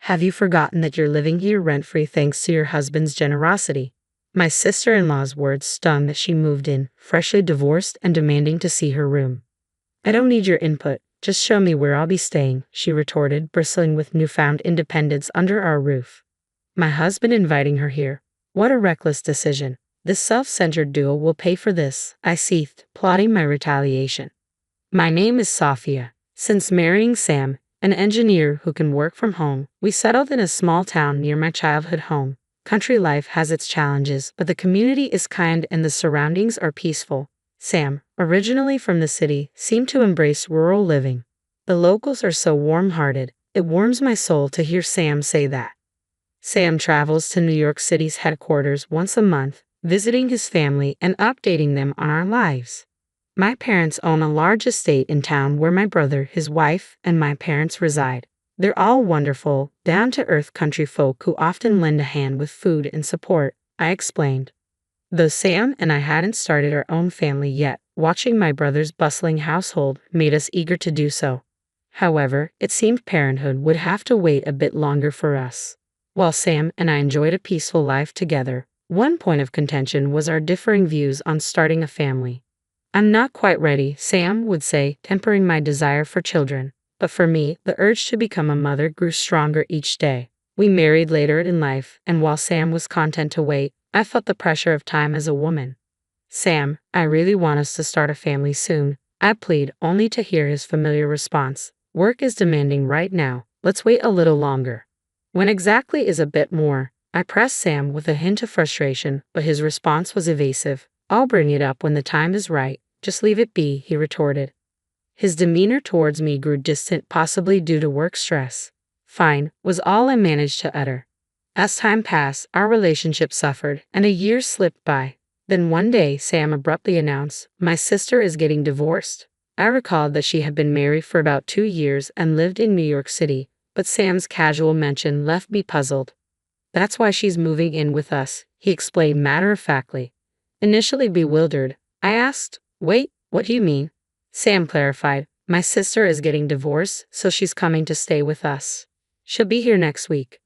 Have you forgotten that you're living here rent-free thanks to your husband's generosity? My sister-in-law's words stung as she moved in, freshly divorced and demanding to see her room. I don't need your input, just show me where I'll be staying, she retorted, bristling with newfound independence under our roof. My husband inviting her here. What a reckless decision. This self-centered duo will pay for this, I seethed, plotting my retaliation. My name is Sophia. Since marrying Sam, an engineer who can work from home, we settled in a small town near my childhood home. Country life has its challenges, but the community is kind and the surroundings are peaceful. Sam, originally from the city, seemed to embrace rural living. The locals are so warm-hearted, it warms my soul to hear Sam say that. Sam travels to New York City's headquarters once a month, visiting his family and updating them on our lives. My parents own a large estate in town where my brother, his wife, and my parents reside. They're all wonderful, down-to-earth country folk who often lend a hand with food and support, I explained. Though Sam and I hadn't started our own family yet, watching my brother's bustling household made us eager to do so. However, it seemed parenthood would have to wait a bit longer for us. While Sam and I enjoyed a peaceful life together, one point of contention was our differing views on starting a family. I'm not quite ready, Sam would say, tempering my desire for children. But for me, the urge to become a mother grew stronger each day. We married later in life, and while Sam was content to wait, I felt the pressure of time as a woman. Sam, I really want us to start a family soon, I plead, only to hear his familiar response. Work is demanding right now, let's wait a little longer. When exactly is a bit more, I pressed Sam with a hint of frustration, but his response was evasive. I'll bring it up when the time is right, just leave it be, he retorted. His demeanor towards me grew distant, possibly due to work stress. Fine, was all I managed to utter. As time passed, our relationship suffered, and a year slipped by. Then one day, Sam abruptly announced, my sister is getting divorced. I recalled that she had been married for about 2 years and lived in New York City, but Sam's casual mention left me puzzled. That's why she's moving in with us, he explained matter-of-factly. Initially bewildered, I asked, wait, what do you mean? Sam clarified, my sister is getting divorced, so she's coming to stay with us. She'll be here next week.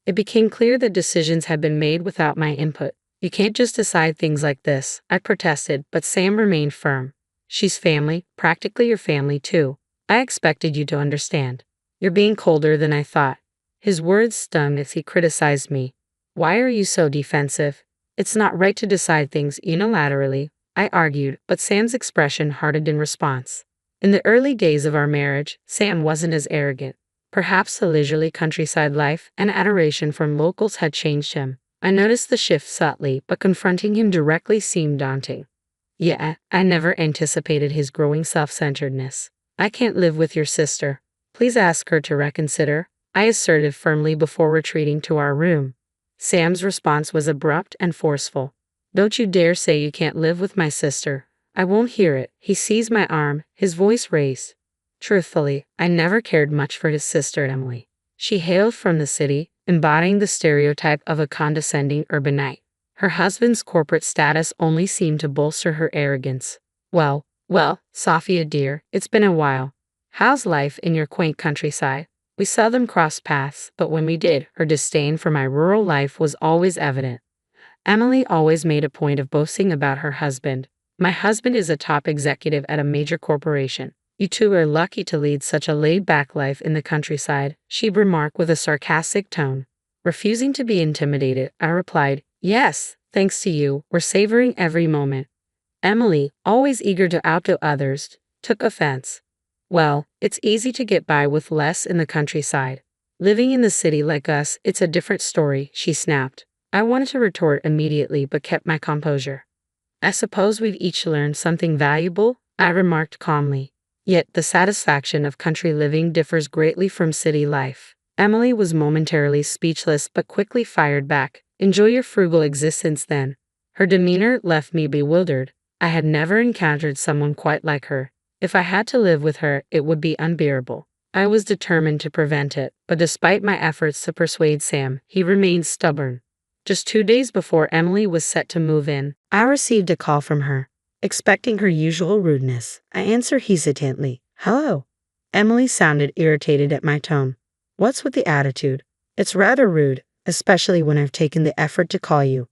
It became clear that decisions had been made without my input. You can't just decide things like this, I protested, but Sam remained firm. She's family, practically your family too. I expected you to understand. You're being colder than I thought. His words stung as he criticized me. Why are you so defensive? It's not right to decide things unilaterally, I argued, but Sam's expression hardened in response. In the early days of our marriage, Sam wasn't as arrogant. Perhaps the leisurely countryside life and adoration from locals had changed him. I noticed the shift subtly, but confronting him directly seemed daunting. Yeah, I never anticipated his growing self-centeredness. I can't live with your sister. Please ask her to reconsider, I asserted firmly before retreating to our room. Sam's response was abrupt and forceful. Don't you dare say you can't live with my sister. I won't hear it. He seized my arm, his voice raised. Truthfully, I never cared much for his sister Emily. She hailed from the city, embodying the stereotype of a condescending urbanite. Her husband's corporate status only seemed to bolster her arrogance. Well, Sophia dear, it's been a while. How's life in your quaint countryside? We seldom crossed paths, but when we did, her disdain for my rural life was always evident. Emily always made a point of boasting about her husband. My husband is a top executive at a major corporation. You two are lucky to lead such a laid-back life in the countryside, she remarked with a sarcastic tone. Refusing to be intimidated, I replied, yes, thanks to you, we're savoring every moment. Emily, always eager to outdo others, took offense. Well, it's easy to get by with less in the countryside. Living in the city like us, it's a different story, she snapped. I wanted to retort immediately but kept my composure. I suppose we've each learned something valuable, I remarked calmly. Yet the satisfaction of country living differs greatly from city life. Emily was momentarily speechless but quickly fired back. Enjoy your frugal existence then. Her demeanor left me bewildered. I had never encountered someone quite like her. If I had to live with her, it would be unbearable. I was determined to prevent it, but despite my efforts to persuade Sam, he remained stubborn. Just 2 days before Emily was set to move in, I received a call from her. Expecting her usual rudeness, I answered hesitantly, hello. Emily sounded irritated at my tone. What's with the attitude? It's rather rude, especially when I've taken the effort to call you.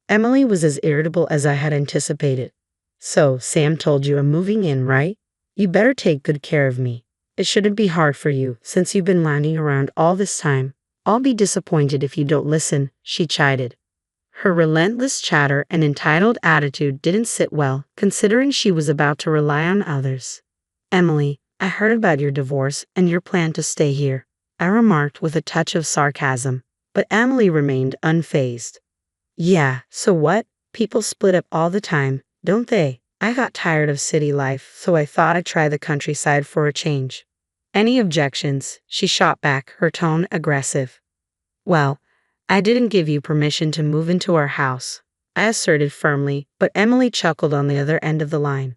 Emily was as irritable as I had anticipated. So, Sam told you I'm moving in, right? You better take good care of me. It shouldn't be hard for you, since you've been lounging around all this time. I'll be disappointed if you don't listen, she chided. Her relentless chatter and entitled attitude didn't sit well, considering she was about to rely on others. Emily, I heard about your divorce and your plan to stay here, I remarked with a touch of sarcasm, but Emily remained unfazed. Yeah, so what? People split up all the time, don't they? I got tired of city life, so I thought I'd try the countryside for a change. Any objections? She shot back, her tone aggressive. Well, I didn't give you permission to move into our house, I asserted firmly, but Emily chuckled on the other end of the line.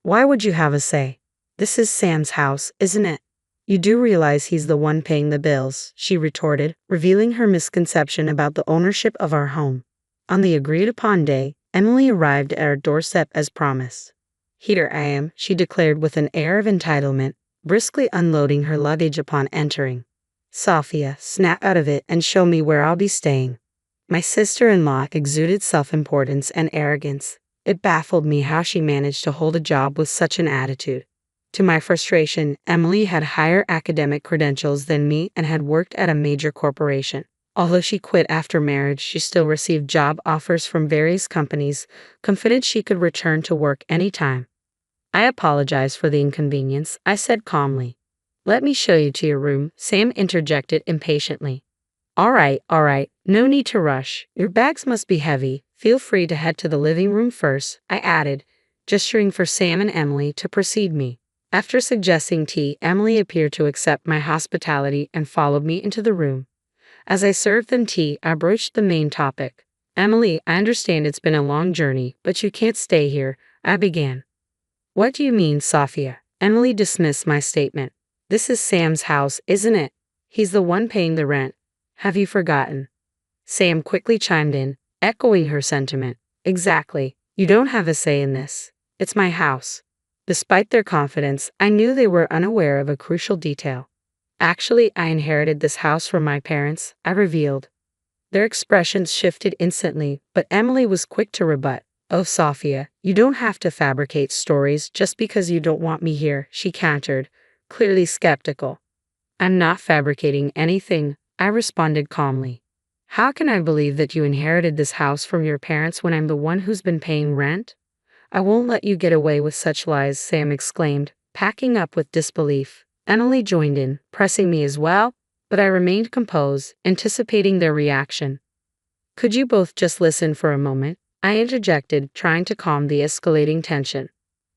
Why would you have a say? This is Sam's house, isn't it? You do realize he's the one paying the bills, she retorted, revealing her misconception about the ownership of our home. On the agreed-upon day, Emily arrived at our doorstep as promised. Here I am, she declared with an air of entitlement, briskly unloading her luggage upon entering. Sophia, snap out of it and show me where I'll be staying. My sister-in-law exuded self-importance and arrogance. It baffled me how she managed to hold a job with such an attitude. To my frustration, Emily had higher academic credentials than me and had worked at a major corporation. Although she quit after marriage, she still received job offers from various companies, confident she could return to work anytime. I apologize for the inconvenience, I said calmly. Let me show you to your room, Sam interjected impatiently. All right, no need to rush. Your bags must be heavy. Feel free to head to the living room first, I added, gesturing for Sam and Emily to precede me. After suggesting tea, Emily appeared to accept my hospitality and followed me into the room. As I served them tea, I broached the main topic. Emily, I understand it's been a long journey, but you can't stay here, I began. What do you mean, Sophia? Emily dismissed my statement. This is Sam's house, isn't it? He's the one paying the rent. Have you forgotten? Sam quickly chimed in, echoing her sentiment. Exactly. You don't have a say in this. It's my house. Despite their confidence, I knew they were unaware of a crucial detail. Actually, I inherited this house from my parents, I revealed. Their expressions shifted instantly, but Emily was quick to rebut. Oh, Sophia, you don't have to fabricate stories just because you don't want me here, she countered, clearly skeptical. I'm not fabricating anything, I responded calmly. How can I believe that you inherited this house from your parents when I'm the one who's been paying rent? I won't let you get away with such lies, Sam exclaimed, packing up with disbelief. Emily joined in, pressing me as well, but I remained composed, anticipating their reaction. Could you both just listen for a moment? I interjected, trying to calm the escalating tension.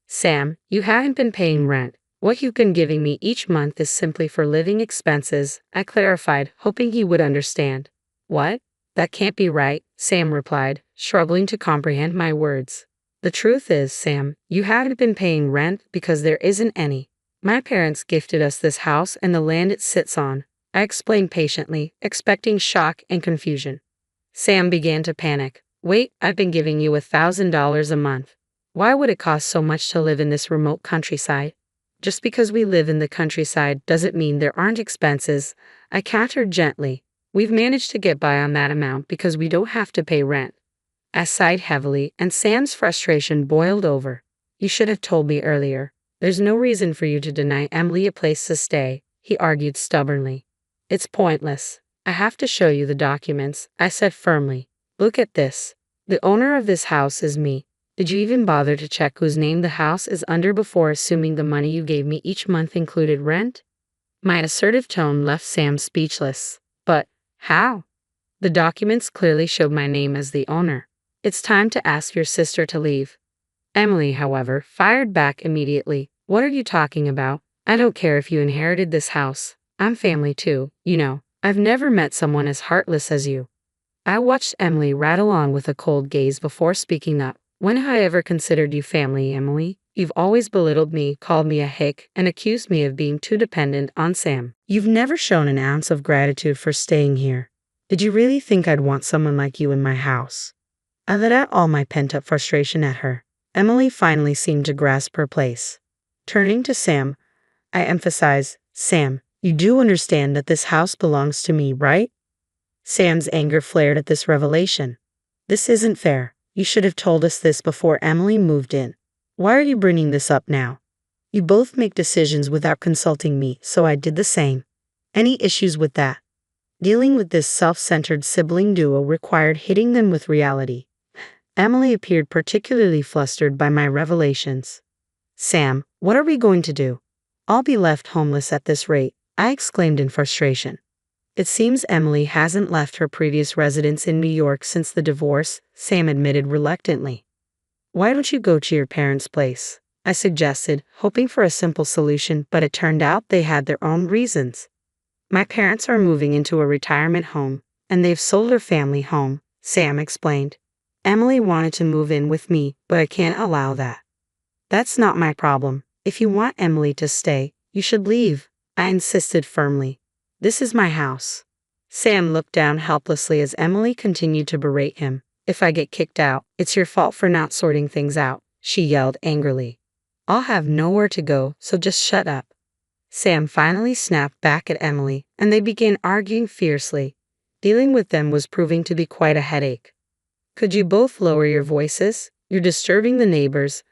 Sam, you haven't been paying rent. What you've been giving me each month is simply for living expenses, I clarified, hoping he would understand. What? That can't be right, Sam replied, struggling to comprehend my words. The truth is, Sam, you haven't been paying rent because there isn't any. My parents gifted us this house and the land it sits on, I explained patiently, expecting shock and confusion. Sam began to panic. Wait, I've been giving you $1,000 a month. Why would it cost so much to live in this remote countryside? Just because we live in the countryside doesn't mean there aren't expenses, I countered gently. We've managed to get by on that amount because we don't have to pay rent. I sighed heavily, and Sam's frustration boiled over. You should have told me earlier. There's no reason for you to deny Emily a place to stay, he argued stubbornly. It's pointless. I have to show you the documents, I said firmly. Look at this. The owner of this house is me. Did you even bother to check whose name the house is under before assuming the money you gave me each month included rent? My assertive tone left Sam speechless. But how? The documents clearly showed my name as the owner. It's time to ask your sister to leave. Emily, however, fired back immediately. What are you talking about? I don't care if you inherited this house. I'm family too, you know. I've never met someone as heartless as you. I watched Emily rattle on with a cold gaze before speaking up. When have I ever considered you family, Emily? You've always belittled me, called me a hick, and accused me of being too dependent on Sam. You've never shown an ounce of gratitude for staying here. Did you really think I'd want someone like you in my house? I let out all my pent-up frustration at her. Emily finally seemed to grasp her place. Turning to Sam, I emphasized, Sam, You do understand that this house belongs to me, right? Sam's anger flared at this revelation. This isn't fair. You should have told us this before Emily moved in. Why are you bringing this up now? You both make decisions without consulting me, so I did the same. Any issues with that? Dealing with this self-centered sibling duo required hitting them with reality. Emily appeared particularly flustered by my revelations. Sam, what are we going to do? I'll be left homeless at this rate, I exclaimed in frustration. It seems Emily hasn't left her previous residence in New York since the divorce, Sam admitted reluctantly. Why don't you go to your parents' place? I suggested, hoping for a simple solution, but it turned out they had their own reasons. My parents are moving into a retirement home, and they've sold their family home, Sam explained. Emily wanted to move in with me, but I can't allow that. That's not my problem. If you want Emily to stay, you should leave, I insisted firmly. This is my house. Sam looked down helplessly as Emily continued to berate him. If I get kicked out, it's your fault for not sorting things out, she yelled angrily. I'll have nowhere to go, so just shut up. Sam finally snapped back at Emily, and they began arguing fiercely. Dealing with them was proving to be quite a headache. Could you both lower your voices? You're disturbing the neighbors,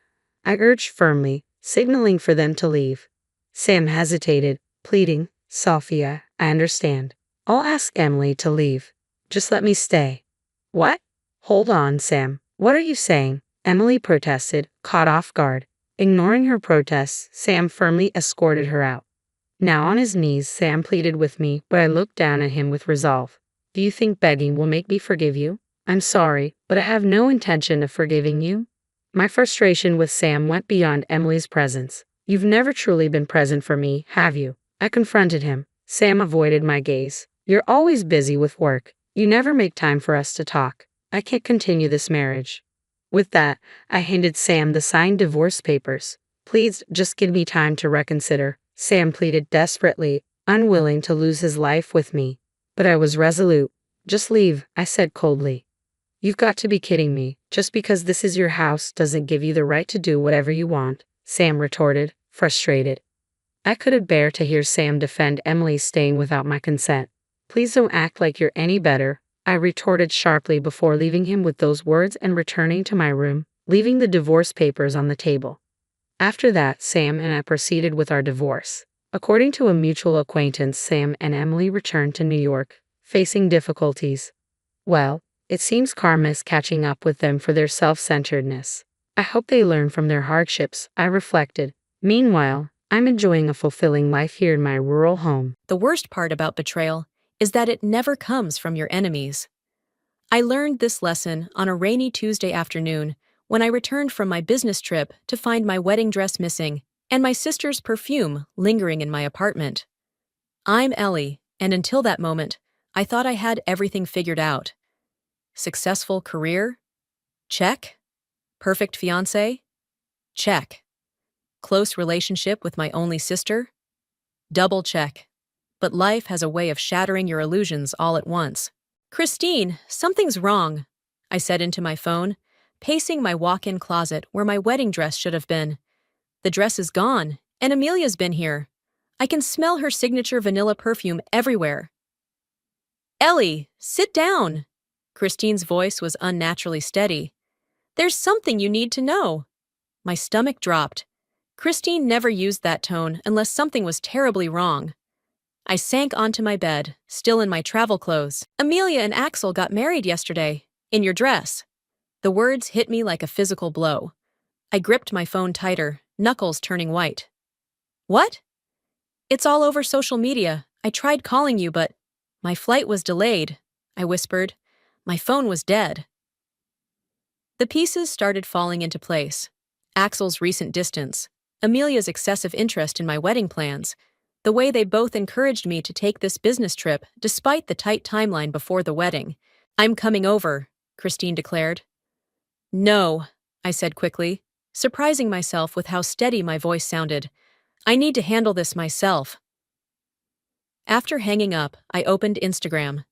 I urged firmly, signaling for them to leave. Sam hesitated, pleading, Sophia, I understand. I'll ask Emily to leave. Just let me stay. What? Hold on, Sam. What are you saying? Emily protested, caught off guard. Ignoring her protests, Sam firmly escorted her out. Now on his knees, Sam pleaded with me, but I looked down at him with resolve. Do you think begging will make me forgive you? I'm sorry, but I have no intention of forgiving you. My frustration with Sam went beyond Emily's presence. You've never truly been present for me, have you? I confronted him. Sam avoided my gaze. You're always busy with work. You never make time for us to talk. I can't continue this marriage. With that, I handed Sam the signed divorce papers. Please, just give me time to reconsider, Sam pleaded desperately, unwilling to lose his life with me. But I was resolute. Just leave, I said coldly. You've got to be kidding me. Just because this is your house doesn't give you the right to do whatever you want, Sam retorted, frustrated. I couldn't bear to hear Sam defend Emily staying without my consent. Please don't act like you're any better, I retorted sharply before leaving him with those words and returning to my room, leaving the divorce papers on the table. After that, Sam and I proceeded with our divorce. According to a mutual acquaintance, Sam and Emily returned to New York, facing difficulties. Well, it seems karma is catching up with them for their self-centeredness. I hope they learn from their hardships, I reflected. Meanwhile, I'm enjoying a fulfilling life here in my rural home. The worst part about betrayal is that it never comes from your enemies. I learned this lesson on a rainy Tuesday afternoon when I returned from my business trip to find my wedding dress missing and my sister's perfume lingering in my apartment. I'm Ellie, and until that moment, I thought I had everything figured out. Successful career? Check. Perfect fiancé? Check. Close relationship with my only sister? Double check. But life has a way of shattering your illusions all at once. Christine, something's wrong, I said into my phone, pacing my walk-in closet where my wedding dress should have been. The dress is gone, and Amelia's been here. I can smell her signature vanilla perfume everywhere. Ellie, sit down. Christine's voice was unnaturally steady. There's something you need to know. My stomach dropped. Christine never used that tone unless something was terribly wrong. I sank onto my bed, still in my travel clothes. Amelia and Axel got married yesterday, in your dress. The words hit me like a physical blow. I gripped my phone tighter, knuckles turning white. What? It's all over social media. I tried calling you, but my flight was delayed, I whispered. My phone was dead. The pieces started falling into place. Axel's recent distance, Amelia's excessive interest in my wedding plans, the way they both encouraged me to take this business trip despite the tight timeline before the wedding. I'm coming over, Christine declared. No, I said quickly, surprising myself with how steady my voice sounded. I need to handle this myself. After hanging up, I opened Instagram.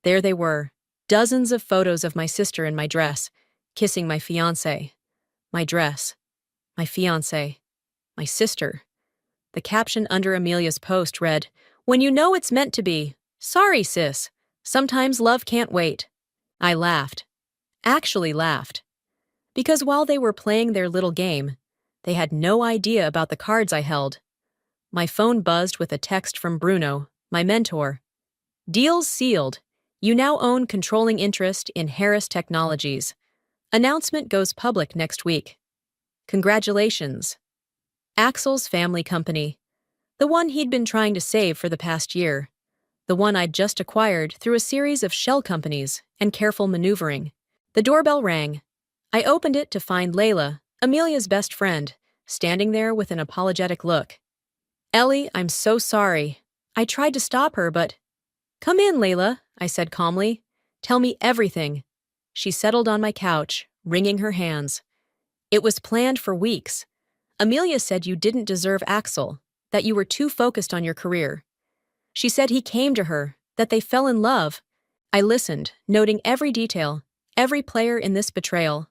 There they were, dozens of photos of my sister in my dress, kissing my fiancé. My dress. My fiancé. My sister. The caption under Amelia's post read, When you know it's meant to be. Sorry, sis. Sometimes love can't wait. I laughed. Actually laughed. Because while they were playing their little game, they had no idea about the cards I held. My phone buzzed with a text from Bruno, my mentor. Deals sealed. You now own controlling interest in Harris Technologies. Announcement goes public next week. Congratulations. Axel's family company. The one he'd been trying to save for the past year. The one I'd just acquired through a series of shell companies and careful maneuvering. The doorbell rang. I opened it to find Layla, Amelia's best friend, standing there with an apologetic look. Ellie, I'm so sorry. I tried to stop her, but... Come in, Layla, I said calmly. Tell me everything. She settled on my couch, wringing her hands. It was planned for weeks. Amelia said you didn't deserve Axel, that you were too focused on your career. She said he came to her, that they fell in love. I listened, noting every detail, every player in this betrayal.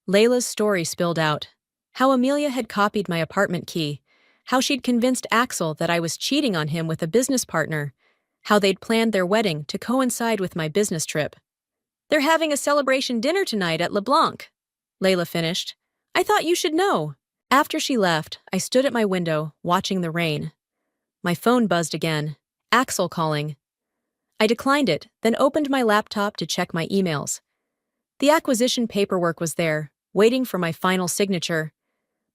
Layla's story spilled out. How Amelia had copied my apartment key. How she'd convinced Axel that I was cheating on him with a business partner. How they'd planned their wedding to coincide with my business trip. They're having a celebration dinner tonight at LeBlanc. Layla finished. I thought you should know. After she left, I stood at my window, watching the rain. My phone buzzed again. Axel calling. I declined it, then opened my laptop to check my emails. The acquisition paperwork was there, waiting for my final signature.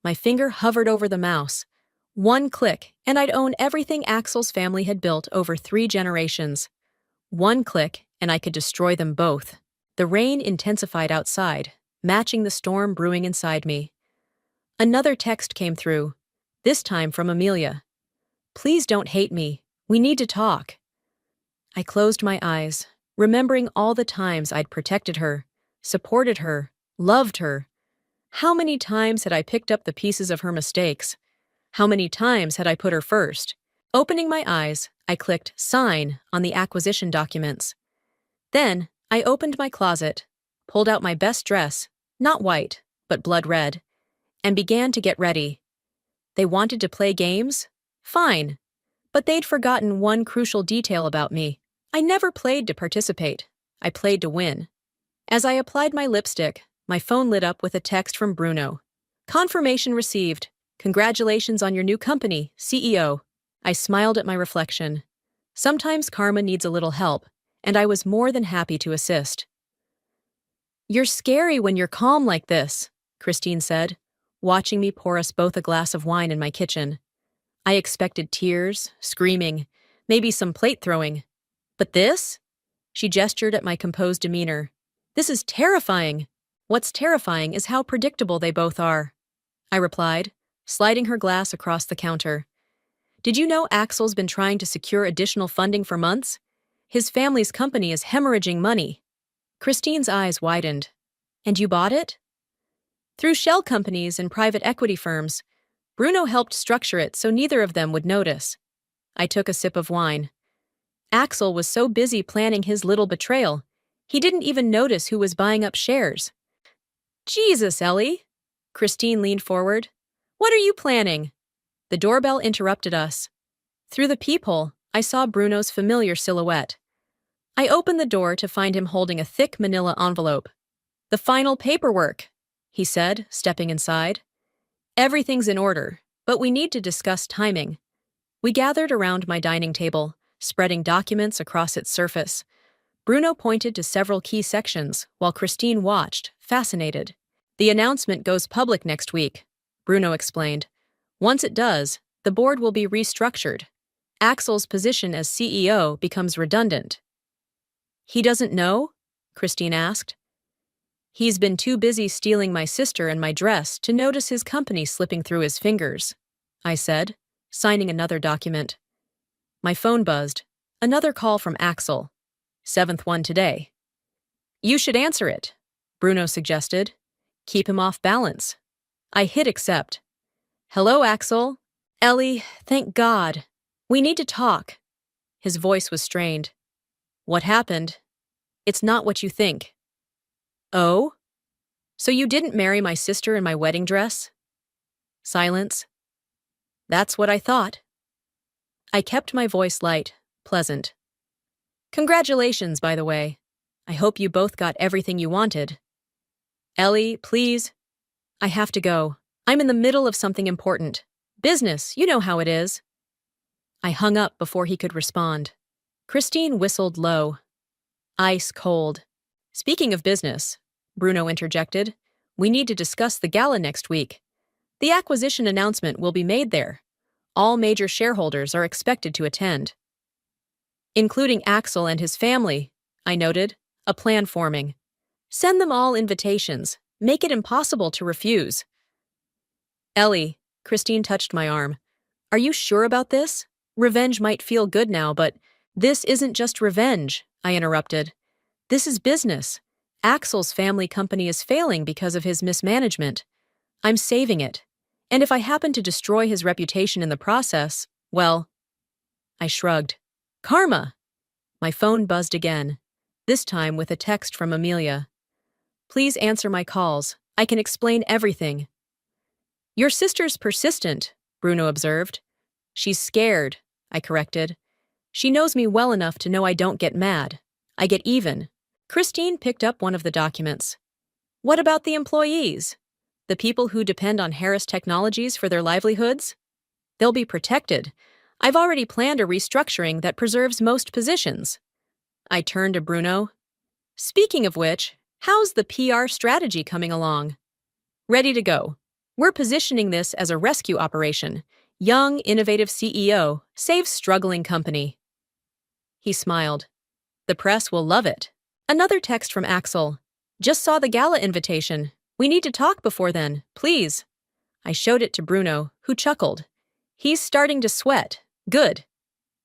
My finger hovered over the mouse. One click, and I'd own everything Axel's family had built over 3 generations. One click, and I could destroy them both. The rain intensified outside, matching the storm brewing inside me. Another text came through, this time from Amelia. Please don't hate me. We need to talk. I closed my eyes, remembering all the times I'd protected her, supported her, loved her. How many times had I picked up the pieces of her mistakes? How many times had I put her first? Opening my eyes, I clicked Sign on the acquisition documents. Then, I opened my closet, pulled out my best dress, not white, but blood red, and began to get ready. They wanted to play games? Fine. But they'd forgotten one crucial detail about me. I never played to participate. I played to win. As I applied my lipstick, my phone lit up with a text from Bruno. Confirmation received. Congratulations on your new company, CEO. I smiled at my reflection. Sometimes karma needs a little help, and I was more than happy to assist. You're scary when you're calm like this, Christine said, watching me pour us both a glass of wine in my kitchen. I expected tears, screaming, maybe some plate throwing. But this? She gestured at my composed demeanor. This is terrifying. What's terrifying is how predictable they both are. I replied, sliding her glass across the counter. Did you know Axel's been trying to secure additional funding for months? His family's company is hemorrhaging money. Christine's eyes widened. And you bought it? Through shell companies and private equity firms. Bruno helped structure it so neither of them would notice. I took a sip of wine. Axel was so busy planning his little betrayal, he didn't even notice who was buying up shares. Jesus, Ellie! Christine leaned forward. What are you planning? The doorbell interrupted us. Through the peephole, I saw Bruno's familiar silhouette. I opened the door to find him holding a thick manila envelope. The final paperwork, he said, stepping inside. Everything's in order, but we need to discuss timing. We gathered around my dining table, spreading documents across its surface. Bruno pointed to several key sections, while Christine watched, fascinated. The announcement goes public next week, Bruno explained. Once it does, the board will be restructured. Axel's position as CEO becomes redundant. He doesn't know? Christine asked. He's been too busy stealing my sister and my dress to notice his company slipping through his fingers, I said, signing another document. My phone buzzed. Another call from Axel. 7th one today. You should answer it, Bruno suggested. Keep him off balance. I hit accept. Hello, Axel. Ellie, thank God. We need to talk. His voice was strained. What happened? It's not what you think. Oh? So you didn't marry my sister in my wedding dress? Silence. That's what I thought. I kept my voice light, pleasant. Congratulations, by the way. I hope you both got everything you wanted. Ellie, please. I have to go. I'm in the middle of something important. Business, you know how it is. I hung up before he could respond. Christine whistled low. Ice cold. Speaking of business, Bruno interjected, we need to discuss the gala next week. The acquisition announcement will be made there. All major shareholders are expected to attend. Including Axel and his family, I noted, a plan forming. Send them all invitations. Make it impossible to refuse. Ellie, Christine touched my arm. Are you sure about this? Revenge might feel good now, but this isn't just revenge, I interrupted. This is business. Axel's family company is failing because of his mismanagement. I'm saving it. And if I happen to destroy his reputation in the process, well, I shrugged. Karma! My phone buzzed again, this time with a text from Amelia. Please answer my calls. I can explain everything. Your sister's persistent, Bruno observed. She's scared, I corrected. She knows me well enough to know I don't get mad. I get even. Christine picked up one of the documents. What about the employees? The people who depend on Harris Technologies for their livelihoods? They'll be protected. I've already planned a restructuring that preserves most positions. I turned to Bruno. Speaking of which, how's the PR strategy coming along? Ready to go. We're positioning this as a rescue operation. Young, innovative CEO saves struggling company. He smiled. The press will love it. Another text from Axel. Just saw the gala invitation. We need to talk before then, please. I showed it to Bruno, who chuckled. He's starting to sweat. Good.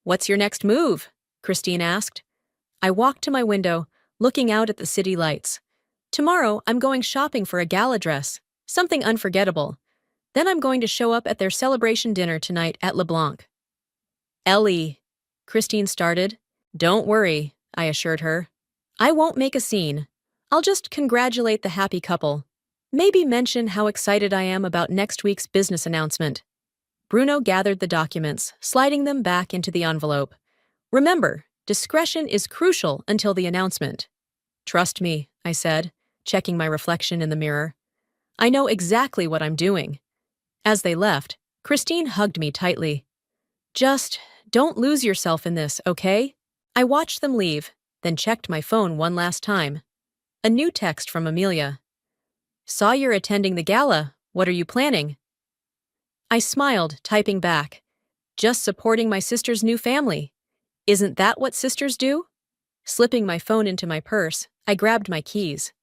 What's your next move? Christine asked. I walked to my window, looking out at the city lights. Tomorrow, I'm going shopping for a gala dress, something unforgettable. Then I'm going to show up at their celebration dinner tonight at LeBlanc. Ellie, Christine started. Don't worry, I assured her. I won't make a scene. I'll just congratulate the happy couple. Maybe mention how excited I am about next week's business announcement. Bruno gathered the documents, sliding them back into the envelope. Remember, discretion is crucial until the announcement. Trust me, I said, checking my reflection in the mirror. I know exactly what I'm doing. As they left, Christine hugged me tightly. Just don't lose yourself in this, okay? I watched them leave, then checked my phone one last time. A new text from Amelia. Saw you're attending the gala. What are you planning? I smiled, typing back. Just supporting my sister's new family. Isn't that what sisters do? Slipping my phone into my purse, I grabbed my keys.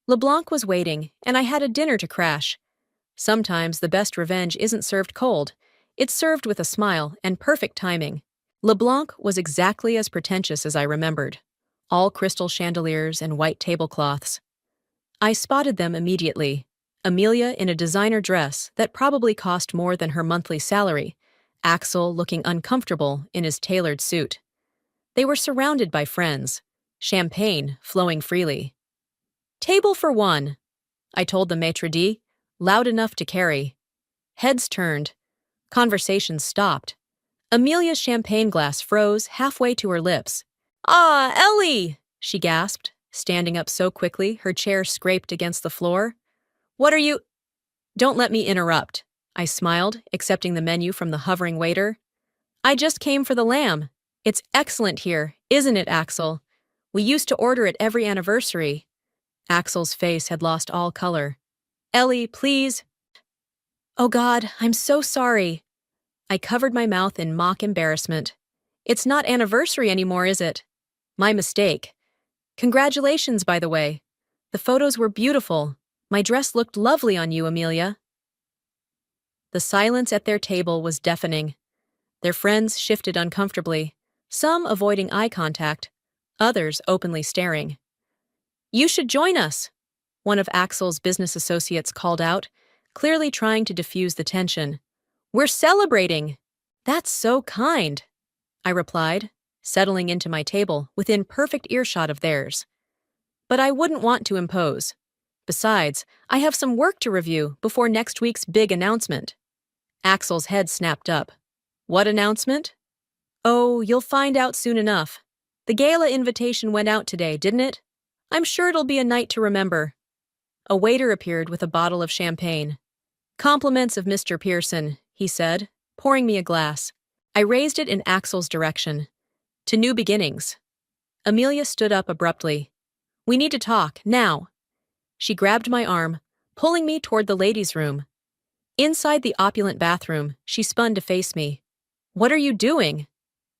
LeBlanc was waiting, and I had a dinner to crash. Sometimes the best revenge isn't served cold. It's served with a smile and perfect timing. LeBlanc was exactly as pretentious as I remembered. All crystal chandeliers and white tablecloths. I spotted them immediately. Amelia in a designer dress that probably cost more than her monthly salary. Axel looking uncomfortable in his tailored suit. They were surrounded by friends. Champagne flowing freely. Table for one, I told the maitre d', loud enough to carry. Heads turned. Conversations stopped. Amelia's champagne glass froze halfway to her lips. Ah, Ellie! She gasped, standing up so quickly her chair scraped against the floor. What are you— Don't let me interrupt, I smiled, accepting the menu from the hovering waiter. I just came for the lamb. It's excellent here, isn't it, Axel? We used to order it every anniversary. Axel's face had lost all color. Ellie, please. Oh God, I'm so sorry. I covered my mouth in mock embarrassment. It's not anniversary anymore, is it? My mistake. Congratulations, by the way. The photos were beautiful. My dress looked lovely on you, Amelia. The silence at their table was deafening. Their friends shifted uncomfortably, some avoiding eye contact, others openly staring. You should join us, one of Axel's business associates called out, clearly trying to diffuse the tension. We're celebrating. That's so kind, I replied, settling into my table within perfect earshot of theirs. But I wouldn't want to impose. Besides, I have some work to review before next week's big announcement. Axel's head snapped up. What announcement? Oh, you'll find out soon enough. The gala invitation went out today, didn't it? I'm sure it'll be a night to remember. A waiter appeared with a bottle of champagne. Compliments of Mr. Pearson, he said, pouring me a glass. I raised it in Axel's direction. To new beginnings. Amelia stood up abruptly. We need to talk, now. She grabbed my arm, pulling me toward the ladies' room. Inside the opulent bathroom, she spun to face me. What are you doing?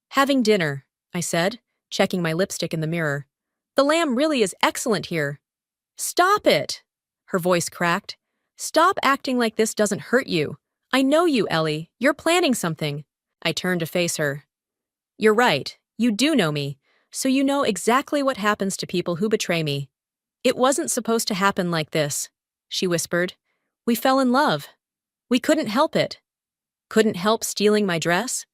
Having dinner, I said, checking my lipstick in the mirror. The lamb really is excellent here. Stop it! Her voice cracked. Stop acting like this doesn't hurt you. I know you, Ellie. You're planning something. I turned to face her. You're right. You do know me, so you know exactly what happens to people who betray me. It wasn't supposed to happen like this, she whispered. We fell in love. We couldn't help it. Couldn't help stealing my dress?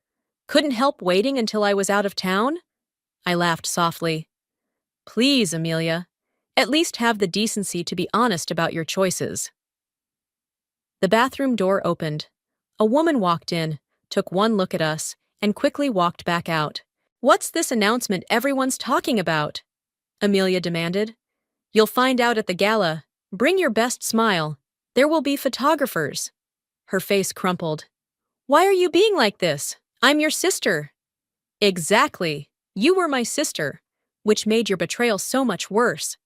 Couldn't help waiting until I was out of town? I laughed softly. Please, Amelia, at least have the decency to be honest about your choices. The bathroom door opened. A woman walked in, took one look at us, and quickly walked back out. What's this announcement everyone's talking about? Amelia demanded. You'll find out at the gala. Bring your best smile. There will be photographers. Her face crumpled. Why are you being like this? I'm your sister. Exactly. You were my sister, which made your betrayal so much worse.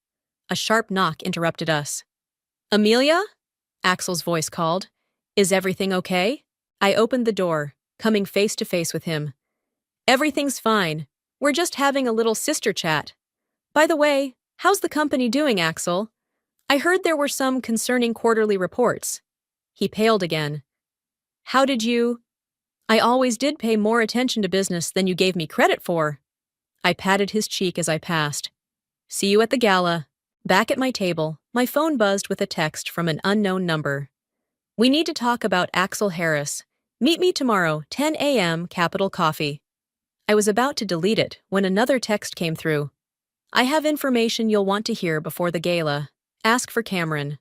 A sharp knock interrupted us. Amelia? Axel's voice called. Is everything okay? I opened the door, coming face to face with him. Everything's fine. We're just having a little sister chat. By the way, how's the company doing, Axel? I heard there were some concerning quarterly reports. He paled again. How did you? I always did pay more attention to business than you gave me credit for. I patted his cheek as I passed. See you at the gala. Back at my table, my phone buzzed with a text from an unknown number. We need to talk about Axel Harris. Meet me tomorrow, 10 a.m., Capital Coffee. I was about to delete it when another text came through. I have information you'll want to hear before the gala. Ask for Cameron.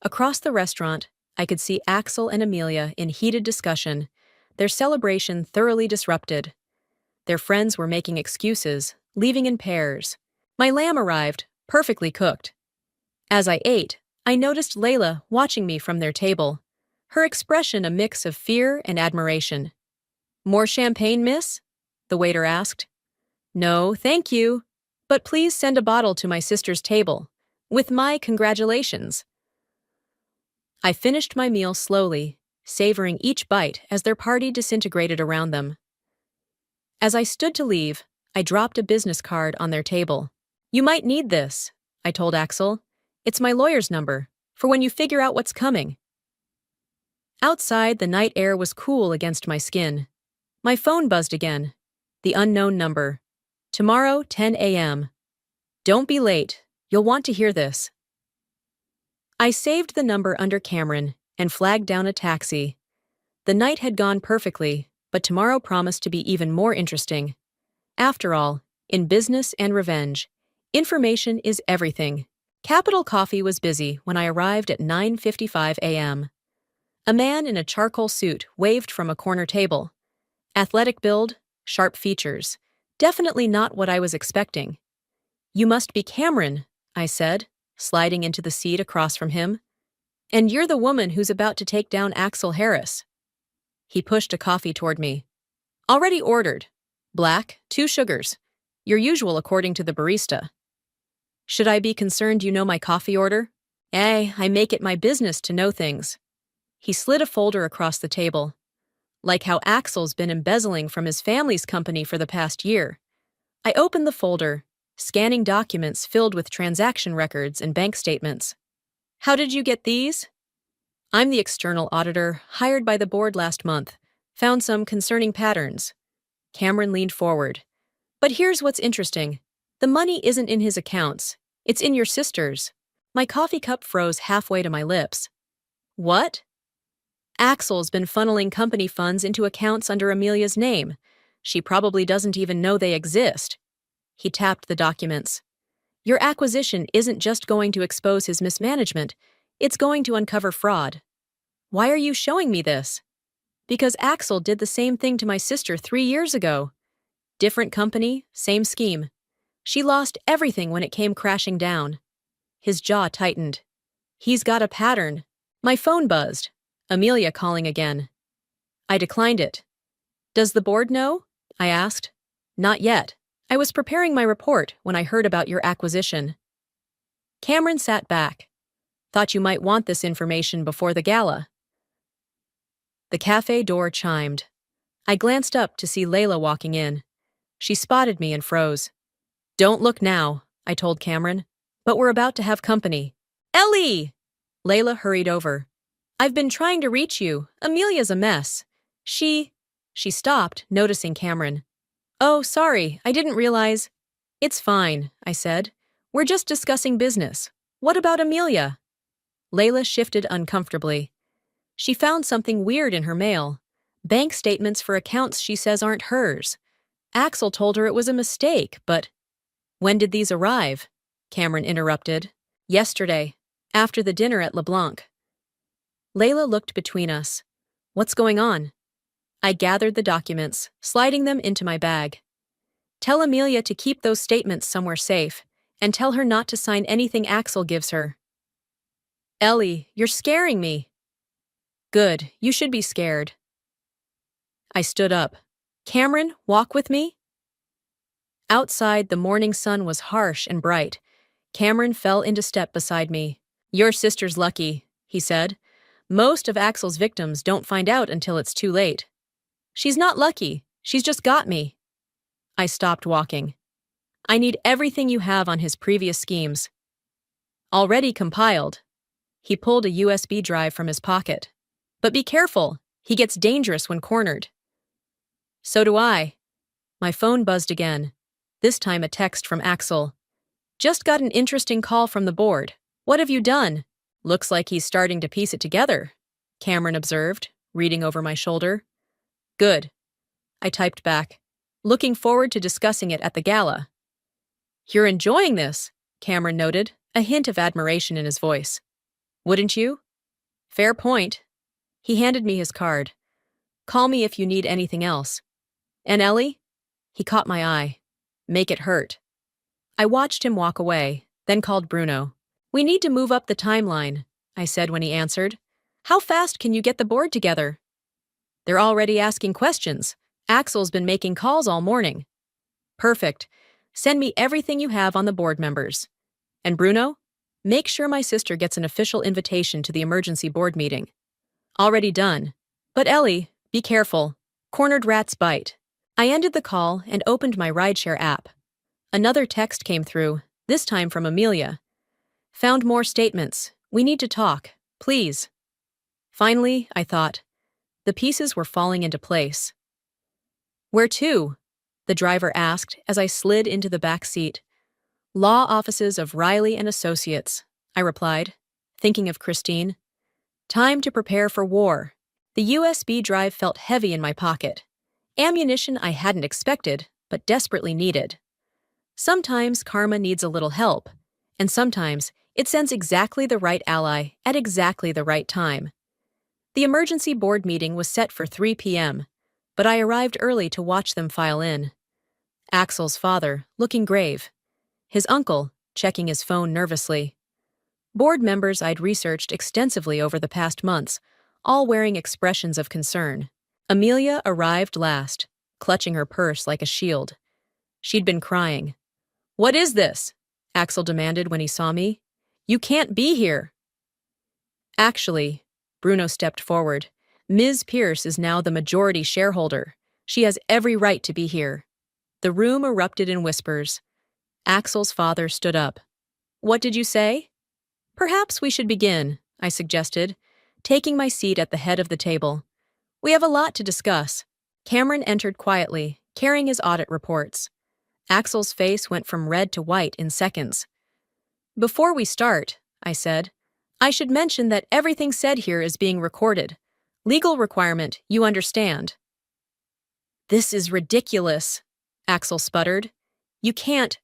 Across the restaurant, I could see Axel and Amelia in heated discussion, their celebration thoroughly disrupted. Their friends were making excuses, leaving in pairs. My lamb arrived, perfectly cooked. As I ate, I noticed Layla watching me from their table, her expression a mix of fear and admiration. More champagne, miss? The waiter asked. No, thank you. But please send a bottle to my sister's table, with my congratulations. I finished my meal slowly, savoring each bite as their party disintegrated around them. As I stood to leave, I dropped a business card on their table. You might need this, I told Axel. It's my lawyer's number, for when you figure out what's coming. Outside, the night air was cool against my skin. My phone buzzed again. The unknown number. Tomorrow, 10 a.m. Don't be late. You'll want to hear this. I saved the number under Cameron and flagged down a taxi. The night had gone perfectly, but tomorrow promised to be even more interesting. After all, in business and revenge, information is everything. Capital Coffee was busy when I arrived at 9:55 a.m. A man in a charcoal suit waved from a corner table. Athletic build, sharp features. Definitely not what I was expecting. You must be Cameron, I said, sliding into the seat across from him. And you're the woman who's about to take down Axel Harris. He pushed a coffee toward me. Already ordered. Black, 2 sugars. Your usual according to the barista. Should I be concerned you know my coffee order? I make it my business to know things. He slid a folder across the table. Like how Axel's been embezzling from his family's company for the past year. I opened the folder, scanning documents filled with transaction records and bank statements. How did you get these? I'm the external auditor hired by the board last month. Found some concerning patterns. Cameron leaned forward. But here's what's interesting. The money isn't in his accounts. It's in your sister's. My coffee cup froze halfway to my lips. What? Axel's been funneling company funds into accounts under Amelia's name. She probably doesn't even know they exist. He tapped the documents. Your acquisition isn't just going to expose his mismanagement, it's going to uncover fraud. Why are you showing me this? Because Axel did the same thing to my sister 3 years ago. Different company, same scheme. She lost everything when it came crashing down. His jaw tightened. He's got a pattern. My phone buzzed. Amelia calling again. I declined it. Does the board know? I asked. Not yet. I was preparing my report when I heard about your acquisition. Cameron sat back. Thought you might want this information before the gala. The cafe door chimed. I glanced up to see Layla walking in. She spotted me and froze. Don't look now, I told Cameron, but we're about to have company. Ellie! Layla hurried over. I've been trying to reach you. Amelia's a mess. She stopped, noticing Cameron. Oh, sorry, I didn't realize. It's fine, I said. We're just discussing business. What about Amelia? Layla shifted uncomfortably. She found something weird in her mail. Bank statements for accounts she says aren't hers. Axel told her it was a mistake, but... When did these arrive? Cameron interrupted. Yesterday, after the dinner at LeBlanc. Layla looked between us. What's going on? I gathered the documents, sliding them into my bag. Tell Amelia to keep those statements somewhere safe, and tell her not to sign anything Axel gives her. Ellie, you're scaring me. Good, you should be scared. I stood up. Cameron, walk with me? Outside, the morning sun was harsh and bright. Cameron fell into step beside me. Your sister's lucky, he said. Most of Axel's victims don't find out until it's too late. She's not lucky, she's just got me. I stopped walking. I need everything you have on his previous schemes. Already compiled. He pulled a USB drive from his pocket. But be careful, he gets dangerous when cornered. So do I. My phone buzzed again. This time a text from Axel. Just got an interesting call from the board. What have you done? Looks like he's starting to piece it together, Cameron observed, reading over my shoulder. Good. I typed back. Looking forward to discussing it at the gala. You're enjoying this, Cameron noted, a hint of admiration in his voice. Wouldn't you? Fair point. He handed me his card. Call me if you need anything else. And Ellie? He caught my eye. Make it hurt. I watched him walk away, then called Bruno. We need to move up the timeline, I said when he answered. How fast can you get the board together? They're already asking questions. Axel's been making calls all morning. Perfect. Send me everything you have on the board members. And Bruno, make sure my sister gets an official invitation to the emergency board meeting. Already done. But Ellie, be careful. Cornered rats bite. I ended the call and opened my rideshare app. Another text came through, this time from Amelia. Found more statements. We need to talk, please. Finally, I thought. The pieces were falling into place. Where to? The driver asked as I slid into the back seat. Law offices of Riley and Associates, I replied, thinking of Christine. Time to prepare for war. The USB drive felt heavy in my pocket. Ammunition I hadn't expected, but desperately needed. Sometimes karma needs a little help, and sometimes it sends exactly the right ally at exactly the right time. The emergency board meeting was set for 3 p.m., but I arrived early to watch them file in. Axel's father, looking grave. His uncle, checking his phone nervously. Board members I'd researched extensively over the past months, all wearing expressions of concern. Amelia arrived last, clutching her purse like a shield. She'd been crying. What is this? Axel demanded when he saw me. You can't be here. Actually, Bruno stepped forward. Ms. Pierce is now the majority shareholder. She has every right to be here. The room erupted in whispers. Axel's father stood up. What did you say? Perhaps we should begin, I suggested, taking my seat at the head of the table. We have a lot to discuss. Cameron entered quietly, carrying his audit reports. Axel's face went from red to white in seconds. Before we start, I said, I should mention that everything said here is being recorded. Legal requirement, you understand. This is ridiculous, Axel sputtered. You can't.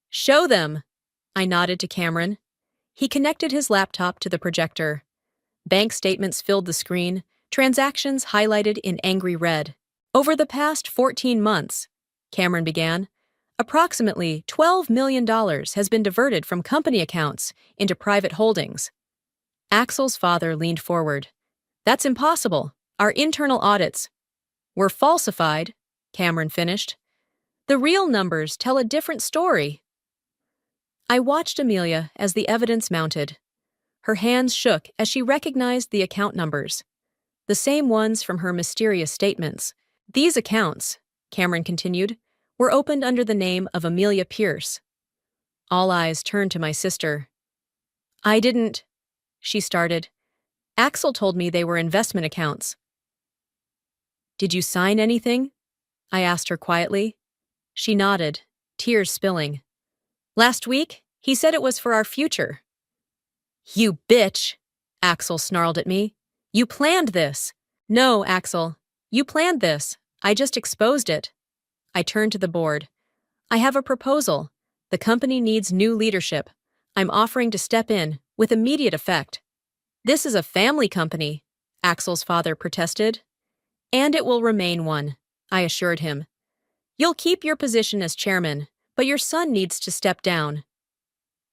Show them. I nodded to Cameron. He connected his laptop to the projector. Bank statements filled the screen, transactions highlighted in angry red. Over the past 14 months, Cameron began. Approximately $12 million has been diverted from company accounts into private holdings. Axel's father leaned forward. That's impossible. Our internal audits were falsified, Cameron finished. The real numbers tell a different story. I watched Amelia as the evidence mounted. Her hands shook as she recognized the account numbers, the same ones from her mysterious statements. These accounts, Cameron continued, were opened under the name of Amelia Pierce. All eyes turned to my sister. I didn't, she started. Axel told me they were investment accounts. Did you sign anything? I asked her quietly. She nodded, tears spilling. Last week, he said it was for our future. You bitch, Axel snarled at me. You planned this. No, Axel, you planned this. I just exposed it. I turned to the board. I have a proposal. The company needs new leadership. I'm offering to step in with immediate effect. This is a family company, Axel's father protested. And it will remain one, I assured him. You'll keep your position as chairman, but your son needs to step down.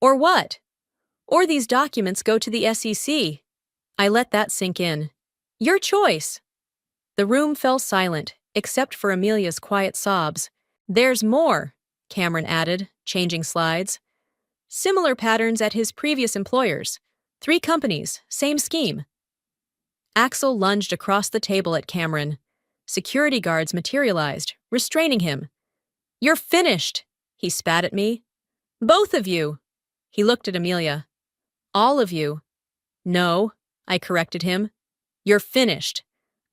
Or what? Or these documents go to the SEC. I let that sink in. Your choice. The room fell silent, except for Amelia's quiet sobs. There's more, Cameron added, changing slides. Similar patterns at his previous employers. 3 companies, same scheme. Axel lunged across the table at Cameron. Security guards materialized, restraining him. You're finished, he spat at me. Both of you. He looked at Amelia. All of you. No, I corrected him. You're finished.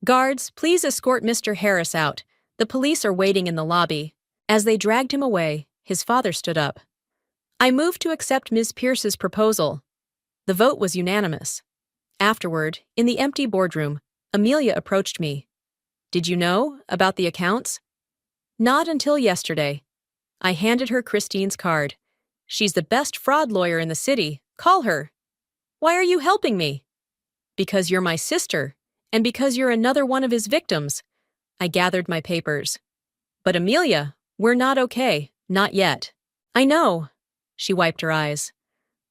Guards, please escort Mr. Harris out. The police are waiting in the lobby. As they dragged him away, his father stood up. I moved to accept Ms. Pierce's proposal. The vote was unanimous. Afterward, in the empty boardroom, Amelia approached me. Did you know about the accounts? Not until yesterday. I handed her Christine's card. She's the best fraud lawyer in the city. Call her. Why are you helping me? Because you're my sister, and because you're another one of his victims. I gathered my papers. But Amelia, we're not okay. Not yet. I know. She wiped her eyes.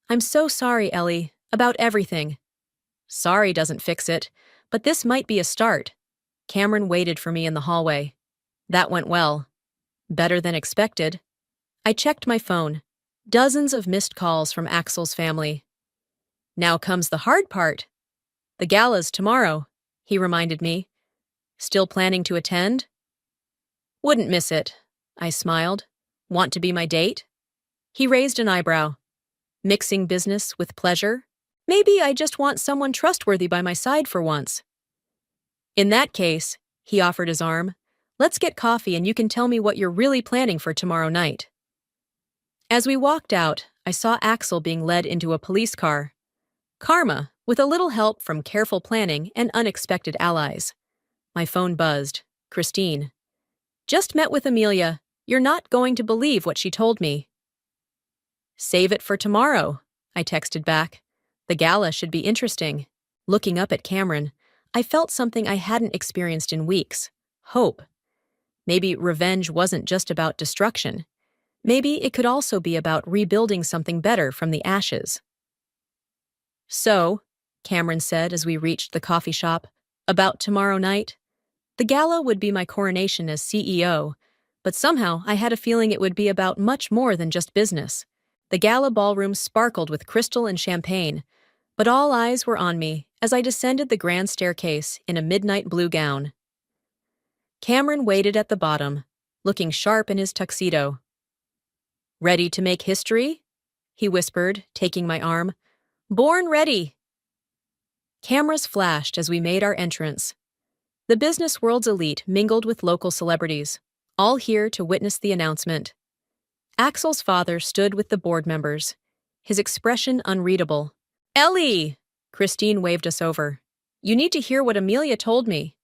I'm so sorry, Ellie, about everything. Sorry doesn't fix it, but this might be a start. Cameron waited for me in the hallway. That went well. Better than expected. I checked my phone. Dozens of missed calls from Axel's family. Now comes the hard part. The gala's tomorrow, he reminded me. Still planning to attend? Wouldn't miss it, I smiled. Want to be my date? He raised an eyebrow. Mixing business with pleasure? Maybe I just want someone trustworthy by my side for once. In that case, he offered his arm, let's get coffee and you can tell me what you're really planning for tomorrow night. As we walked out, I saw Axel being led into a police car. Karma, with a little help from careful planning and unexpected allies. My phone buzzed. Christine. Just met with Amelia. You're not going to believe what she told me. Save it for tomorrow, I texted back. The gala should be interesting. Looking up at Cameron, I felt something I hadn't experienced in weeks. Hope. Maybe revenge wasn't just about destruction. Maybe it could also be about rebuilding something better from the ashes. So, Cameron said as we reached the coffee shop, about tomorrow night? The gala would be my coronation as CEO, but somehow I had a feeling it would be about much more than just business. The gala ballroom sparkled with crystal and champagne, but all eyes were on me as I descended the grand staircase in a midnight blue gown. Cameron waited at the bottom, looking sharp in his tuxedo. Ready to make history? He whispered, taking my arm. Born ready! Cameras flashed as we made our entrance. The business world's elite mingled with local celebrities, all here to witness the announcement. Axel's father stood with the board members, his expression unreadable. Ellie! Christine waved us over. You need to hear what Amelia told me.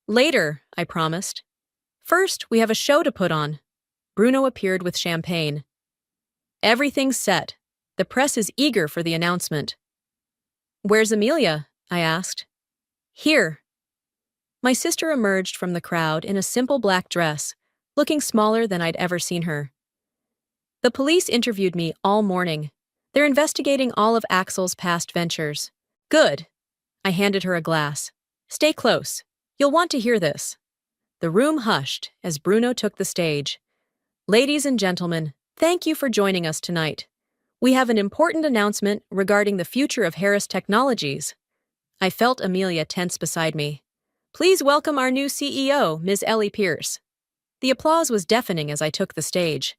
Later, I promised. First, we have a show to put on. Bruno appeared with champagne. Everything's set. The press is eager for the announcement. Where's Amelia? I asked. Here. My sister emerged from the crowd in a simple black dress, looking smaller than I'd ever seen her. The police interviewed me all morning. They're investigating all of Axel's past ventures. Good. I handed her a glass. Stay close. You'll want to hear this. The room hushed as Bruno took the stage. Ladies and gentlemen, thank you for joining us tonight. We have an important announcement regarding the future of Harris Technologies. I felt Amelia tense beside me. Please welcome our new CEO, Ms. Ellie Pierce. The applause was deafening as I took the stage.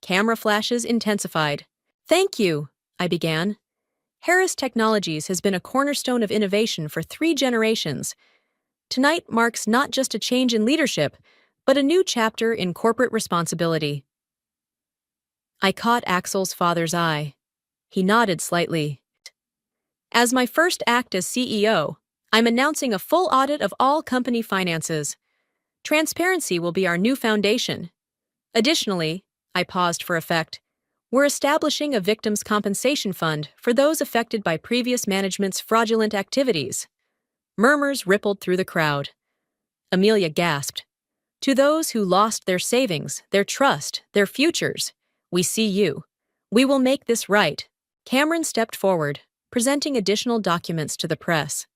Camera flashes intensified. Thank you, I began. Harris Technologies has been a cornerstone of innovation for 3 generations. Tonight marks not just a change in leadership, but a new chapter in corporate responsibility. I caught Axel's father's eye. He nodded slightly. As my first act as CEO, I'm announcing a full audit of all company finances. Transparency will be our new foundation. Additionally, I paused for effect, we're establishing a victims' compensation fund for those affected by previous management's fraudulent activities. Murmurs rippled through the crowd. Amelia gasped. To those who lost their savings, their trust, their futures, we see you. We will make this right. Cameron stepped forward, presenting additional documents to the press.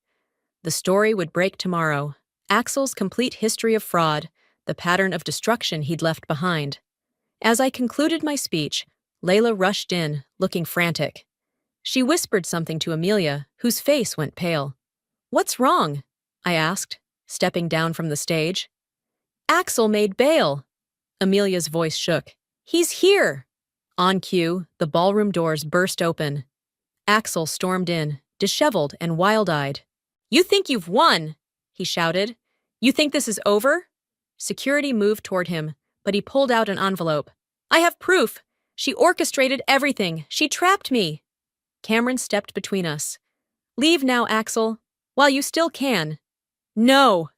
The story would break tomorrow. Axel's complete history of fraud, the pattern of destruction he'd left behind. As I concluded my speech, Layla rushed in, looking frantic. She whispered something to Amelia, whose face went pale. What's wrong? I asked, stepping down from the stage. Axel made bail. Amelia's voice shook. He's here! On cue, the ballroom doors burst open. Axel stormed in, disheveled and wild-eyed. You think you've won? He shouted. You think this is over? Security moved toward him, but he pulled out an envelope. I have proof. She orchestrated everything. She trapped me. Cameron stepped between us. Leave now, Axel, while you still can. No.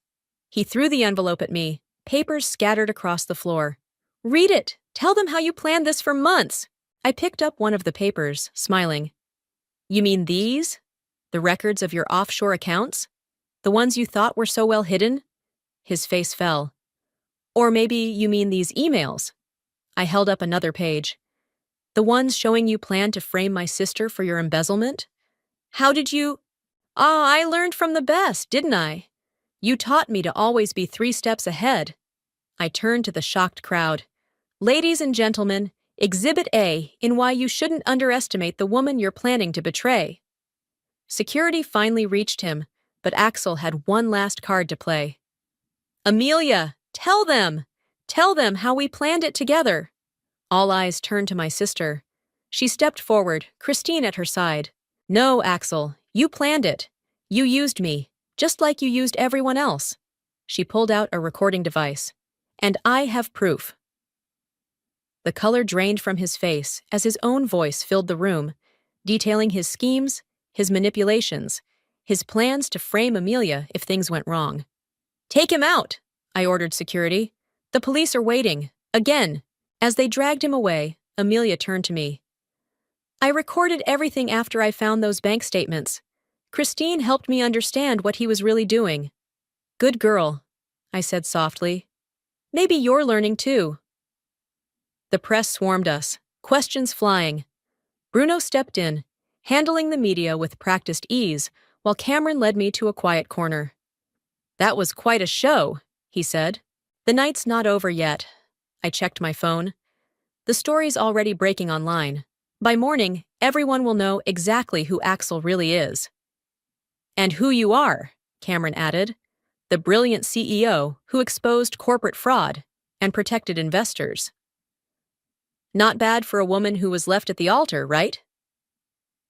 He threw the envelope at me, papers scattered across the floor. Read it. Tell them how you planned this for months. I picked up one of the papers, smiling. You mean these? The records of your offshore accounts? The ones you thought were so well hidden? His face fell. Or maybe you mean these emails? I held up another page. The ones showing you planned to frame my sister for your embezzlement? How did you— I learned from the best, didn't I? You taught me to always be 3 steps ahead. I turned to the shocked crowd. Ladies and gentlemen, Exhibit A in why you shouldn't underestimate the woman you're planning to betray. Security finally reached him, but Axel had one last card to play. Amelia, tell them! Tell them how we planned it together. All eyes turned to my sister. She stepped forward, Christine at her side. No, Axel, you planned it. You used me, just like you used everyone else. She pulled out a recording device. And I have proof. The color drained from his face as his own voice filled the room, detailing his schemes, his manipulations, his plans to frame Amelia if things went wrong. Take him out, I ordered security. The police are waiting. Again. As they dragged him away, Amelia turned to me. I recorded everything after I found those bank statements. Christine helped me understand what he was really doing. Good girl, I said softly. Maybe you're learning too. The press swarmed us, questions flying. Bruno stepped in, handling the media with practiced ease, while Cameron led me to a quiet corner. That was quite a show, he said. The night's not over yet. I checked my phone. The story's already breaking online. By morning, everyone will know exactly who Axel really is. And who you are, Cameron added. The brilliant CEO who exposed corporate fraud and protected investors. Not bad for a woman who was left at the altar, right?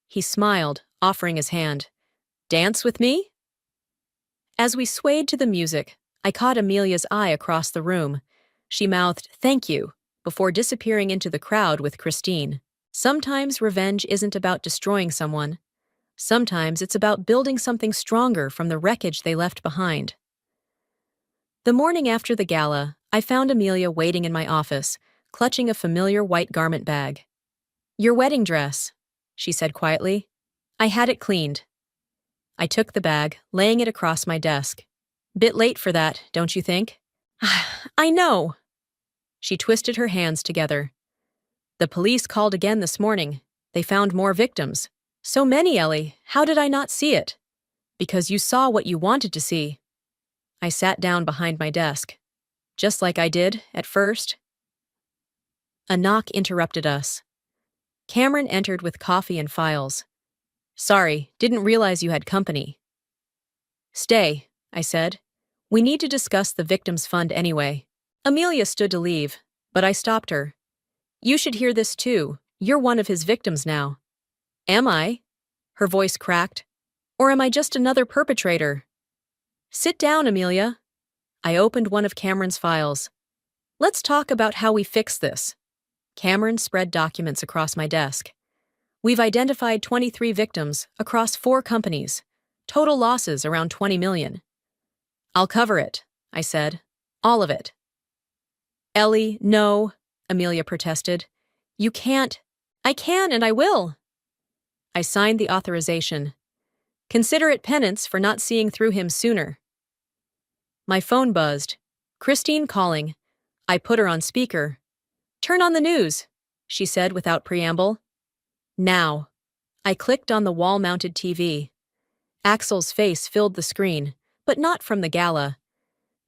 He smiled, offering his hand. Dance with me? As we swayed to the music, I caught Amelia's eye across the room. She mouthed, "Thank you," before disappearing into the crowd with Christine. Sometimes revenge isn't about destroying someone. Sometimes it's about building something stronger from the wreckage they left behind. The morning after the gala, I found Amelia waiting in my office, clutching a familiar white garment bag. Your wedding dress, she said quietly. I had it cleaned. I took the bag, laying it across my desk. Bit late for that, don't you think? I know. She twisted her hands together. The police called again this morning. They found more victims. So many, Ellie. How did I not see it? Because you saw what you wanted to see. I sat down behind my desk. Just like I did at first. A knock interrupted us. Cameron entered with coffee and files. Sorry, didn't realize you had company. Stay, I said. We need to discuss the victims' fund anyway. Amelia stood to leave, but I stopped her. You should hear this too. You're one of his victims now. Am I? Her voice cracked. Or am I just another perpetrator? Sit down, Amelia. I opened one of Cameron's files. Let's talk about how we fix this. Cameron spread documents across my desk. We've identified 23 victims across 4 companies. Total losses around 20 million. I'll cover it, I said. All of it. Ellie, no, Amelia protested. You can't. I can and I will. I signed the authorization. Consider it penance for not seeing through him sooner. My phone buzzed. Christine calling. I put her on speaker. Turn on the news, she said without preamble. Now. I clicked on the wall-mounted TV. Axel's face filled the screen, but not from the gala.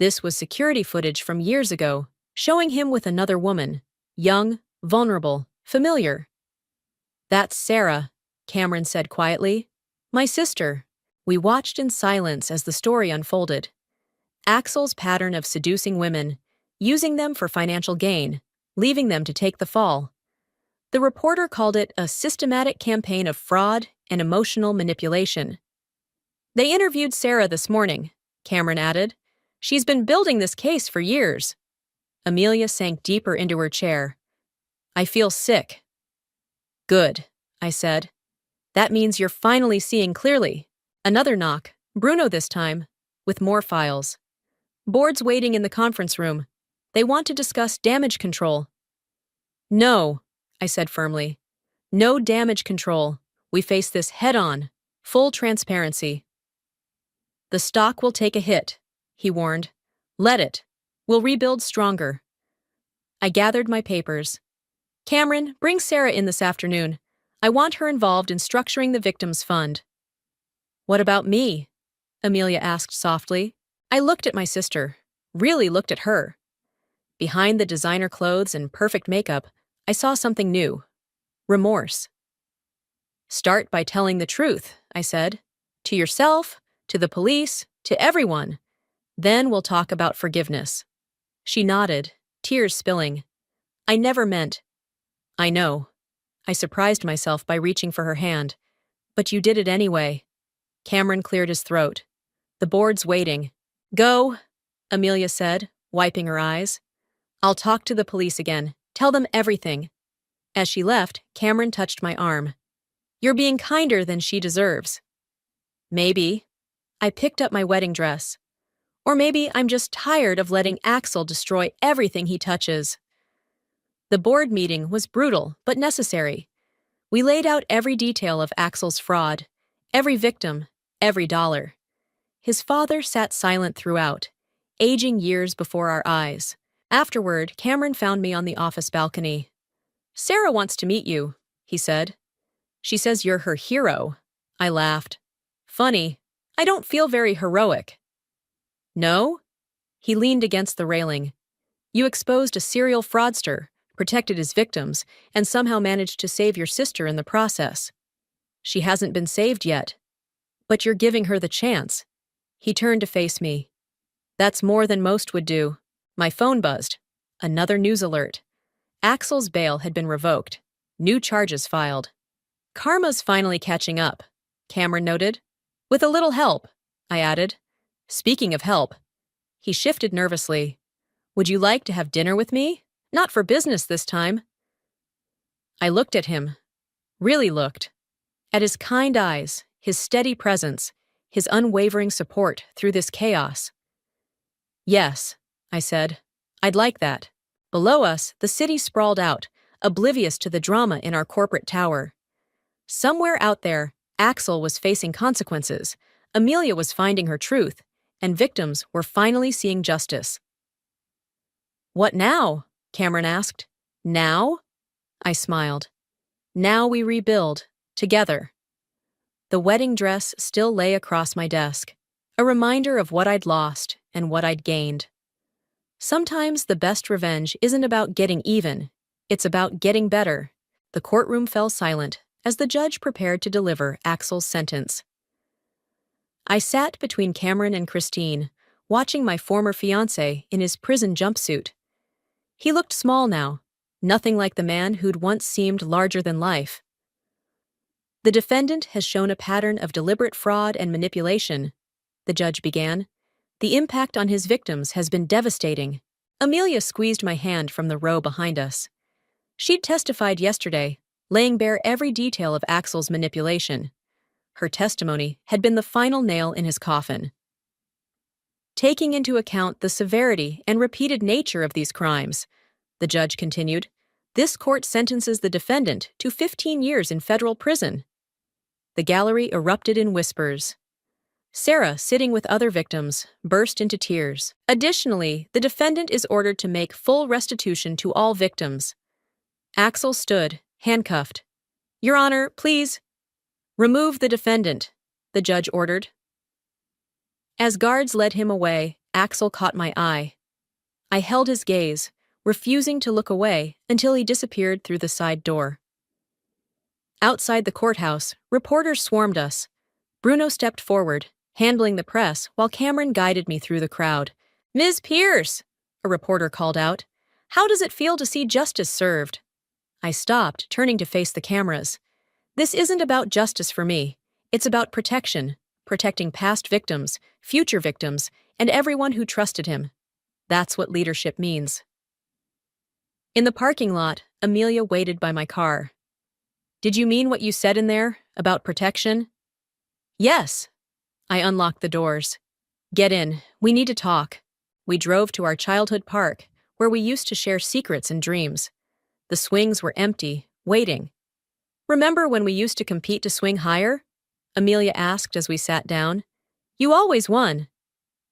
This was security footage from years ago, showing him with another woman, young, vulnerable, familiar. That's Sarah, Cameron said quietly. My sister. We watched in silence as the story unfolded. Axel's pattern of seducing women, using them for financial gain, leaving them to take the fall. The reporter called it a systematic campaign of fraud and emotional manipulation. They interviewed Sarah this morning, Cameron added. She's been building this case for years. Amelia sank deeper into her chair. I feel sick. Good, I said. That means you're finally seeing clearly. Another knock, Bruno this time, with more files. Board's waiting in the conference room. They want to discuss damage control. No, I said firmly. No damage control. We face this head-on. Full transparency. The stock will take a hit, he warned. Let it. We'll rebuild stronger. I gathered my papers. Cameron, bring Sarah in this afternoon. I want her involved in structuring the victims' fund. What about me? Amelia asked softly. I looked at my sister, really looked at her. Behind the designer clothes and perfect makeup, I saw something new. Remorse. Start by telling the truth, I said. To yourself, to the police, to everyone. Then we'll talk about forgiveness. She nodded, tears spilling. I never meant. I know. I surprised myself by reaching for her hand. But you did it anyway. Cameron cleared his throat. The board's waiting. Go, Amelia said, wiping her eyes. I'll talk to the police again. Tell them everything. As she left, Cameron touched my arm. You're being kinder than she deserves. Maybe. I picked up my wedding dress. Or maybe I'm just tired of letting Axel destroy everything he touches. The board meeting was brutal, but necessary. We laid out every detail of Axel's fraud, every victim, every dollar. His father sat silent throughout, aging years before our eyes. Afterward, Cameron found me on the office balcony. Sarah wants to meet you, he said. She says you're her hero. I laughed. Funny, I don't feel very heroic. No? He leaned against the railing. You exposed a serial fraudster, protected his victims, and somehow managed to save your sister in the process. She hasn't been saved yet. But you're giving her the chance. He turned to face me. That's more than most would do. My phone buzzed. Another news alert. Axel's bail had been revoked. New charges filed. Karma's finally catching up, Cameron noted. With a little help, I added. Speaking of help. He shifted nervously. Would you like to have dinner with me? Not for business this time. I looked at him. Really looked. At his kind eyes, his steady presence, his unwavering support through this chaos. Yes, I said. I'd like that. Below us, the city sprawled out, oblivious to the drama in our corporate tower. Somewhere out there, Axel was facing consequences, Amelia was finding her truth, and victims were finally seeing justice. What now? Cameron asked. Now? I smiled. Now we rebuild, together. The wedding dress still lay across my desk, a reminder of what I'd lost and what I'd gained. Sometimes the best revenge isn't about getting even, it's about getting better. The courtroom fell silent as the judge prepared to deliver Axel's sentence. I sat between Cameron and Christine, watching my former fiancé in his prison jumpsuit. He looked small now, nothing like the man who'd once seemed larger than life. The defendant has shown a pattern of deliberate fraud and manipulation, the judge began. The impact on his victims has been devastating. Amelia squeezed my hand from the row behind us. She'd testified yesterday, laying bare every detail of Axel's manipulation. Her testimony had been the final nail in his coffin. Taking into account the severity and repeated nature of these crimes, the judge continued, this court sentences the defendant to 15 years in federal prison. The gallery erupted in whispers. Sarah, sitting with other victims, burst into tears. Additionally, the defendant is ordered to make full restitution to all victims. Axel stood, handcuffed. Your Honor, please. Remove the defendant, the judge ordered. As guards led him away, Axel caught my eye. I held his gaze, refusing to look away until he disappeared through the side door. Outside the courthouse, reporters swarmed us. Bruno stepped forward, handling the press while Cameron guided me through the crowd. Ms. Pierce, a reporter called out. How does it feel to see justice served? I stopped, turning to face the cameras. This isn't about justice for me. It's about protection, protecting past victims, future victims, and everyone who trusted him. That's what leadership means. In the parking lot, Amelia waited by my car. Did you mean what you said in there, about protection? Yes. I unlocked the doors. Get in, we need to talk. We drove to our childhood park, where we used to share secrets and dreams. The swings were empty, waiting. Remember when we used to compete to swing higher? Amelia asked as we sat down. You always won.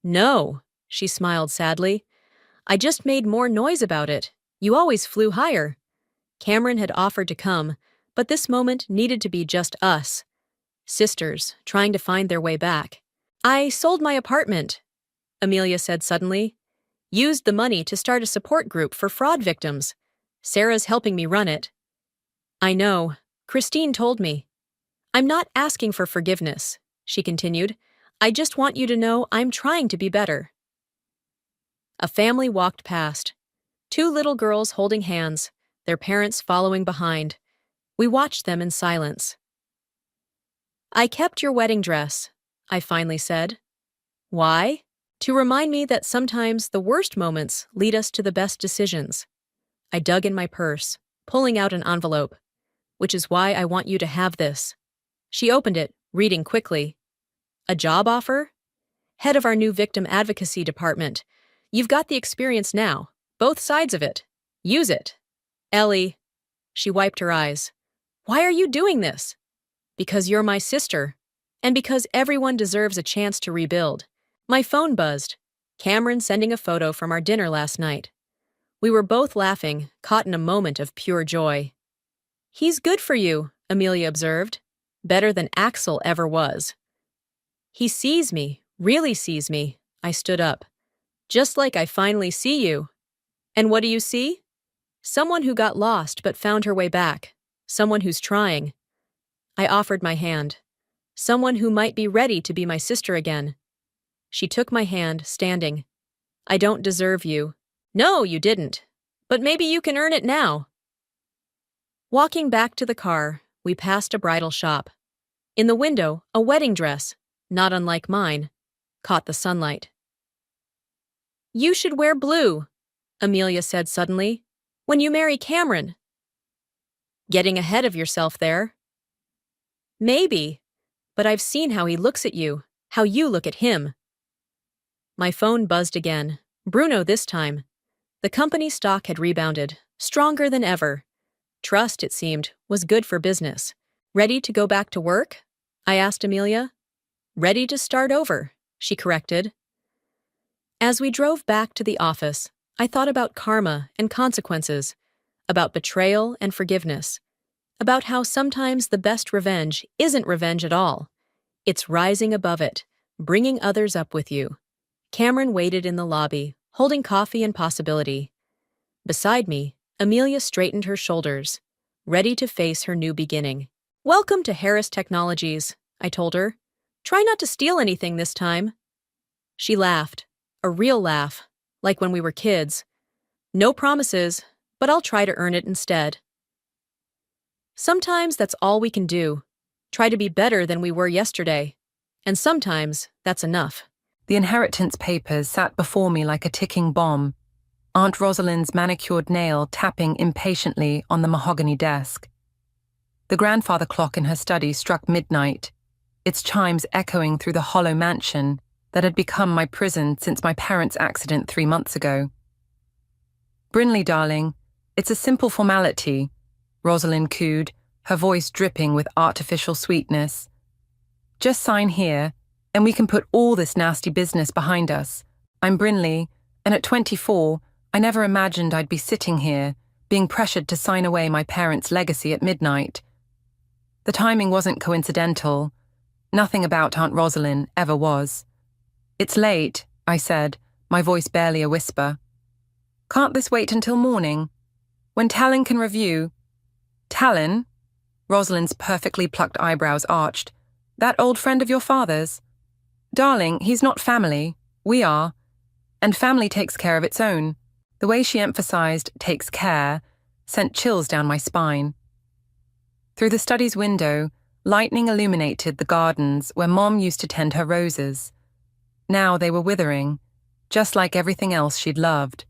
No, she smiled sadly. I just made more noise about it. You always flew higher. Cameron had offered to come, but this moment needed to be just us. Sisters, trying to find their way back. I sold my apartment, Amelia said suddenly. Used the money to start a support group for fraud victims. Sarah's helping me run it. I know. Christine told me. I'm not asking for forgiveness, she continued. I just want you to know I'm trying to be better. A family walked past. 2 little girls holding hands, their parents following behind. We watched them in silence. I kept your wedding dress, I finally said. Why? To remind me that sometimes the worst moments lead us to the best decisions. I dug in my purse, pulling out an envelope. Which is why I want you to have this. She opened it, reading quickly. A job offer? Head of our new victim advocacy department. You've got the experience now, both sides of it. Use it. Ellie. She wiped her eyes. Why are you doing this? Because you're my sister, and because everyone deserves a chance to rebuild. My phone buzzed. Cameron sending a photo from our dinner last night. We were both laughing, caught in a moment of pure joy. He's good for you, Amelia observed. Better than Axel ever was. He sees me, really sees me. I stood up. Just like I finally see you. And what do you see? Someone who got lost but found her way back. Someone who's trying. I offered my hand. Someone who might be ready to be my sister again. She took my hand, standing. I don't deserve you. No, you didn't. But maybe you can earn it now. Walking back to the car, we passed a bridal shop. In the window, a wedding dress, not unlike mine, caught the sunlight. You should wear blue, Amelia said suddenly, when you marry Cameron. Getting ahead of yourself there. Maybe, but I've seen how he looks at you, how you look at him. My phone buzzed again, Bruno this time. The company stock had rebounded, stronger than ever. Trust, it seemed, was good for business. Ready to go back to work? I asked Amelia. Ready to start over, she corrected. As we drove back to the office, I thought about karma and consequences, about betrayal and forgiveness, about how sometimes the best revenge isn't revenge at all. It's rising above it, bringing others up with you. Cameron waited in the lobby, holding coffee and possibility. Beside me, Amelia straightened her shoulders, ready to face her new beginning. "Welcome to Harris Technologies," I told her. "Try not to steal anything this time." She laughed, a real laugh, like when we were kids. "No promises, but I'll try to earn it instead." Sometimes that's all we can do. Try to be better than we were yesterday. And sometimes that's enough. The inheritance papers sat before me like a ticking bomb, Aunt Rosalind's manicured nail tapping impatiently on the mahogany desk. The grandfather clock in her study struck midnight, its chimes echoing through the hollow mansion that had become my prison since my parents' accident 3 months ago. "Brinley, darling, it's a simple formality," Rosalind cooed, her voice dripping with artificial sweetness. "Just sign here, and we can put all this nasty business behind us. I'm Brinley, and at 24, I never imagined I'd be sitting here, being pressured to sign away my parents' legacy at midnight. The timing wasn't coincidental. Nothing about Aunt Rosalind ever was. It's late," I said, my voice barely a whisper. "Can't this wait until morning? When Talon can review—" "Talon?" Rosalind's perfectly plucked eyebrows arched. "That old friend of your father's?" "Darling, he's not family. We are. And family takes care of its own." The way she emphasized "takes care" sent chills down my spine. Through the study's window, lightning illuminated the gardens where Mom used to tend her roses. Now they were withering, just like everything else she'd loved.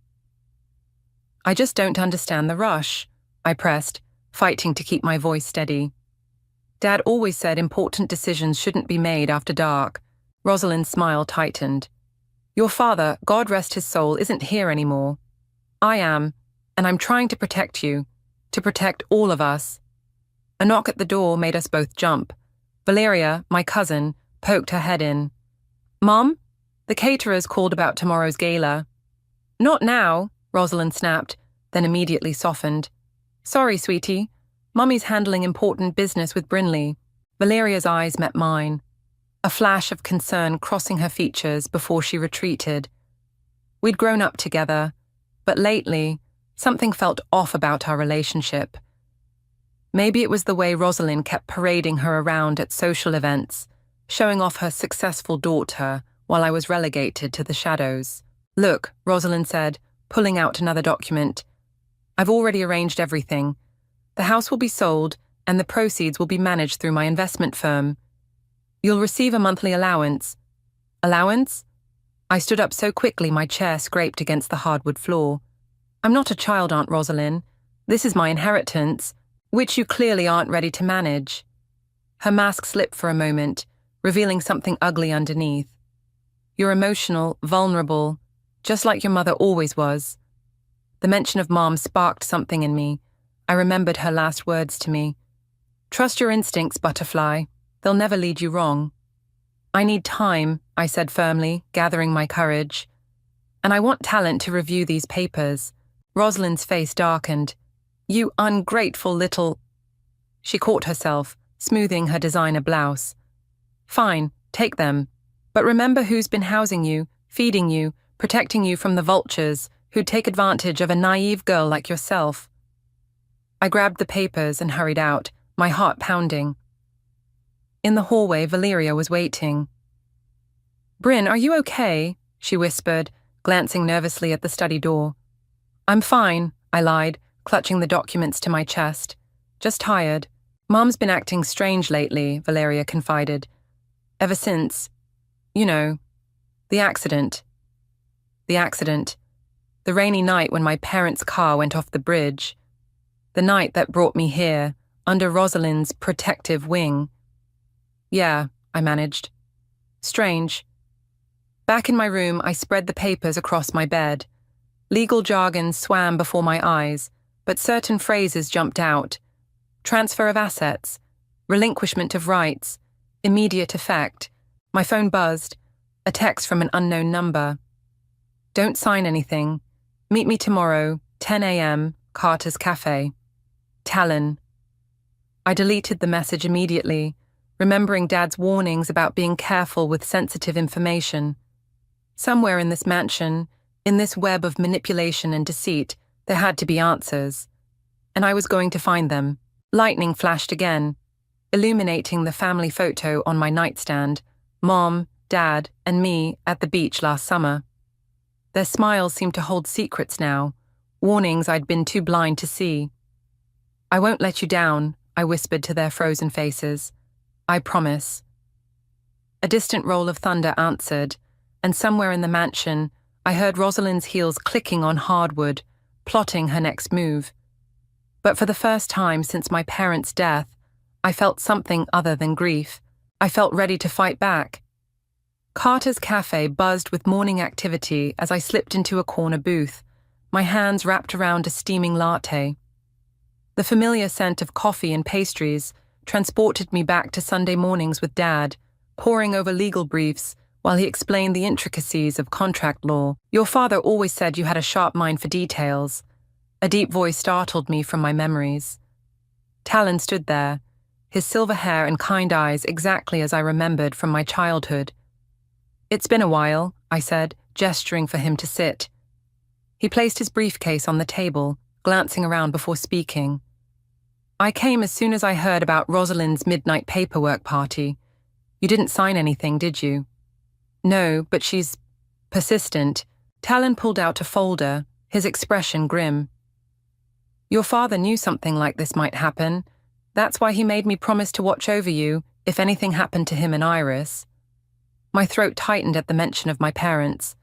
"I just don't understand the rush," I pressed, fighting to keep my voice steady. "Dad always said important decisions shouldn't be made after dark." Rosalind's smile tightened. "Your father, God rest his soul, isn't here anymore. I am, and I'm trying to protect you, to protect all of us." A knock at the door made us both jump. Valeria, my cousin, poked her head in. "Mom, the caterers called about tomorrow's gala." "Not now," Rosalind snapped, then immediately softened. "Sorry, sweetie. Mummy's handling important business with Brinley." Valeria's eyes met mine, a flash of concern crossing her features before she retreated. We'd grown up together, but lately, something felt off about our relationship. Maybe it was the way Rosalind kept parading her around at social events, showing off her successful daughter while I was relegated to the shadows. "Look," Rosalind said, pulling out another document. "I've already arranged everything. The house will be sold, and the proceeds will be managed through my investment firm. You'll receive a monthly allowance." "Allowance?" I stood up so quickly my chair scraped against the hardwood floor. "I'm not a child, Aunt Rosalind. This is my inheritance, which you clearly aren't ready to manage." Her mask slipped for a moment, revealing something ugly underneath. "You're emotional, vulnerable, just like your mother always was." The mention of Mom sparked something in me. I remembered her last words to me. "Trust your instincts, Butterfly. They'll never lead you wrong." "I need time," I said firmly, gathering my courage. "And I want Talent to review these papers." Rosalind's face darkened. "You ungrateful little—" She caught herself, smoothing her designer blouse. "Fine, take them. But remember who's been housing you, feeding you, protecting you from the vultures who'd take advantage of a naive girl like yourself." I grabbed the papers and hurried out, my heart pounding. In the hallway, Valeria was waiting. "Bryn, are you okay?" she whispered, glancing nervously at the study door. "I'm fine," I lied, clutching the documents to my chest. "Just tired." "Mom's been acting strange lately," Valeria confided. "Ever since, you know, the accident." The accident. The rainy night when my parents' car went off the bridge. The night that brought me here, under Rosalind's protective wing. "Yeah," I managed. "Strange." Back in my room, I spread the papers across my bed. Legal jargon swam before my eyes, but certain phrases jumped out. Transfer of assets, relinquishment of rights, immediate effect. My phone buzzed, a text from an unknown number. "Don't sign anything. Meet me tomorrow, 10 a.m., Carter's Cafe. Talon. I deleted the message immediately, remembering Dad's warnings about being careful with sensitive information. Somewhere in this mansion, in this web of manipulation and deceit, there had to be answers. And I was going to find them. Lightning flashed again, illuminating the family photo on my nightstand, Mom, Dad, and me at the beach last summer. Their smiles seemed to hold secrets now, warnings I'd been too blind to see. I won't let you down, I whispered to their frozen faces. I promise. A distant roll of thunder answered, and somewhere in the mansion, I heard Rosalind's heels clicking on hardwood, plotting her next move. But for the first time since my parents' death, I felt something other than grief. I felt ready to fight back. Carter's Cafe buzzed with morning activity as I slipped into a corner booth, my hands wrapped around a steaming latte. The familiar scent of coffee and pastries transported me back to Sunday mornings with Dad, poring over legal briefs while he explained the intricacies of contract law. Your father always said you had a sharp mind for details. A deep voice startled me from my memories. Talon stood there, his silver hair and kind eyes exactly as I remembered from my childhood. It's been a while, I said, gesturing for him to sit. He placed his briefcase on the table, glancing around before speaking. I came as soon as I heard about Rosalind's midnight paperwork party. You didn't sign anything, did you? No, but she's persistent. Talon pulled out a folder, his expression grim. Your father knew something like this might happen. That's why he made me promise to watch over you if anything happened to him and Iris. My throat tightened at the mention of my parents.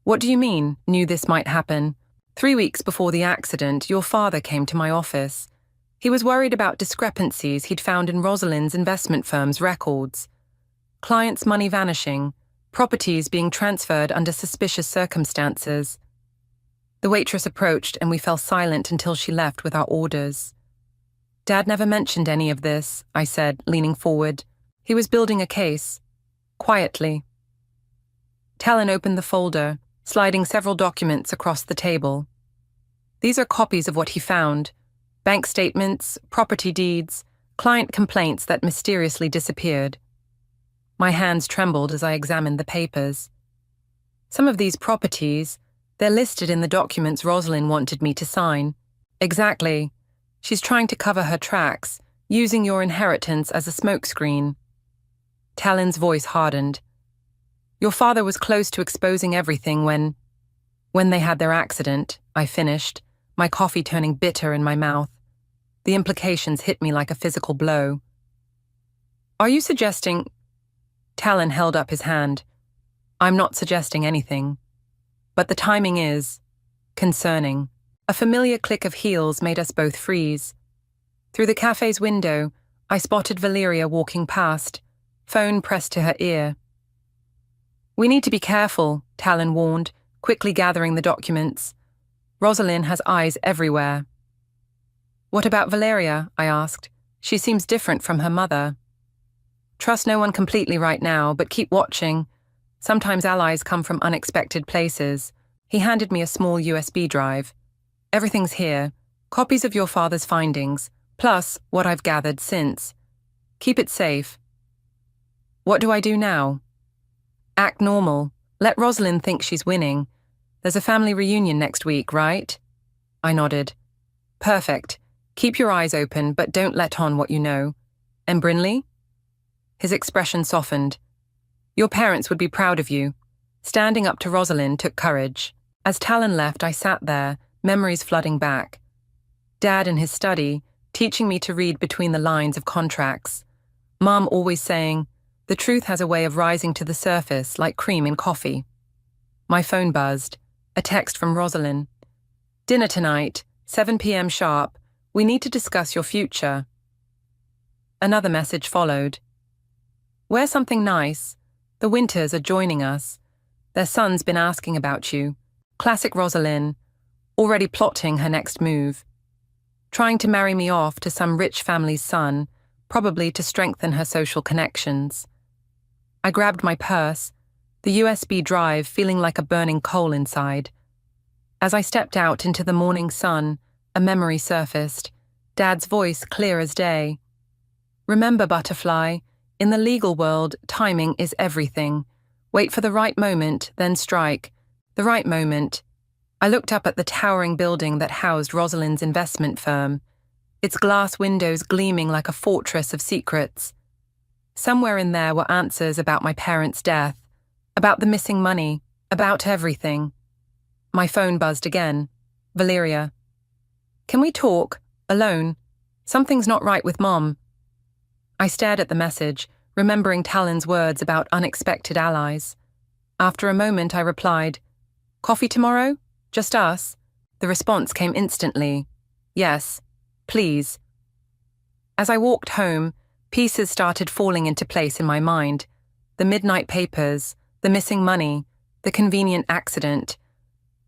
What do you mean, knew this might happen? 3 weeks before the accident, your father came to my office. He was worried about discrepancies he'd found in Rosalind's investment firm's records. Clients' money vanishing, properties being transferred under suspicious circumstances. The waitress approached and we fell silent until she left with our orders. Dad never mentioned any of this, I said, leaning forward. He was building a case. Quietly. Talon opened the folder, sliding several documents across the table. These are copies of what he found. Bank statements, property deeds, client complaints that mysteriously disappeared. My hands trembled as I examined the papers. Some of these properties, they're listed in the documents Rosalind wanted me to sign. Exactly. She's trying to cover her tracks, using your inheritance as a smokescreen. Talon's voice hardened. Your father was close to exposing everything when they had their accident, I finished, my coffee turning bitter in my mouth. The implications hit me like a physical blow. Are you suggesting... Talon held up his hand. I'm not suggesting anything. But the timing is... concerning. A familiar click of heels made us both freeze. Through the cafe's window, I spotted Valeria walking past, phone pressed to her ear. We need to be careful, Talon warned, quickly gathering the documents. Rosalind has eyes everywhere. What about Valeria? I asked. She seems different from her mother. Trust no one completely right now, but keep watching. Sometimes allies come from unexpected places. He handed me a small USB drive. Everything's here. Copies of your father's findings, plus what I've gathered since. Keep it safe. What do I do now? Act normal. Let Rosalind think she's winning. There's a family reunion next week, right? I nodded. Perfect. Keep your eyes open, but don't let on what you know. And Brinley? His expression softened. Your parents would be proud of you. Standing up to Rosalind took courage. As Talon left, I sat there, memories flooding back. Dad in his study, teaching me to read between the lines of contracts. Mom always saying, the truth has a way of rising to the surface like cream in coffee. My phone buzzed. A text from Rosalind. Dinner tonight, 7 p.m. sharp. We need to discuss your future. Another message followed. Wear something nice. The Winters are joining us. Their son's been asking about you. Classic Rosalind. Already plotting her next move. Trying to marry me off to some rich family's son, probably to strengthen her social connections. I grabbed my purse, the USB drive feeling like a burning coal inside. As I stepped out into the morning sun, a memory surfaced, Dad's voice clear as day. Remember, Butterfly, in the legal world, timing is everything. Wait for the right moment, then strike. The right moment. I looked up at the towering building that housed Rosalind's investment firm, its glass windows gleaming like a fortress of secrets. Somewhere in there were answers about my parents' death, about the missing money, about everything. My phone buzzed again. Valeria. Can we talk? Alone? Something's not right with Mom. I stared at the message, remembering Talon's words about unexpected allies. After a moment, I replied, Coffee tomorrow? Just us? The response came instantly. Yes, please. As I walked home, pieces started falling into place in my mind. The midnight papers, the missing money, the convenient accident.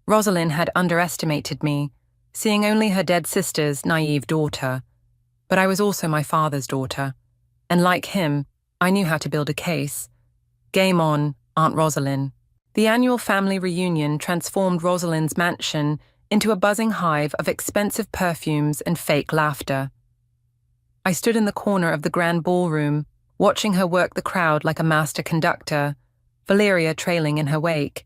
Rosalind had underestimated me, seeing only her dead sister's naive daughter. But I was also my father's daughter. And like him, I knew how to build a case. Game on, Aunt Rosalind. The annual family reunion transformed Rosalind's mansion into a buzzing hive of expensive perfumes and fake laughter. I stood in the corner of the grand ballroom, watching her work the crowd like a master conductor, Valeria trailing in her wake.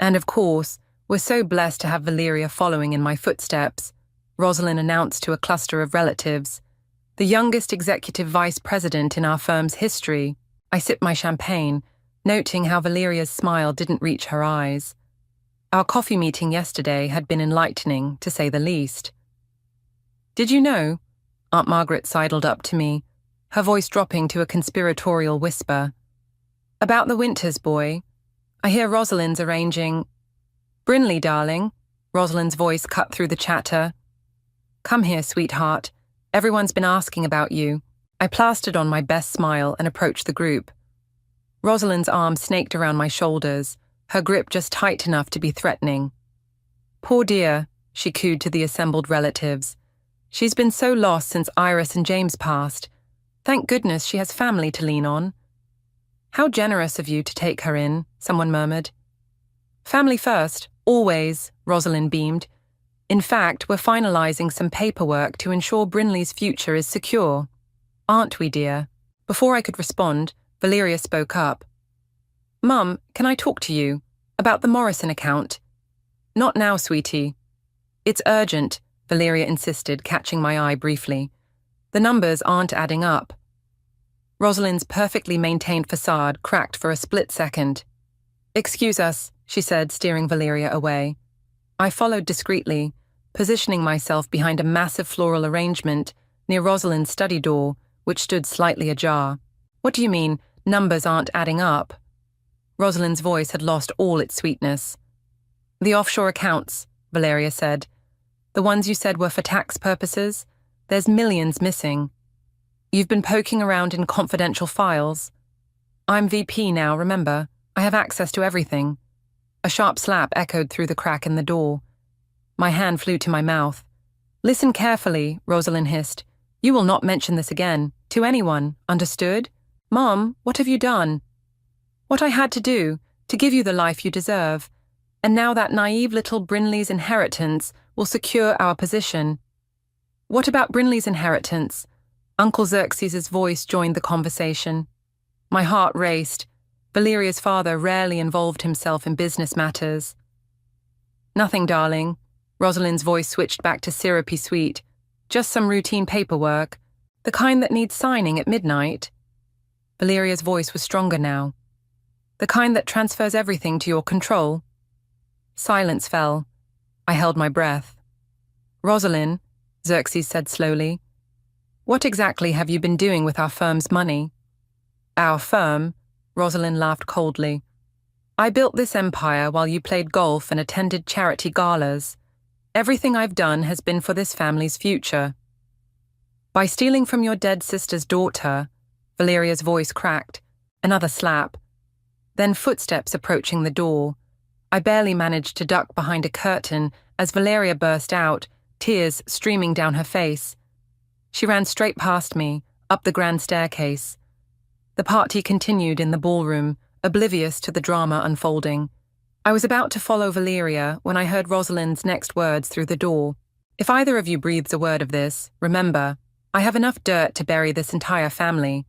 And of course, we're so blessed to have Valeria following in my footsteps, Rosalind announced to a cluster of relatives. The youngest executive vice president in our firm's history. I sipped my champagne, noting how Valeria's smile didn't reach her eyes. Our coffee meeting yesterday had been enlightening, to say the least. Did you know? Aunt Margaret sidled up to me, her voice dropping to a conspiratorial whisper. About the Winters boy. I hear Rosalind's arranging. Brinley, darling. Rosalind's voice cut through the chatter. Come here, sweetheart. Everyone's been asking about you. I plastered on my best smile and approached the group. Rosalind's arm snaked around my shoulders, her grip just tight enough to be threatening. Poor dear, she cooed to the assembled relatives. She's been so lost since Iris and James passed. Thank goodness she has family to lean on. How generous of you to take her in, someone murmured. Family first, always, Rosalind beamed. In fact, we're finalizing some paperwork to ensure Brinley's future is secure. Aren't we, dear? Before I could respond, Valeria spoke up. Mum, can I talk to you? About the Morrison account? Not now, sweetie. It's urgent, Valeria insisted, catching my eye briefly. The numbers aren't adding up. Rosalind's perfectly maintained facade cracked for a split second. Excuse us, she said, steering Valeria away. I followed discreetly, positioning myself behind a massive floral arrangement near Rosalind's study door, which stood slightly ajar. What do you mean, numbers aren't adding up? Rosalind's voice had lost all its sweetness. The offshore accounts, Valeria said. The ones you said were for tax purposes? There's millions missing. You've been poking around in confidential files. I'm VP now, remember? I have access to everything. A sharp slap echoed through the crack in the door. My hand flew to my mouth. Listen carefully, Rosalind hissed. You will not mention this again, to anyone, understood? Mom, what have you done? What I had to do, to give you the life you deserve. And now that naive little Brinley's inheritance will secure our position. What about Brinley's inheritance? Uncle Xerxes' voice joined the conversation. My heart raced. Valeria's father rarely involved himself in business matters. Nothing, darling. Rosalind's voice switched back to syrupy sweet. Just some routine paperwork. The kind that needs signing at midnight. Valeria's voice was stronger now. The kind that transfers everything to your control. Silence fell. I held my breath. Rosalind, Xerxes said slowly, what exactly have you been doing with our firm's money? Our firm? Rosalind laughed coldly. I built this empire while you played golf and attended charity galas. Everything I've done has been for this family's future. By stealing from your dead sister's daughter, Valeria's voice cracked. Another slap. Then footsteps approaching the door. I barely managed to duck behind a curtain as Valeria burst out, tears streaming down her face. She ran straight past me, up the grand staircase. The party continued in the ballroom, oblivious to the drama unfolding. I was about to follow Valeria when I heard Rosalind's next words through the door. If either of you breathes a word of this, remember, I have enough dirt to bury this entire family.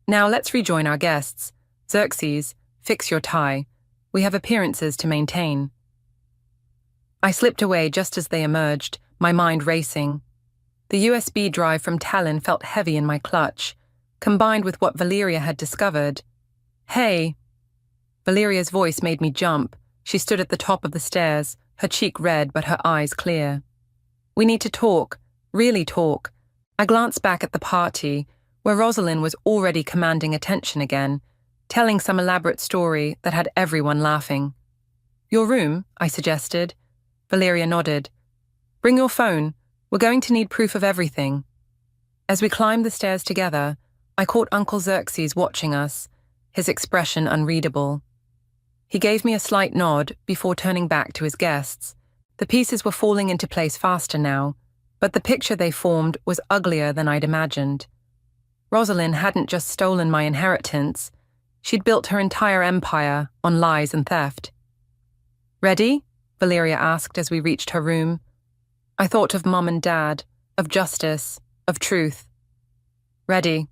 Now let's rejoin our guests. Xerxes, fix your tie. We have appearances to maintain. I slipped away just as they emerged, my mind racing. The USB drive from Talon felt heavy in my clutch, combined with what Valeria had discovered. Hey! Valeria's voice made me jump. She stood at the top of the stairs, her cheek red but her eyes clear. We need to talk, really talk. I glanced back at the party, where Rosalind was already commanding attention again, telling some elaborate story that had everyone laughing. Your room, I suggested. Valeria nodded. Bring your phone. We're going to need proof of everything. As we climbed the stairs together, I caught Uncle Xerxes watching us, his expression unreadable. He gave me a slight nod before turning back to his guests. The pieces were falling into place faster now, but the picture they formed was uglier than I'd imagined. Rosalind hadn't just stolen my inheritance, she'd built her entire empire on lies and theft. Ready? Valeria asked as we reached her room. I thought of Mum and Dad, of justice, of truth. Ready.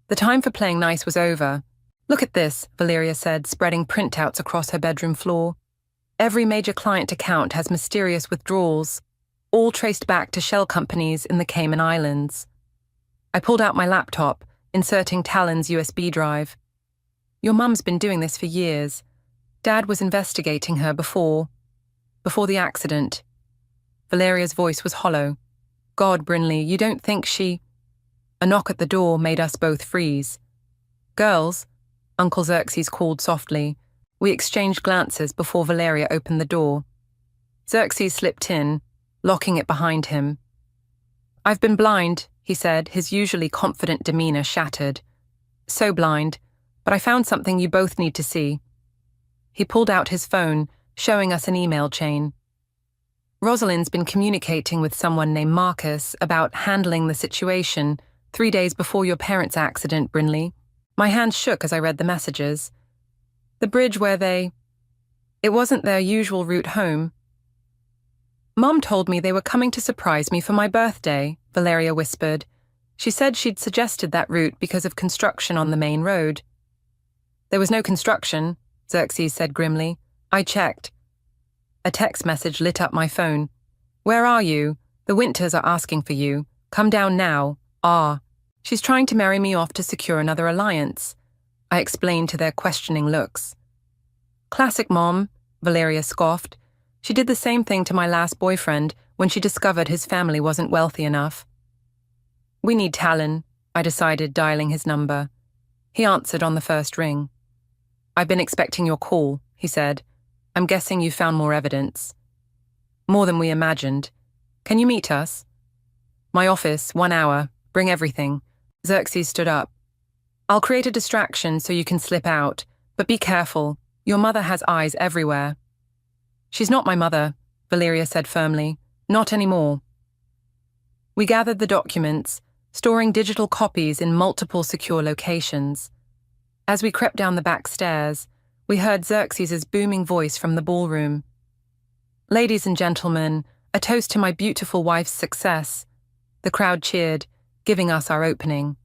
The time for playing nice was over. Look at this, Valeria said, spreading printouts across her bedroom floor. Every major client account has mysterious withdrawals, all traced back to shell companies in the Cayman Islands. I pulled out my laptop, inserting Talon's USB drive. Your mum's been doing this for years. Dad was investigating her before the accident. Valeria's voice was hollow. God, Brinley, you don't think she... A knock at the door made us both freeze. Girls, Uncle Xerxes called softly. We exchanged glances before Valeria opened the door. Xerxes slipped in, locking it behind him. I've been blind, he said, his usually confident demeanor shattered. So blind, but I found something you both need to see. He pulled out his phone, showing us an email chain. Rosalind's been communicating with someone named Marcus about handling the situation 3 days before your parents' accident, Brinley. My hands shook as I read the messages. The bridge where they... It wasn't their usual route home. Mum told me they were coming to surprise me for my birthday, Valeria whispered. She said she'd suggested that route because of construction on the main road. There was no construction, Xerxes said grimly. I checked. A text message lit up my phone. Where are you? The Winters are asking for you. Come down now. She's trying to marry me off to secure another alliance, I explained to their questioning looks. Classic Mom, Valeria scoffed. She did the same thing to my last boyfriend when she discovered his family wasn't wealthy enough. We need Talon, I decided, dialing his number. He answered on the first ring. I've been expecting your call, he said. I'm guessing you found more evidence. More than we imagined. Can you meet us? My office, 1 hour. Bring everything. Xerxes stood up. I'll create a distraction so you can slip out, but be careful. Your mother has eyes everywhere. She's not my mother, Valeria said firmly. Not anymore. We gathered the documents, storing digital copies in multiple secure locations. As we crept down the back stairs, we heard Xerxes' booming voice from the ballroom. Ladies and gentlemen, a toast to my beautiful wife's success. The crowd cheered, giving us our opening.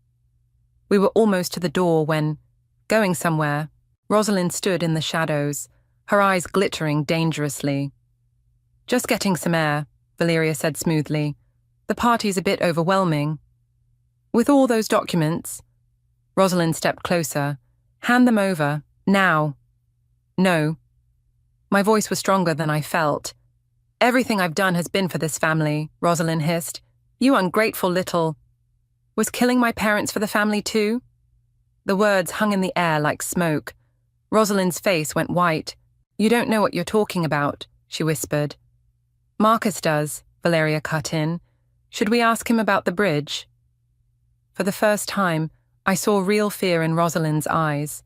We were almost to the door when, going somewhere, Rosalind stood in the shadows, her eyes glittering dangerously. Just getting some air, Valeria said smoothly. The party's a bit overwhelming. With all those documents? Rosalind stepped closer. Hand them over, now. No. My voice was stronger than I felt. Everything I've done has been for this family, Rosalind hissed. You ungrateful little... Was killing my parents for the family too? The words hung in the air like smoke. Rosalind's face went white. You don't know what you're talking about, she whispered. Marcus does, Valeria cut in. Should we ask him about the bridge? For the first time, I saw real fear in Rosalind's eyes.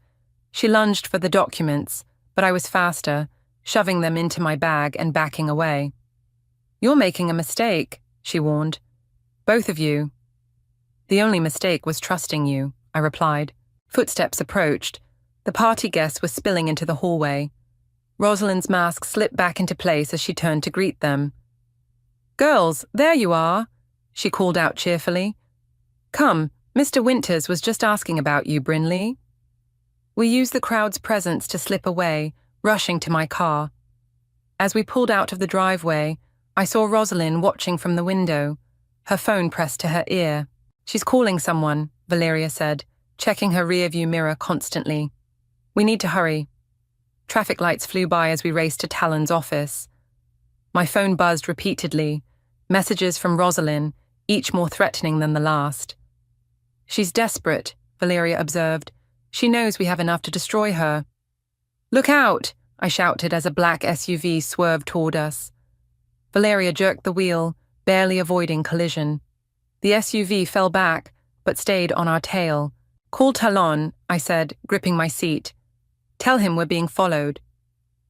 She lunged for the documents, but I was faster, shoving them into my bag and backing away. You're making a mistake, she warned. Both of you. The only mistake was trusting you, I replied. Footsteps approached. The party guests were spilling into the hallway. Rosalind's mask slipped back into place as she turned to greet them. "Girls, there you are," she called out cheerfully. "Come, Mr. Winters was just asking about you, Brinley." We used the crowd's presence to slip away, rushing to my car. As we pulled out of the driveway, I saw Rosalind watching from the window, her phone pressed to her ear. "She's calling someone," Valeria said, checking her rearview mirror constantly. "We need to hurry." Traffic lights flew by as we raced to Talon's office. My phone buzzed repeatedly, messages from Rosalind, each more threatening than the last. "She's desperate," Valeria observed. "She knows we have enough to destroy her." "Look out!" I shouted as a black SUV swerved toward us. Valeria jerked the wheel, barely avoiding collision. The SUV fell back, but stayed on our tail. "Call Talon," I said, gripping my seat. "Tell him we're being followed."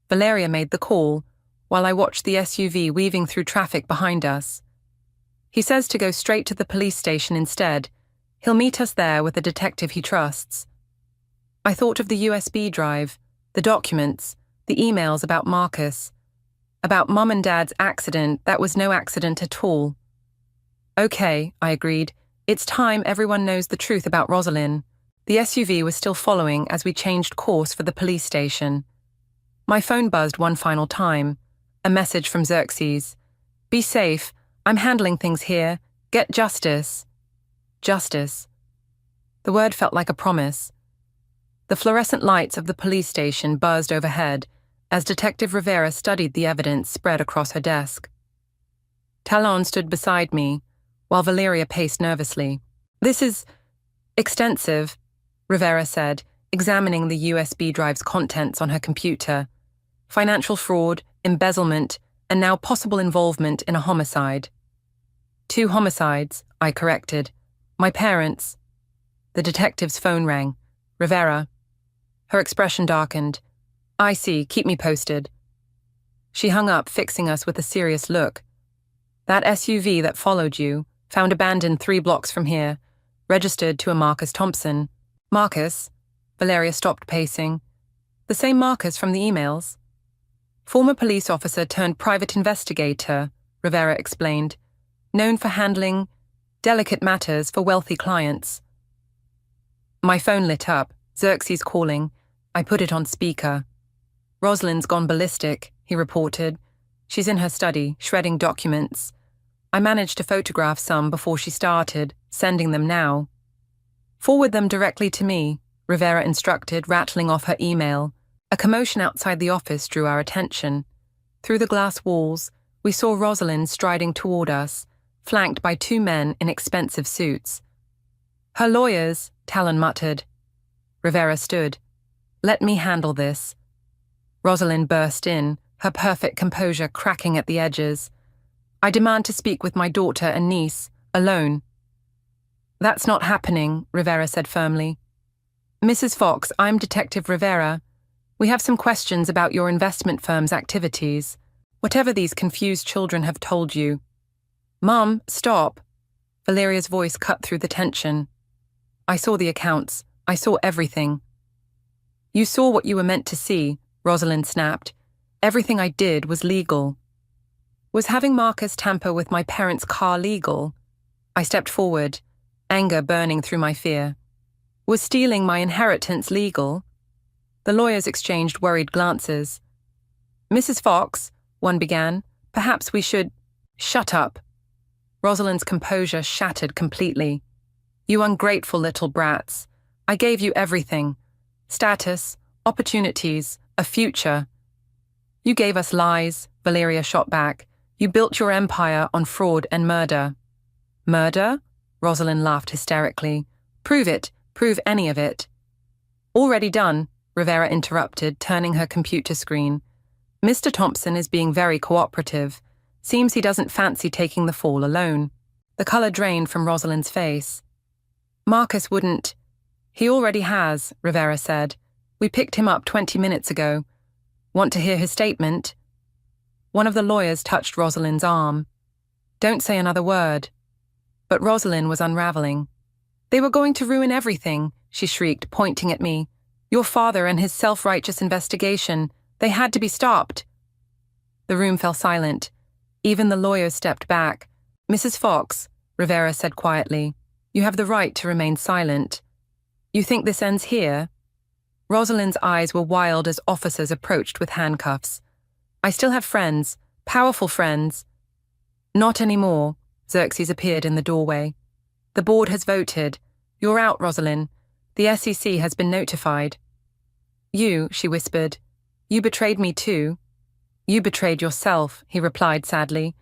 Valeria made the call, while I watched the SUV weaving through traffic behind us. "He says to go straight to the police station instead. He'll meet us there with a detective he trusts." I thought of the USB drive, the documents, the emails about Marcus, about Mum and Dad's accident that was no accident at all. "Okay," I agreed. "It's time everyone knows the truth about Rosalind." The SUV was still following as we changed course for the police station. My phone buzzed one final time. A message from Xerxes. "Be safe. I'm handling things here. Get justice." Justice. The word felt like a promise. The fluorescent lights of the police station buzzed overhead as Detective Rivera studied the evidence spread across her desk. Talon stood beside me, while Valeria paced nervously. "This is extensive," Rivera said, examining the USB drive's contents on her computer. "Financial fraud, embezzlement, and now possible involvement in a homicide." "2 homicides," I corrected. "My parents." The detective's phone rang. "Rivera." Her expression darkened. "I see, keep me posted." She hung up, fixing us with a serious look. "That SUV that followed you, found abandoned 3 blocks from here, registered to a Marcus Thompson." "Marcus?" Valeria stopped pacing. "The same Marcus from the emails?" "Former police officer turned private investigator," Rivera explained. "Known for handling delicate matters for wealthy clients." My phone lit up. Xerxes calling. I put it on speaker. "Rosalind's gone ballistic," he reported. "She's in her study, shredding documents. I managed to photograph some before she started, sending them now." "Forward them directly to me," Rivera instructed, rattling off her email. A commotion outside the office drew our attention. Through the glass walls, we saw Rosalind striding toward us, flanked by 2 men in expensive suits. "Her lawyers," Talon muttered. Rivera stood. "Let me handle this." Rosalind burst in, her perfect composure cracking at the edges. "I demand to speak with my daughter and niece, alone." "That's not happening," Rivera said firmly. "Mrs. Fox, I'm Detective Rivera. We have some questions about your investment firm's activities. Whatever these confused children have told you." "Mom, stop." Valeria's voice cut through the tension. "I saw the accounts. I saw everything." "You saw what you were meant to see," Rosalind snapped. "Everything I did was legal." "Was having Marcus tamper with my parents' car legal?" I stepped forward, anger burning through my fear. "Was stealing my inheritance legal?" The lawyers exchanged worried glances. "Mrs. Fox," one began, "perhaps we should—" "Shut up." Rosalind's composure shattered completely. "You ungrateful little brats. I gave you everything. Status, opportunities, a future. You gave us lies," Valeria shot back. "You built your empire on fraud and murder." "Murder?" Rosalind laughed hysterically. "Prove it. Prove any of it." "Already done," Rivera interrupted, turning her computer screen. "Mr. Thompson is being very cooperative. Seems he doesn't fancy taking the fall alone." The color drained from Rosalind's face. "Marcus wouldn't—" "He already has," Rivera said. "We picked him up 20 minutes ago. Want to hear his statement?" One of the lawyers touched Rosalind's arm. "Don't say another word." But Rosalind was unraveling. "They were going to ruin everything," she shrieked, pointing at me. "Your father and his self-righteous investigation. They had to be stopped. The room fell silent. Even the lawyers stepped back. Mrs. Fox, Rivera said quietly, you have the right to remain silent. You think this ends here? Rosalind's eyes were wild as officers approached with handcuffs. I still have friends, powerful friends. Not anymore, Xerxes appeared in the doorway. The board has voted. You're out, Rosalind. The SEC has been notified. You, she whispered. You betrayed me too. You betrayed yourself, he replied sadly.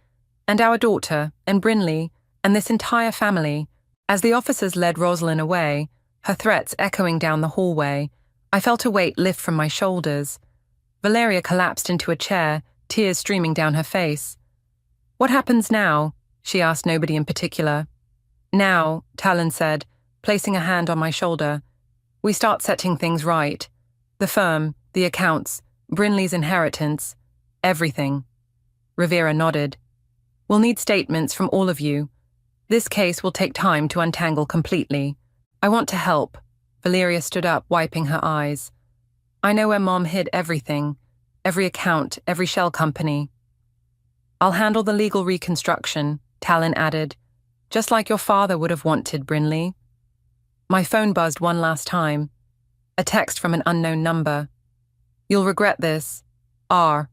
And our daughter, and Brinley, and this entire family. As the officers led Rosalind away, her threats echoing down the hallway, I felt a weight lift from my shoulders. Valeria collapsed into a chair, tears streaming down her face. What happens now? She asked nobody in particular. Now, Talon said, placing a hand on my shoulder, we start setting things right. The firm, the accounts, Brinley's inheritance, everything. Rivera nodded. We'll need statements from all of you. This case will take time to untangle completely. I want to help. Valeria stood up, wiping her eyes. I know where Mom hid everything, every account, every shell company. I'll handle the legal reconstruction, Talon added, just like your father would have wanted, Brinley. My phone buzzed one last time. A text from an unknown number. You'll regret this. R.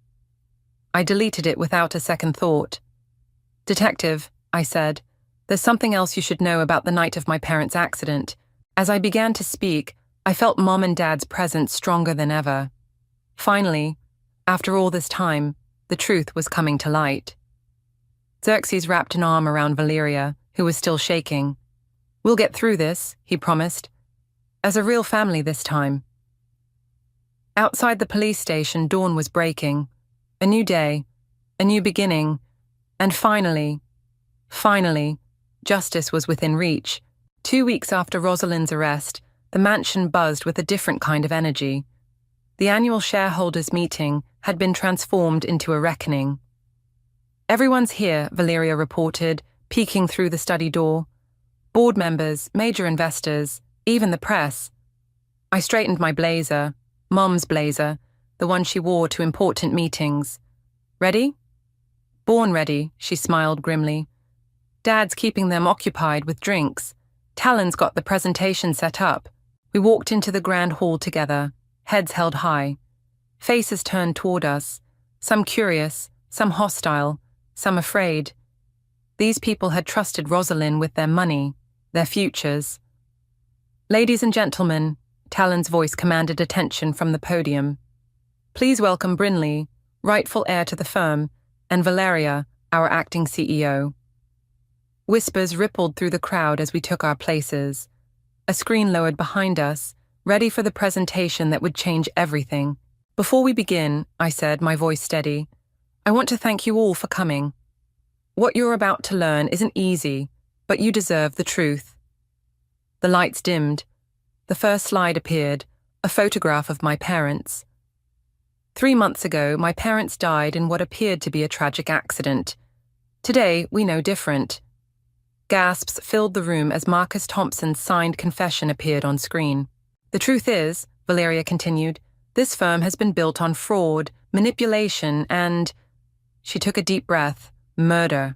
I deleted it without a second thought. Detective, I said, there's something else you should know about the night of my parents' accident. As I began to speak, I felt Mom and Dad's presence stronger than ever. Finally, after all this time, the truth was coming to light. Xerxes wrapped an arm around Valeria, who was still shaking. We'll get through this, he promised. As a real family this time. Outside the police station, dawn was breaking. A new day, a new beginning, and finally, justice was within reach. 2 weeks after Rosalind's arrest, the mansion buzzed with a different kind of energy. The annual shareholders' meeting had been transformed into a reckoning. Everyone's here, Valeria reported, peeking through the study door. Board members, major investors, even the press. I straightened my blazer, Mom's blazer, the one she wore to important meetings. Ready? Born ready, she smiled grimly. Dad's keeping them occupied with drinks. Talon's got the presentation set up. We walked into the grand hall together, heads held high. Faces turned toward us, some curious, some hostile, some afraid. These people had trusted Rosalind with their money, their futures. Ladies and gentlemen, Talon's voice commanded attention from the podium. Please welcome Brinley, rightful heir to the firm, and Valeria, our acting CEO. Whispers rippled through the crowd as we took our places. A screen lowered behind us, ready for the presentation that would change everything. Before we begin, I said, my voice steady, I want to thank you all for coming. What you're about to learn isn't easy, but you deserve the truth. The lights dimmed. The first slide appeared, a photograph of my parents. 3 months ago, my parents died in what appeared to be a tragic accident. Today, we know different. Gasps filled the room as Marcus Thompson's signed confession appeared on screen. The truth is, Valeria continued, this firm has been built on fraud, manipulation, and... She took a deep breath. Murder.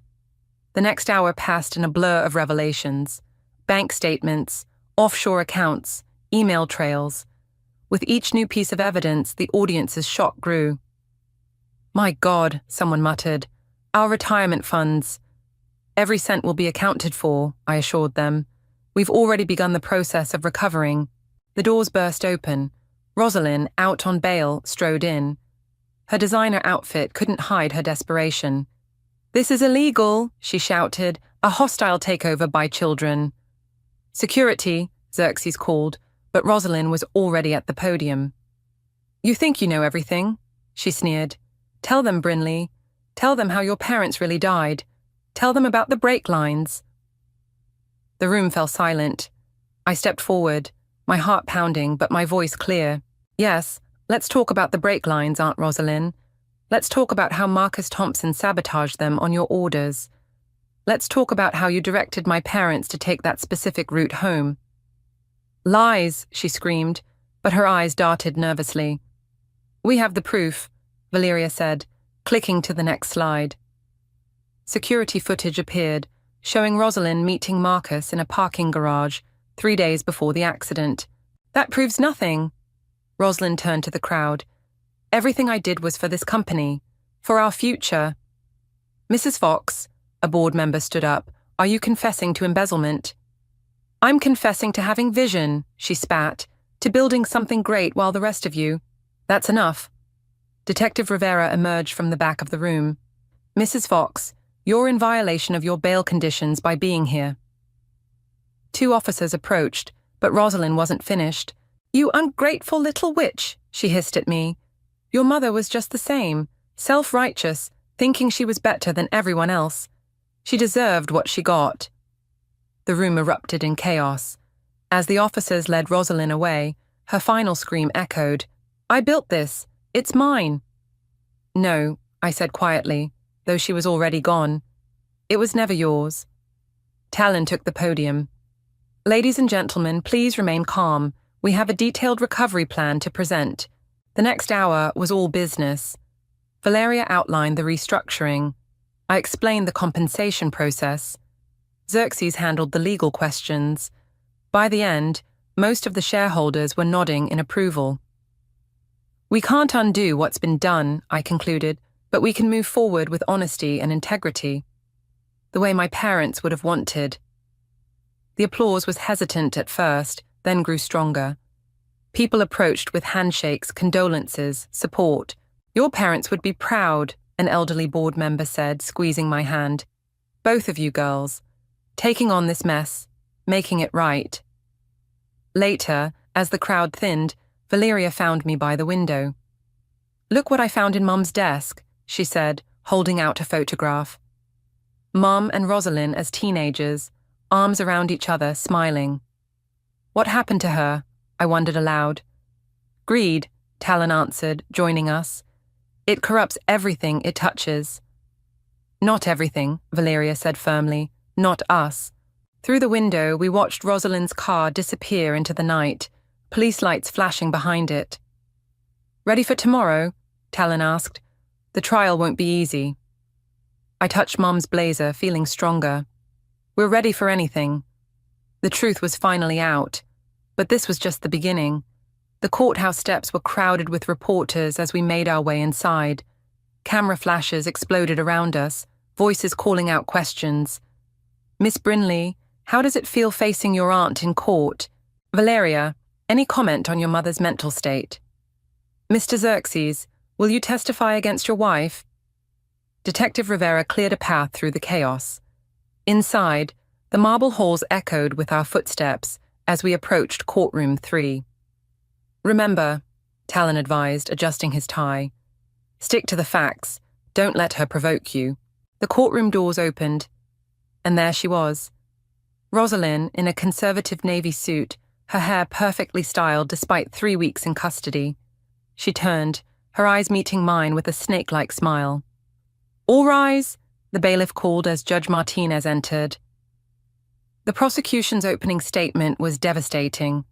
The next hour passed in a blur of revelations. Bank statements, offshore accounts, email trails. With each new piece of evidence, the audience's shock grew. My God, someone muttered. Our retirement funds. Every cent will be accounted for, I assured them. We've already begun the process of recovering. The doors burst open. Rosalind, out on bail, strode in. Her designer outfit couldn't hide her desperation. This is illegal, she shouted, a hostile takeover by children. Security, Xerxes called, but Rosalind was already at the podium. You think you know everything, she sneered. Tell them, Brinley. Tell them how your parents really died. Tell them about the brake lines. The room fell silent. I stepped forward, my heart pounding, but my voice clear. Yes, let's talk about the brake lines, Aunt Rosalind. Let's talk about how Marcus Thompson sabotaged them on your orders. Let's talk about how you directed my parents to take that specific route home. Lies, she screamed, but her eyes darted nervously. We have the proof, Valeria said, clicking to the next slide. Security footage appeared, showing Rosalind meeting Marcus in a parking garage 3 days before the accident. That proves nothing. Rosalind turned to the crowd. Everything I did was for this company, for our future. Mrs. Fox, a board member stood up, are you confessing to embezzlement? I'm confessing to having vision, she spat, to building something great while the rest of you. That's enough. Detective Rivera emerged from the back of the room. Mrs. Fox, you're in violation of your bail conditions by being here. 2 officers approached, but Rosalind wasn't finished. You ungrateful little witch, she hissed at me. Your mother was just the same, self-righteous, thinking she was better than everyone else. She deserved what she got. The room erupted in chaos. As the officers led Rosalind away, her final scream echoed. I built this. It's mine. No, I said quietly, though she was already gone. It was never yours. Talon took the podium. Ladies and gentlemen, please remain calm. We have a detailed recovery plan to present. The next hour was all business. Valeria outlined the restructuring. I explained the compensation process. Xerxes handled the legal questions. By the end, most of the shareholders were nodding in approval. We can't undo what's been done, I concluded, but we can move forward with honesty and integrity. The way my parents would have wanted. The applause was hesitant at first, then grew stronger. People approached with handshakes, condolences, support. Your parents would be proud, an elderly board member said, squeezing my hand. Both of you girls, taking on this mess, making it right. Later, as the crowd thinned, Valeria found me by the window. Look what I found in Mum's desk, she said, holding out a photograph. Mum and Rosalind as teenagers, arms around each other, smiling. What happened to her? I wondered aloud. Greed, Talon answered, joining us. It corrupts everything it touches. Not everything, Valeria said firmly. Not us. Through the window, we watched Rosalind's car disappear into the night, police lights flashing behind it. Ready for tomorrow? Talon asked. The trial won't be easy. I touched Mum's blazer, feeling stronger. We're ready for anything. The truth was finally out. But this was just the beginning. The courthouse steps were crowded with reporters as we made our way inside. Camera flashes exploded around us, voices calling out questions. Miss Brinley, how does it feel facing your aunt in court? Valeria, any comment on your mother's mental state? Mr. Xerxes, will you testify against your wife? Detective Rivera cleared a path through the chaos. Inside, the marble halls echoed with our footsteps as we approached courtroom 3. Remember, Talon advised, adjusting his tie. Stick to the facts. Don't let her provoke you. The courtroom doors opened, and there she was. Rosalind, in a conservative navy suit, her hair perfectly styled despite 3 weeks in custody. She turned, her eyes meeting mine with a snake-like smile. All rise, the bailiff called as Judge Martinez entered. The prosecution's opening statement was devastating.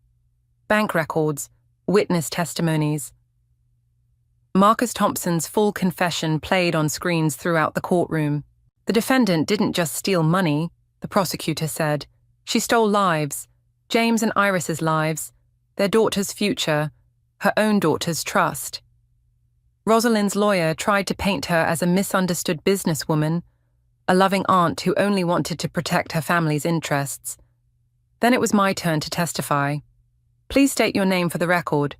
Bank records, witness testimonies. Marcus Thompson's full confession played on screens throughout the courtroom. The defendant didn't just steal money, the prosecutor said. She stole lives, James and Iris's lives, their daughter's future, her own daughter's trust. Rosalind's lawyer tried to paint her as a misunderstood businesswoman, a loving aunt who only wanted to protect her family's interests. Then it was my turn to testify. Please state your name for the record.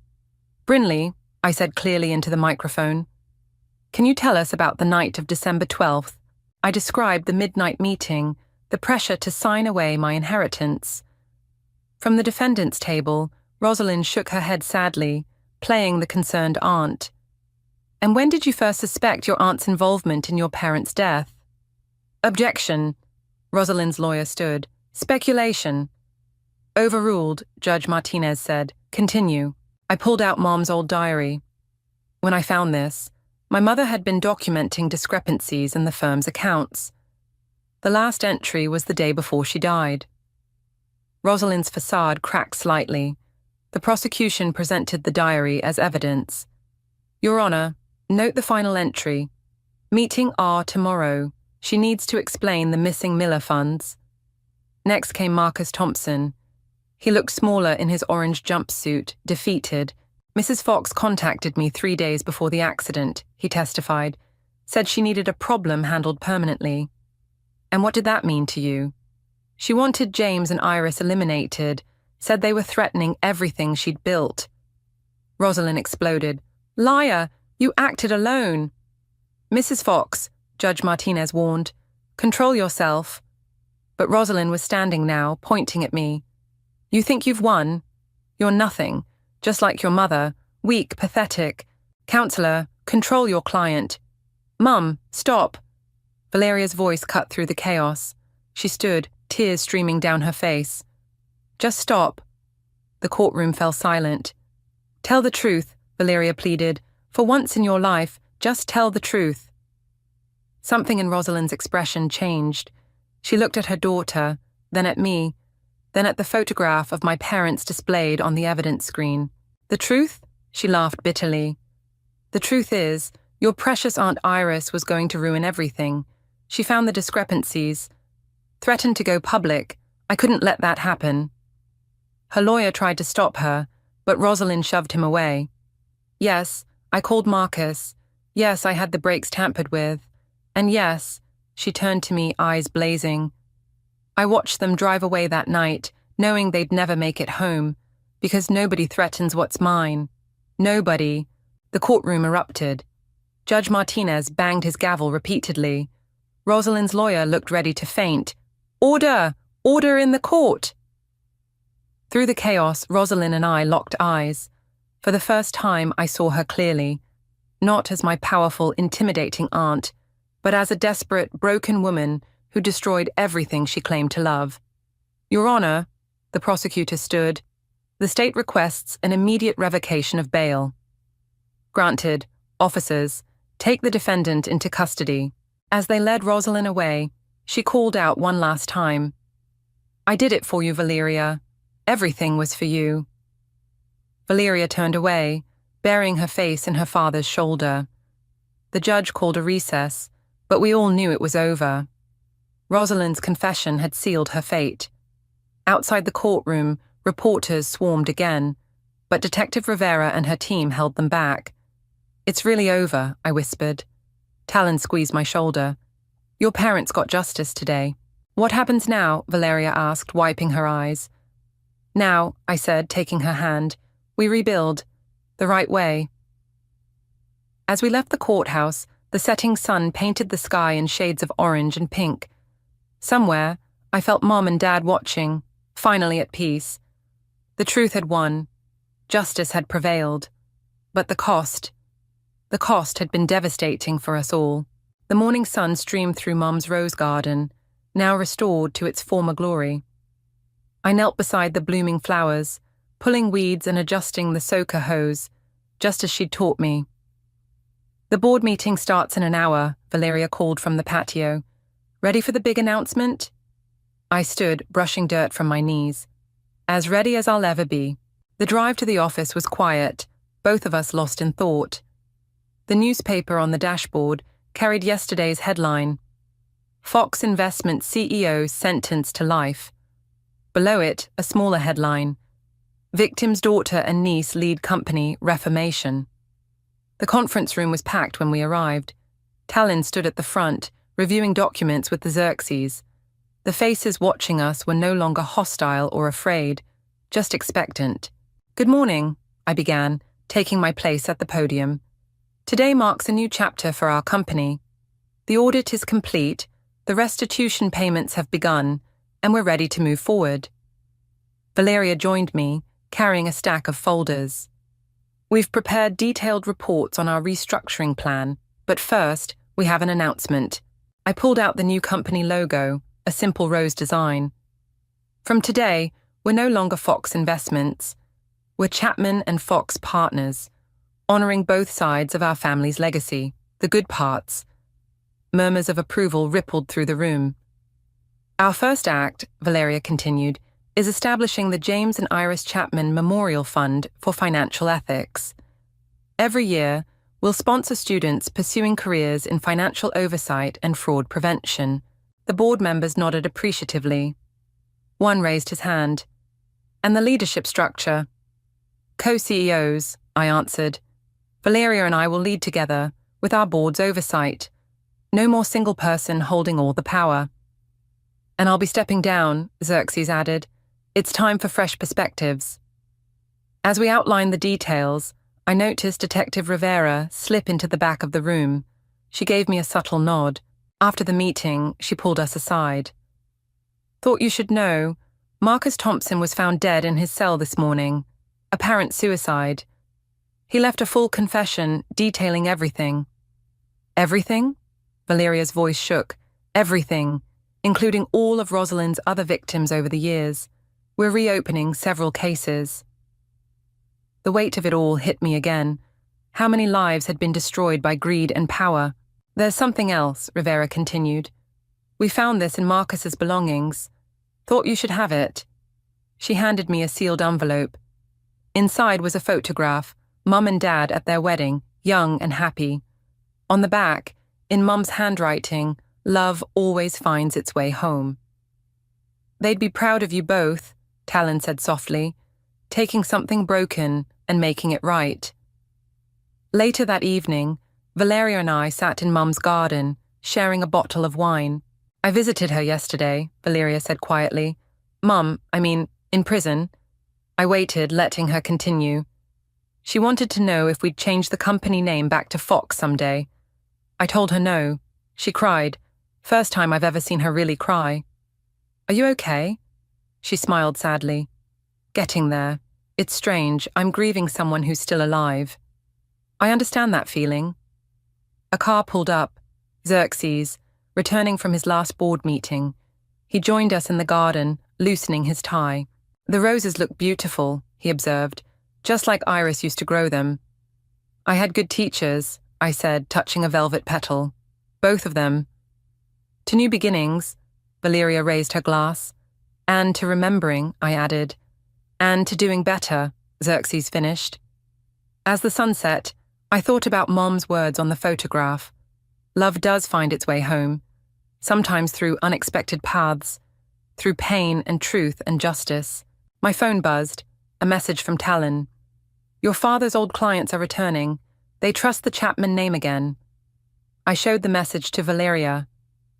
Brinley, I said clearly into the microphone. Can you tell us about the night of December 12th? I described the midnight meeting, the pressure to sign away my inheritance. From the defendant's table, Rosalind shook her head sadly, playing the concerned aunt. And when did you first suspect your aunt's involvement in your parents' death? Objection. Rosalind's lawyer stood. Speculation. Overruled, Judge Martinez said. Continue. I pulled out Mom's old diary. When I found this, my mother had been documenting discrepancies in the firm's accounts. The last entry was the day before she died. Rosalind's facade cracked slightly. The prosecution presented the diary as evidence. Your Honor, note the final entry. Meeting R tomorrow. She needs to explain the missing Miller funds. Next came Marcus Thompson. He looked smaller in his orange jumpsuit, defeated. Mrs. Fox contacted me 3 days before the accident, he testified. Said she needed a problem handled permanently. And what did that mean to you? She wanted James and Iris eliminated, said they were threatening everything she'd built. Rosalind exploded. Liar! You acted alone. Mrs. Fox, Judge Martinez warned, control yourself. But Rosalind was standing now, pointing at me. You think you've won? You're nothing, just like your mother, weak, pathetic. Counselor, control your client. Mum, stop. Valeria's voice cut through the chaos. She stood, tears streaming down her face. Just stop. The courtroom fell silent. Tell the truth, Valeria pleaded. For once in your life, just tell the truth. Something in Rosalind's expression changed. She looked at her daughter, then at me, then at the photograph of my parents displayed on the evidence screen. The truth? She laughed bitterly. The truth is, your precious Aunt Iris was going to ruin everything. She found the discrepancies. Threatened to go public. I couldn't let that happen. Her lawyer tried to stop her, but Rosalind shoved him away. Yes, I called Marcus. Yes, I had the brakes tampered with. And yes, she turned to me, eyes blazing. I watched them drive away that night, knowing they'd never make it home, because nobody threatens what's mine. Nobody. The courtroom erupted. Judge Martinez banged his gavel repeatedly. Rosalind's lawyer looked ready to faint. Order! Order in the court! Through the chaos, Rosalind and I locked eyes. For the first time, I saw her clearly. Not as my powerful, intimidating aunt, but as a desperate, broken woman who destroyed everything she claimed to love. Your Honor, the prosecutor stood. The state requests an immediate revocation of bail. Granted. Officers, take the defendant into custody. As they led Rosalind away, she called out one last time. I did it for you, Valeria. Everything was for you. Valeria turned away, burying her face in her father's shoulder. The judge called a recess, but we all knew it was over. Rosalind's confession had sealed her fate. Outside the courtroom, reporters swarmed again, but Detective Rivera and her team held them back. It's really over, I whispered. Talon squeezed my shoulder. Your parents got justice today. What happens now? Valeria asked, wiping her eyes. Now, I said, taking her hand, we rebuild. The right way. As we left the courthouse, the setting sun painted the sky in shades of orange and pink. Somewhere, I felt Mom and Dad watching, finally at peace. The truth had won. Justice had prevailed. But the cost had been devastating for us all. The morning sun streamed through Mom's rose garden, now restored to its former glory. I knelt beside the blooming flowers, pulling weeds and adjusting the soaker hose, just as she'd taught me. The board meeting starts in an hour, Valeria called from the patio. Ready for the big announcement? I stood, brushing dirt from my knees. As ready as I'll ever be. The drive to the office was quiet, both of us lost in thought. The newspaper on the dashboard carried yesterday's headline, Fox Investment CEO sentenced to life. Below it, a smaller headline, Victim's daughter and niece lead company reformation. The conference room was packed when we arrived. Talon stood at the front, reviewing documents with the Xerxes. The faces watching us were no longer hostile or afraid, just expectant. Good morning, I began, taking my place at the podium. Today marks a new chapter for our company. The audit is complete, the restitution payments have begun, and we're ready to move forward. Valeria joined me, carrying a stack of folders. We've prepared detailed reports on our restructuring plan, but first, we have an announcement. I pulled out the new company logo, a simple rose design. From today, we're no longer Fox Investments. We're Chapman and Fox Partners, honoring both sides of our family's legacy, the good parts. Murmurs of approval rippled through the room. Our first act, Valeria continued, is establishing the James and Iris Chapman Memorial Fund for Financial Ethics. Every year, We'll sponsor students pursuing careers in financial oversight and fraud prevention. The board members nodded appreciatively. One raised his hand. And the leadership structure? Co-CEOs, I answered. Valeria and I will lead together, with our board's oversight. No more single person holding all the power. And I'll be stepping down, Xerxes added. It's time for fresh perspectives. As we outlined the details, I noticed Detective Rivera slip into the back of the room. She gave me a subtle nod. After the meeting, she pulled us aside. Thought you should know, Marcus Thompson was found dead in his cell this morning. Apparent suicide. He left a full confession detailing everything. Everything? Valeria's voice shook. Everything, including all of Rosalind's other victims over the years. We're reopening several cases. The weight of it all hit me again. How many lives had been destroyed by greed and power? There's something else, Rivera continued. We found this in Marcus's belongings. Thought you should have it. She handed me a sealed envelope. Inside was a photograph, Mum and Dad at their wedding, young and happy. On the back, in Mum's handwriting, love always finds its way home. They'd be proud of you both, Talon said softly, taking something broken and making it right. Later that evening, Valeria and I sat in Mum's garden, sharing a bottle of wine. I visited her yesterday, Valeria said quietly. Mum, in prison. I waited, letting her continue. She wanted to know if we'd change the company name back to Fox someday. I told her no. She cried. First time I've ever seen her really cry. Are you okay? She smiled sadly. Getting there. It's strange. I'm grieving someone who's still alive. I understand that feeling. A car pulled up. Xerxes, returning from his last board meeting. He joined us in the garden, loosening his tie. The roses look beautiful, he observed, just like Iris used to grow them. I had good teachers, I said, touching a velvet petal. Both of them. To new beginnings, Valeria raised her glass. And to remembering, I added. And to doing better, Xerxes finished. As the sun set, I thought about Mom's words on the photograph. Love does find its way home, sometimes through unexpected paths, through pain and truth and justice. My phone buzzed, a message from Talon. Your father's old clients are returning. They trust the Chapman name again. I showed the message to Valeria.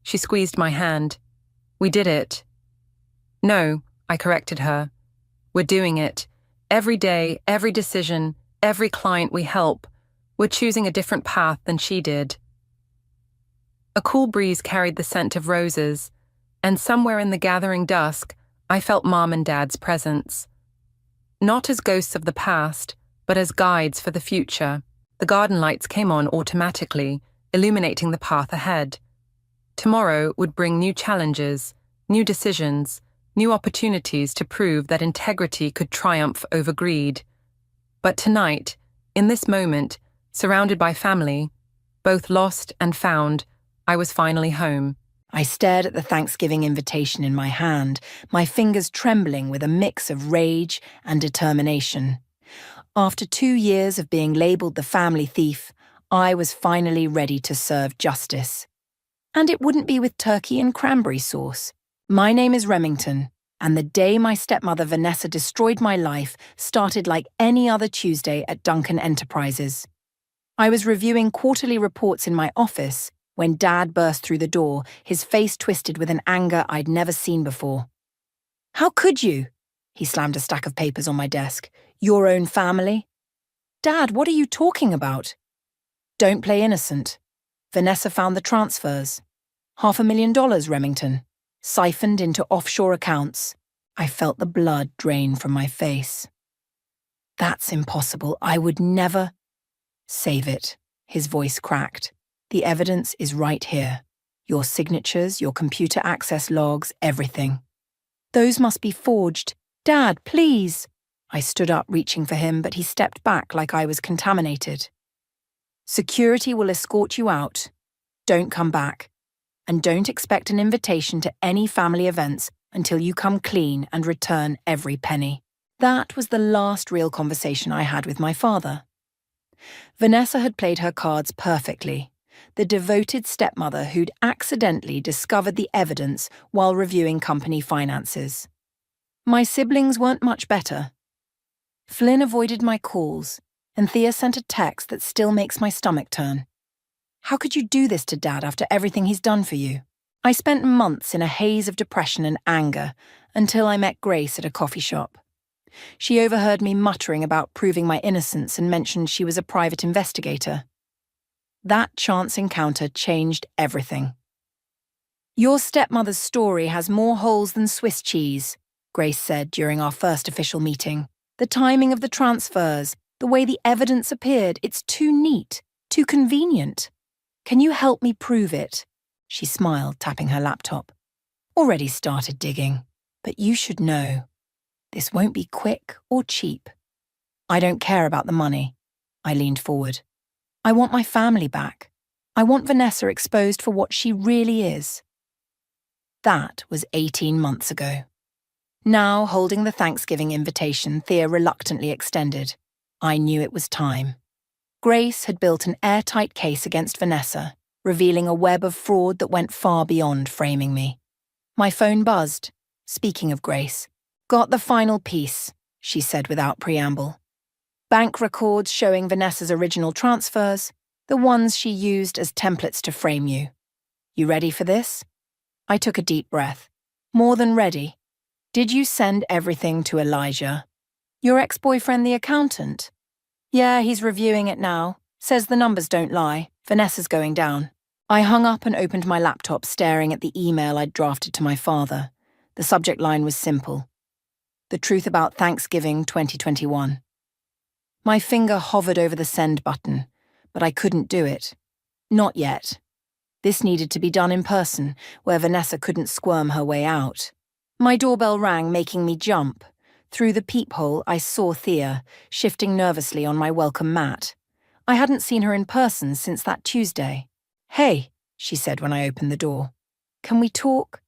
She squeezed my hand. We did it. No, I corrected her. We're doing it. Every day, every decision, every client we help. We're choosing a different path than she did. A cool breeze carried the scent of roses, and somewhere in the gathering dusk, I felt Mom and Dad's presence. Not as ghosts of the past, but as guides for the future. The garden lights came on automatically, illuminating the path ahead. Tomorrow would bring new challenges, new decisions, new opportunities to prove that integrity could triumph over greed. But tonight, in this moment, surrounded by family, both lost and found, I was finally home. I stared at the Thanksgiving invitation in my hand, my fingers trembling with a mix of rage and determination. After 2 years of being labelled the family thief, I was finally ready to serve justice. And it wouldn't be with turkey and cranberry sauce. My name is Remington, and the day my stepmother Vanessa destroyed my life started like any other Tuesday at Duncan Enterprises. I was reviewing quarterly reports in my office when Dad burst through the door, his face twisted with an anger I'd never seen before. How could you? He slammed a stack of papers on my desk. Your own family? Dad, what are you talking about? Don't play innocent. Vanessa found the transfers. $500,000, Remington. Siphoned into offshore accounts. I felt the blood drain from my face. That's impossible. I would never... Save it. His voice cracked. The evidence is right here. Your signatures, your computer access logs, everything. Those must be forged. Dad, please. I stood up, reaching for him, but he stepped back like I was contaminated. Security will escort you out. Don't come back. And don't expect an invitation to any family events until you come clean and return every penny. That was the last real conversation I had with my father. Vanessa had played her cards perfectly. The devoted stepmother who'd accidentally discovered the evidence while reviewing company finances. My siblings weren't much better. Flynn avoided my calls, and Thea sent a text that still makes my stomach turn. How could you do this to Dad after everything he's done for you? I spent months in a haze of depression and anger until I met Grace at a coffee shop. She overheard me muttering about proving my innocence and mentioned she was a private investigator. That chance encounter changed everything. Your stepmother's story has more holes than Swiss cheese, Grace said during our first official meeting. The timing of the transfers, the way the evidence appeared, it's too neat, too convenient. Can you help me prove it? She smiled, tapping her laptop. Already started digging, but you should know. This won't be quick or cheap. I don't care about the money. I leaned forward. I want my family back. I want Vanessa exposed for what she really is. That was 18 months ago. Now, holding the Thanksgiving invitation Thea reluctantly extended, I knew it was time. Grace had built an airtight case against Vanessa, revealing a web of fraud that went far beyond framing me. My phone buzzed. Speaking of Grace, got the final piece, she said without preamble. Bank records showing Vanessa's original transfers, the ones she used as templates to frame you. You ready for this? I took a deep breath. More than ready. Did you send everything to Elijah? Your ex-boyfriend, the accountant? Yeah, he's reviewing it now. Says the numbers don't lie. Vanessa's going down. I hung up and opened my laptop, staring at the email I'd drafted to my father. The subject line was simple. The truth about Thanksgiving 2021. My finger hovered over the send button, but I couldn't do it. Not yet. This needed to be done in person, where Vanessa couldn't squirm her way out. My doorbell rang, making me jump. Through the peephole, I saw Thea, shifting nervously on my welcome mat. I hadn't seen her in person since that Tuesday. Hey, she said when I opened the door. Can we talk?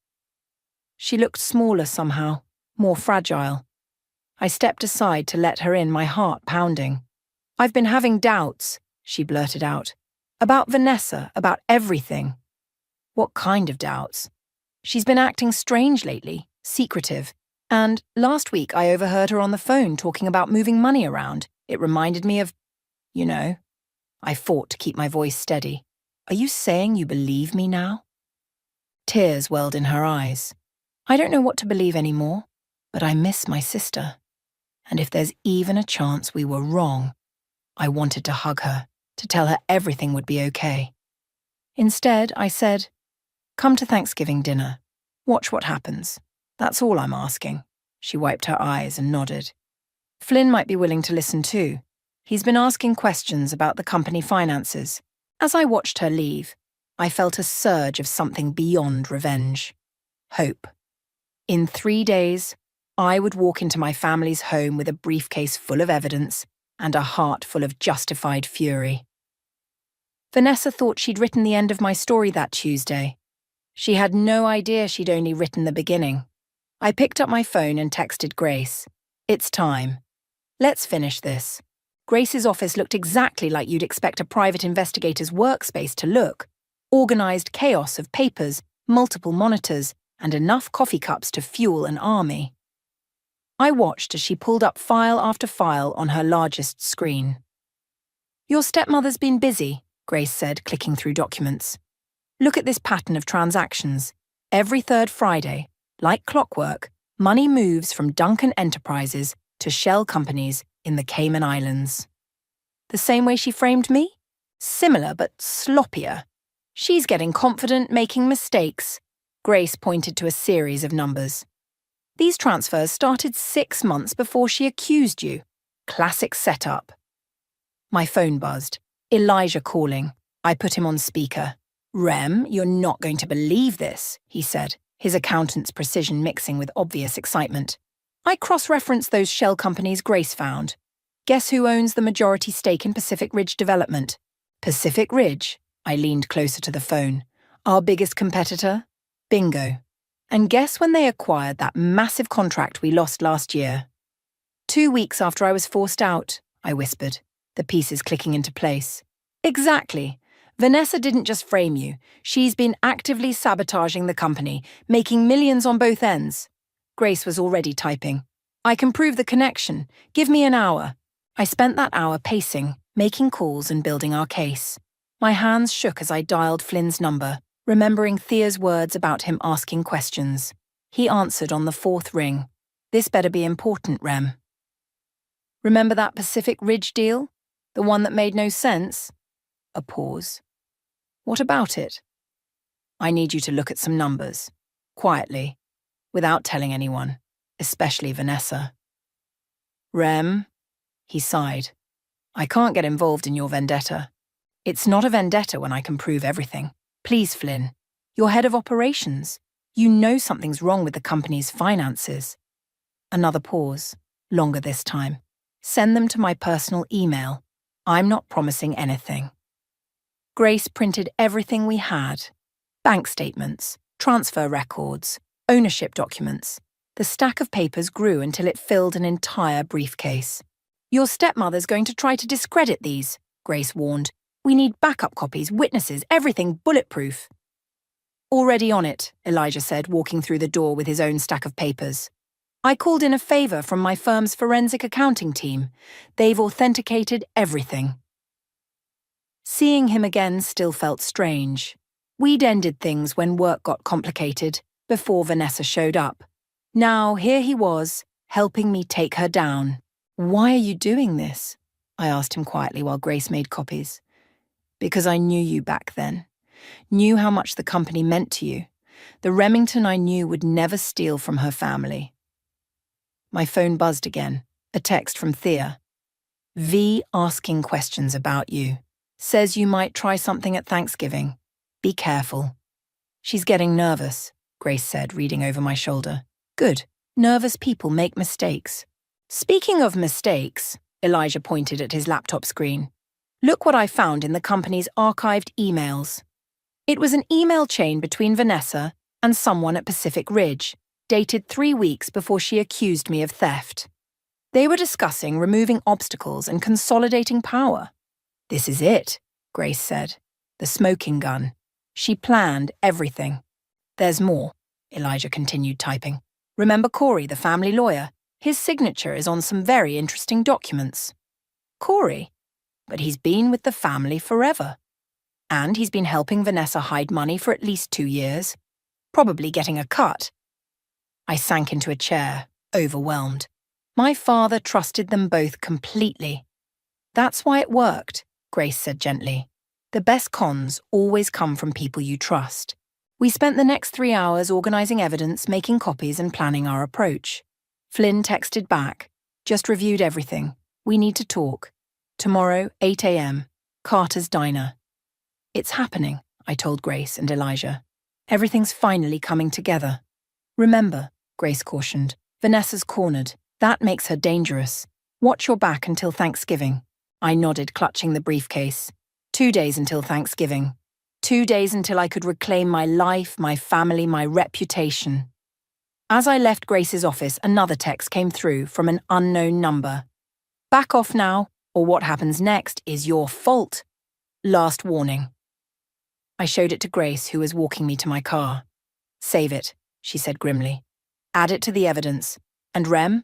She looked smaller somehow, more fragile. I stepped aside to let her in, my heart pounding. I've been having doubts, she blurted out. About Vanessa, about everything. What kind of doubts? She's been acting strange lately, secretive. And last week I overheard her on the phone talking about moving money around. It reminded me of, you know. I fought to keep my voice steady. Are you saying you believe me now? Tears welled in her eyes. I don't know what to believe anymore, but I miss my sister. And if there's even a chance we were wrong, I wanted to hug her, to tell her everything would be okay. Instead, I said, come to Thanksgiving dinner. Watch what happens. That's all I'm asking. She wiped her eyes and nodded. Flynn might be willing to listen too. He's been asking questions about the company finances. As I watched her leave, I felt a surge of something beyond revenge. Hope. In 3 days, I would walk into my family's home with a briefcase full of evidence and a heart full of justified fury. Vanessa thought she'd written the end of my story that Tuesday. She had no idea she'd only written the beginning. I picked up my phone and texted Grace. It's time. Let's finish this. Grace's office looked exactly like you'd expect a private investigator's workspace to look. Organized chaos of papers, multiple monitors, and enough coffee cups to fuel an army. I watched as she pulled up file after file on her largest screen. Your stepmother's been busy, Grace said, clicking through documents. Look at this pattern of transactions. Every third Friday, like clockwork, money moves from Duncan Enterprises to shell companies in the Cayman Islands. The same way she framed me? Similar but sloppier. She's getting confident, making mistakes. Grace pointed to a series of numbers. These transfers started 6 months before she accused you. Classic setup. My phone buzzed. Elijah calling. I put him on speaker. Rem, you're not going to believe this, he said, his accountant's precision mixing with obvious excitement. I cross-referenced those shell companies Grace found. Guess who owns the majority stake in Pacific Ridge Development? Pacific Ridge? I leaned closer to the phone. Our biggest competitor? Bingo. And guess when they acquired that massive contract we lost last year? 2 weeks after I was forced out, I whispered. the pieces clicking into place. Exactly. Vanessa didn't just frame you. She's been actively sabotaging the company, making millions on both ends. Grace was already typing. I can prove the connection. Give me an hour. I spent that hour pacing, making calls and building our case. My hands shook as I dialed Flynn's number, remembering Thea's words about him asking questions. He answered on the fourth ring. This better be important, Rem. Remember that Pacific Ridge deal? The one that made no sense? A pause. What about it? I need you to look at some numbers. Quietly. Without telling anyone. Especially Vanessa. Rem? He sighed. I can't get involved in your vendetta. It's not a vendetta when I can prove everything. Please, Flynn. You're head of operations. You know something's wrong with the company's finances. Another pause. Longer this time. Send them to my personal email. I'm not promising anything. Grace printed everything we had. Bank statements, transfer records, ownership documents. The stack of papers grew until it filled an entire briefcase. Your stepmother's going to try to discredit these, Grace warned. We need backup copies, witnesses, everything bulletproof. Already on it, Elijah said, walking through the door with his own stack of papers. I called in a favor from my firm's forensic accounting team. They've authenticated everything. Seeing him again still felt strange. We'd ended things when work got complicated, before Vanessa showed up. Now here he was, helping me take her down. Why are you doing this? I asked him quietly while Grace made copies. Because I knew you back then. Knew how much the company meant to you. The Remington I knew would never steal from her family. My phone buzzed again, a text from Thea. V asking questions about you. Says you might try something at Thanksgiving. Be careful. She's getting nervous, Grace said, reading over my shoulder. Good. Nervous people make mistakes. Speaking of mistakes, Elijah pointed at his laptop screen. Look what I found in the company's archived emails. It was an email chain between Vanessa and someone at Pacific Ridge, dated 3 weeks before she accused me of theft. They were discussing removing obstacles and consolidating power. This is it, Grace said. The smoking gun. She planned everything. There's more, Elijah continued typing. Remember Corey, the family lawyer? His signature is on some very interesting documents. Corey? But he's been with the family forever. And he's been helping Vanessa hide money for at least 2 years. Probably getting a cut. I sank into a chair, overwhelmed. My father trusted them both completely. That's why it worked, Grace said gently. The best cons always come from people you trust. We spent the next 3 hours organizing evidence, making copies and planning our approach. Flynn texted back. Just reviewed everything. We need to talk. Tomorrow, 8 a.m. Carter's Diner. It's happening, I told Grace and Elijah. Everything's finally coming together. Remember, Grace cautioned, Vanessa's cornered. That makes her dangerous. Watch your back until Thanksgiving. I nodded, clutching the briefcase. 2 days until Thanksgiving. 2 days until I could reclaim my life, my family, my reputation. As I left Grace's office, another text came through from an unknown number. Back off now, or what happens next is your fault. Last warning. I showed it to Grace, who was walking me to my car. Save it, she said grimly. Add it to the evidence. And Rem,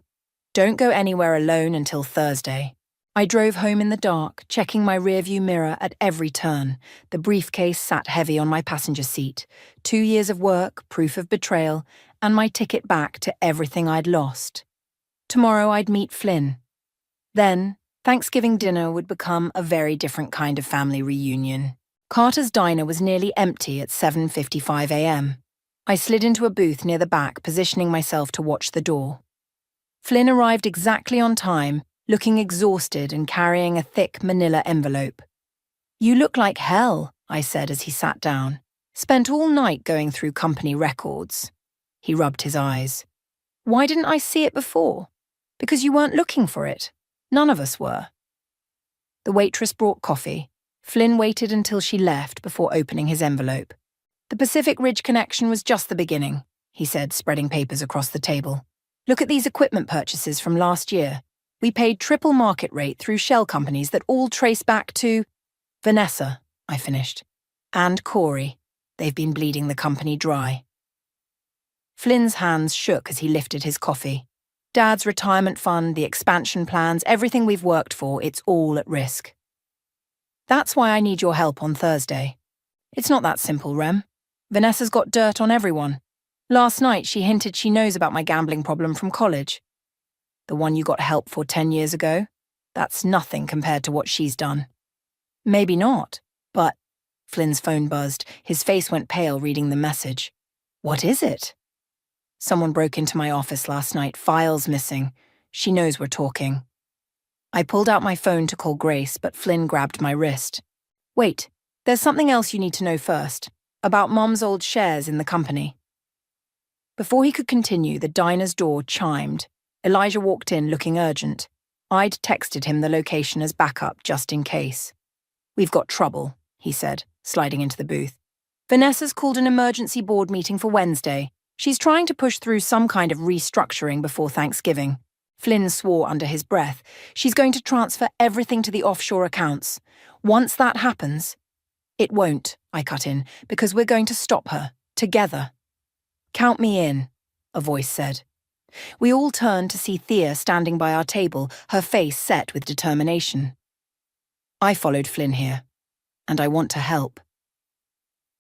don't go anywhere alone until Thursday. I drove home in the dark, checking my rearview mirror at every turn. The briefcase sat heavy on my passenger seat. 2 years of work, proof of betrayal, and my ticket back to everything I'd lost. Tomorrow I'd meet Flynn. Then, Thanksgiving dinner would become a very different kind of family reunion. Carter's Diner was nearly empty at 7:55 a.m. I slid into a booth near the back, positioning myself to watch the door. Flynn arrived exactly on time, looking exhausted and carrying a thick manila envelope. You look like hell, I said as he sat down. Spent all night going through company records. He rubbed his eyes. Why didn't I see it before? Because you weren't looking for it. None of us were. The waitress brought coffee. Flynn waited until she left before opening his envelope. The Pacific Ridge connection was just the beginning, he said, spreading papers across the table. Look at these equipment purchases from last year. We paid triple market rate through shell companies that all trace back to Vanessa, I finished. And Corey. They've been bleeding the company dry. Flynn's hands shook as he lifted his coffee. Dad's retirement fund, the expansion plans, everything we've worked for, it's all at risk. That's why I need your help on Thursday. It's not that simple, Rem. Vanessa's got dirt on everyone. Last night she hinted she knows about my gambling problem from college. The one you got help for 10 years ago? That's nothing compared to what she's done. Maybe not, but... Flynn's phone buzzed. His face went pale reading the message. What is it? Someone broke into my office last night, files missing. She knows we're talking. I pulled out my phone to call Grace, but Flynn grabbed my wrist. Wait, there's something else you need to know first. About Mom's old shares in the company. Before he could continue, the diner's door chimed. Elijah walked in looking urgent. I'd texted him the location as backup just in case. We've got trouble, he said, sliding into the booth. Vanessa's called an emergency board meeting for Wednesday. She's trying to push through some kind of restructuring before Thanksgiving. Flynn swore under his breath. She's going to transfer everything to the offshore accounts. Once that happens... It won't, I cut in, because we're going to stop her, together. Count me in, a voice said. We all turned to see Thea standing by our table, her face set with determination. I followed Flynn here, and I want to help.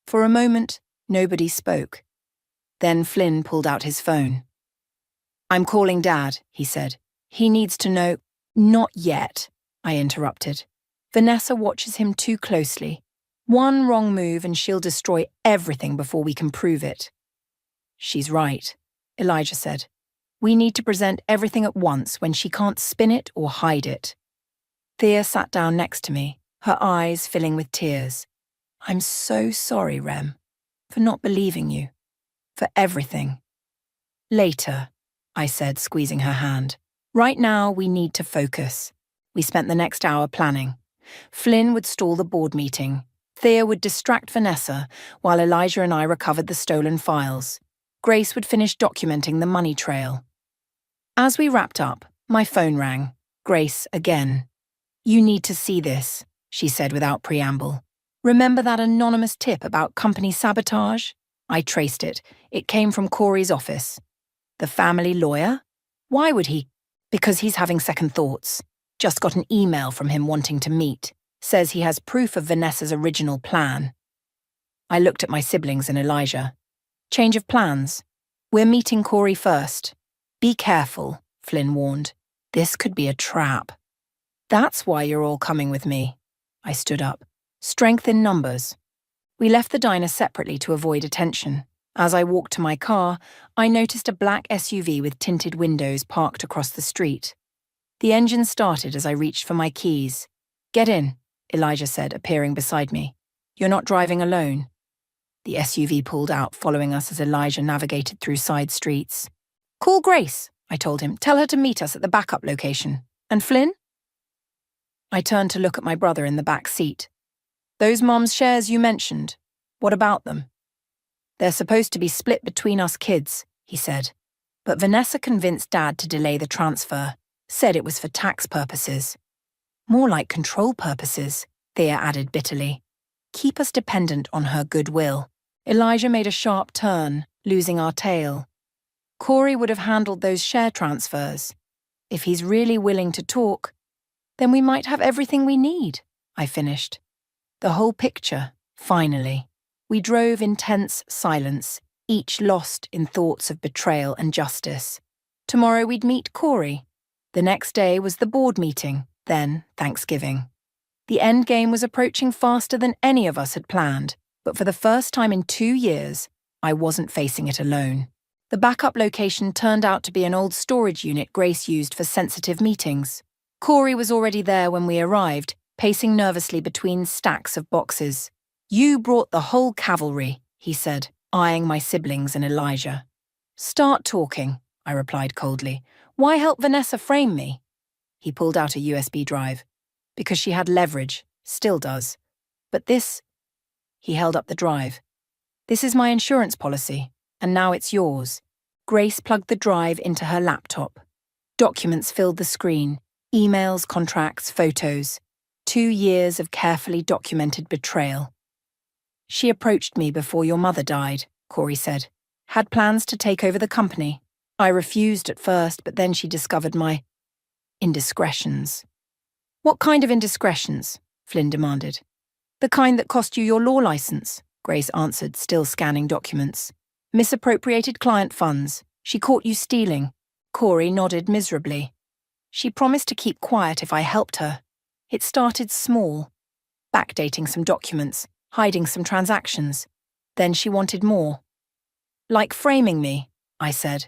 For a moment, nobody spoke. Then Flynn pulled out his phone. I'm calling Dad, he said. He needs to know... Not yet, I interrupted. Vanessa watches him too closely. One wrong move and she'll destroy everything before we can prove it. She's right, Elijah said. We need to present everything at once when she can't spin it or hide it. Thea sat down next to me, her eyes filling with tears. I'm so sorry, Rem, for not believing you, for everything. Later, I said, squeezing her hand. Right now, we need to focus. We spent the next hour planning. Flynn would stall the board meeting. Thea would distract Vanessa, while Elijah and I recovered the stolen files. Grace would finish documenting the money trail. As we wrapped up, my phone rang. Grace again. You need to see this, she said without preamble. Remember that anonymous tip about company sabotage? I traced it. It came from Corey's office. The family lawyer? Why would he? Because he's having second thoughts. Just got an email from him wanting to meet. Says he has proof of Vanessa's original plan. I looked at my siblings and Elijah. Change of plans. We're meeting Corey first. Be careful, Flynn warned. This could be a trap. That's why you're all coming with me. I stood up. Strength in numbers. We left the diner separately to avoid attention. As I walked to my car, I noticed a black SUV with tinted windows parked across the street. The engine started as I reached for my keys. Get in, Elijah said, appearing beside me. You're not driving alone. The SUV pulled out, following us as Elijah navigated through side streets. Call Grace, I told him. Tell her to meet us at the backup location. And Flynn? I turned to look at my brother in the back seat. Those Mom's shares you mentioned, what about them? They're supposed to be split between us kids, he said. But Vanessa convinced Dad to delay the transfer, said it was for tax purposes. More like control purposes, Thea added bitterly. Keep us dependent on her goodwill. Elijah made a sharp turn, losing our tail. Corey would have handled those share transfers. If he's really willing to talk, then we might have everything we need, I finished. The whole picture, finally. We drove in tense silence, each lost in thoughts of betrayal and justice. Tomorrow we'd meet Corey. The next day was the board meeting, then Thanksgiving. The end game was approaching faster than any of us had planned, but for the first time in 2 years, I wasn't facing it alone. The backup location turned out to be an old storage unit Grace used for sensitive meetings. Corey was already there when we arrived, pacing nervously between stacks of boxes. You brought the whole cavalry, he said, eyeing my siblings and Elijah. Start talking, I replied coldly. Why help Vanessa frame me? He pulled out a USB drive. Because she had leverage, still does. But this... He held up the drive. This is my insurance policy, and now it's yours. Grace plugged the drive into her laptop. Documents filled the screen. Emails, contracts, photos. 2 years of carefully documented betrayal. She approached me before your mother died, Corey said. Had plans to take over the company. I refused at first, but then she discovered my indiscretions. What kind of indiscretions? Flynn demanded. The kind that cost you your law license, Grace answered, still scanning documents. Misappropriated client funds. She caught you stealing. Corey nodded miserably. She promised to keep quiet if I helped her. It started small, backdating some documents, hiding some transactions. Then she wanted more. Like framing me, I said.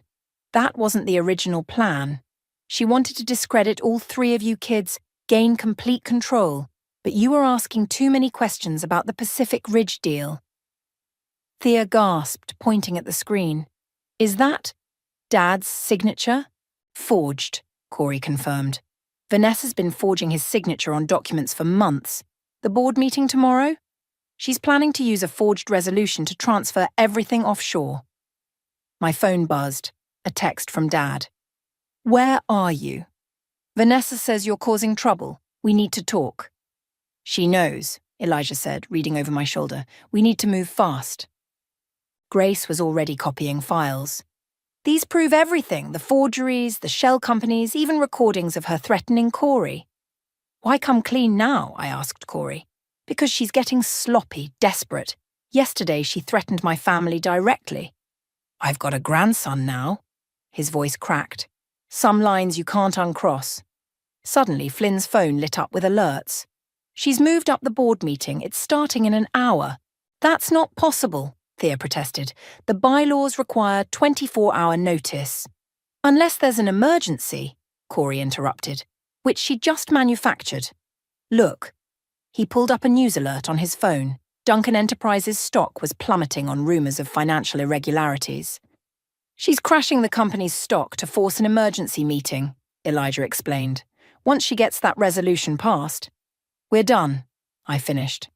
That wasn't the original plan. She wanted to discredit all 3 of you kids, gain complete control, but you were asking too many questions about the Pacific Ridge deal. Thea gasped, pointing at the screen. Is that Dad's signature? Forged, Corey confirmed. Vanessa's been forging his signature on documents for months. The board meeting tomorrow? She's planning to use a forged resolution to transfer everything offshore. My phone buzzed, a text from Dad. Where are you? Vanessa says you're causing trouble. We need to talk. She knows, Elijah said, reading over my shoulder. We need to move fast. Grace was already copying files. These prove everything, the forgeries, the shell companies, even recordings of her threatening Corey. Why come clean now? I asked Corey. Because she's getting sloppy, desperate. Yesterday she threatened my family directly. I've got a grandson now. His voice cracked. Some lines you can't uncross. Suddenly Flynn's phone lit up with alerts. She's moved up the board meeting. It's starting in an hour. That's not possible, Thea protested. The bylaws require 24-hour notice. Unless there's an emergency, Corey interrupted, which she just manufactured. Look. He pulled up a news alert on his phone. Duncan Enterprises' stock was plummeting on rumours of financial irregularities. She's crashing the company's stock to force an emergency meeting, Elijah explained. Once she gets that resolution passed. We're done, I finished.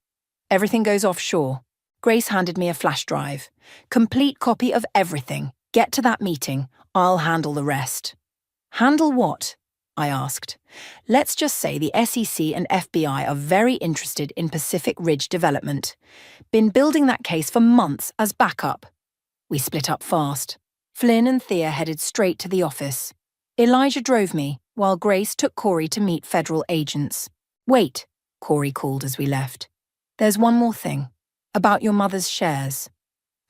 Everything goes offshore. Grace handed me a flash drive. Complete copy of everything. Get to that meeting. I'll handle the rest. Handle what? I asked. Let's just say the SEC and FBI are very interested in Pacific Ridge development. Been building that case for months as backup. We split up fast. Flynn and Thea headed straight to the office. Elijah drove me, while Grace took Corey to meet federal agents. Wait, Corey called as we left. There's one more thing. About your mother's shares.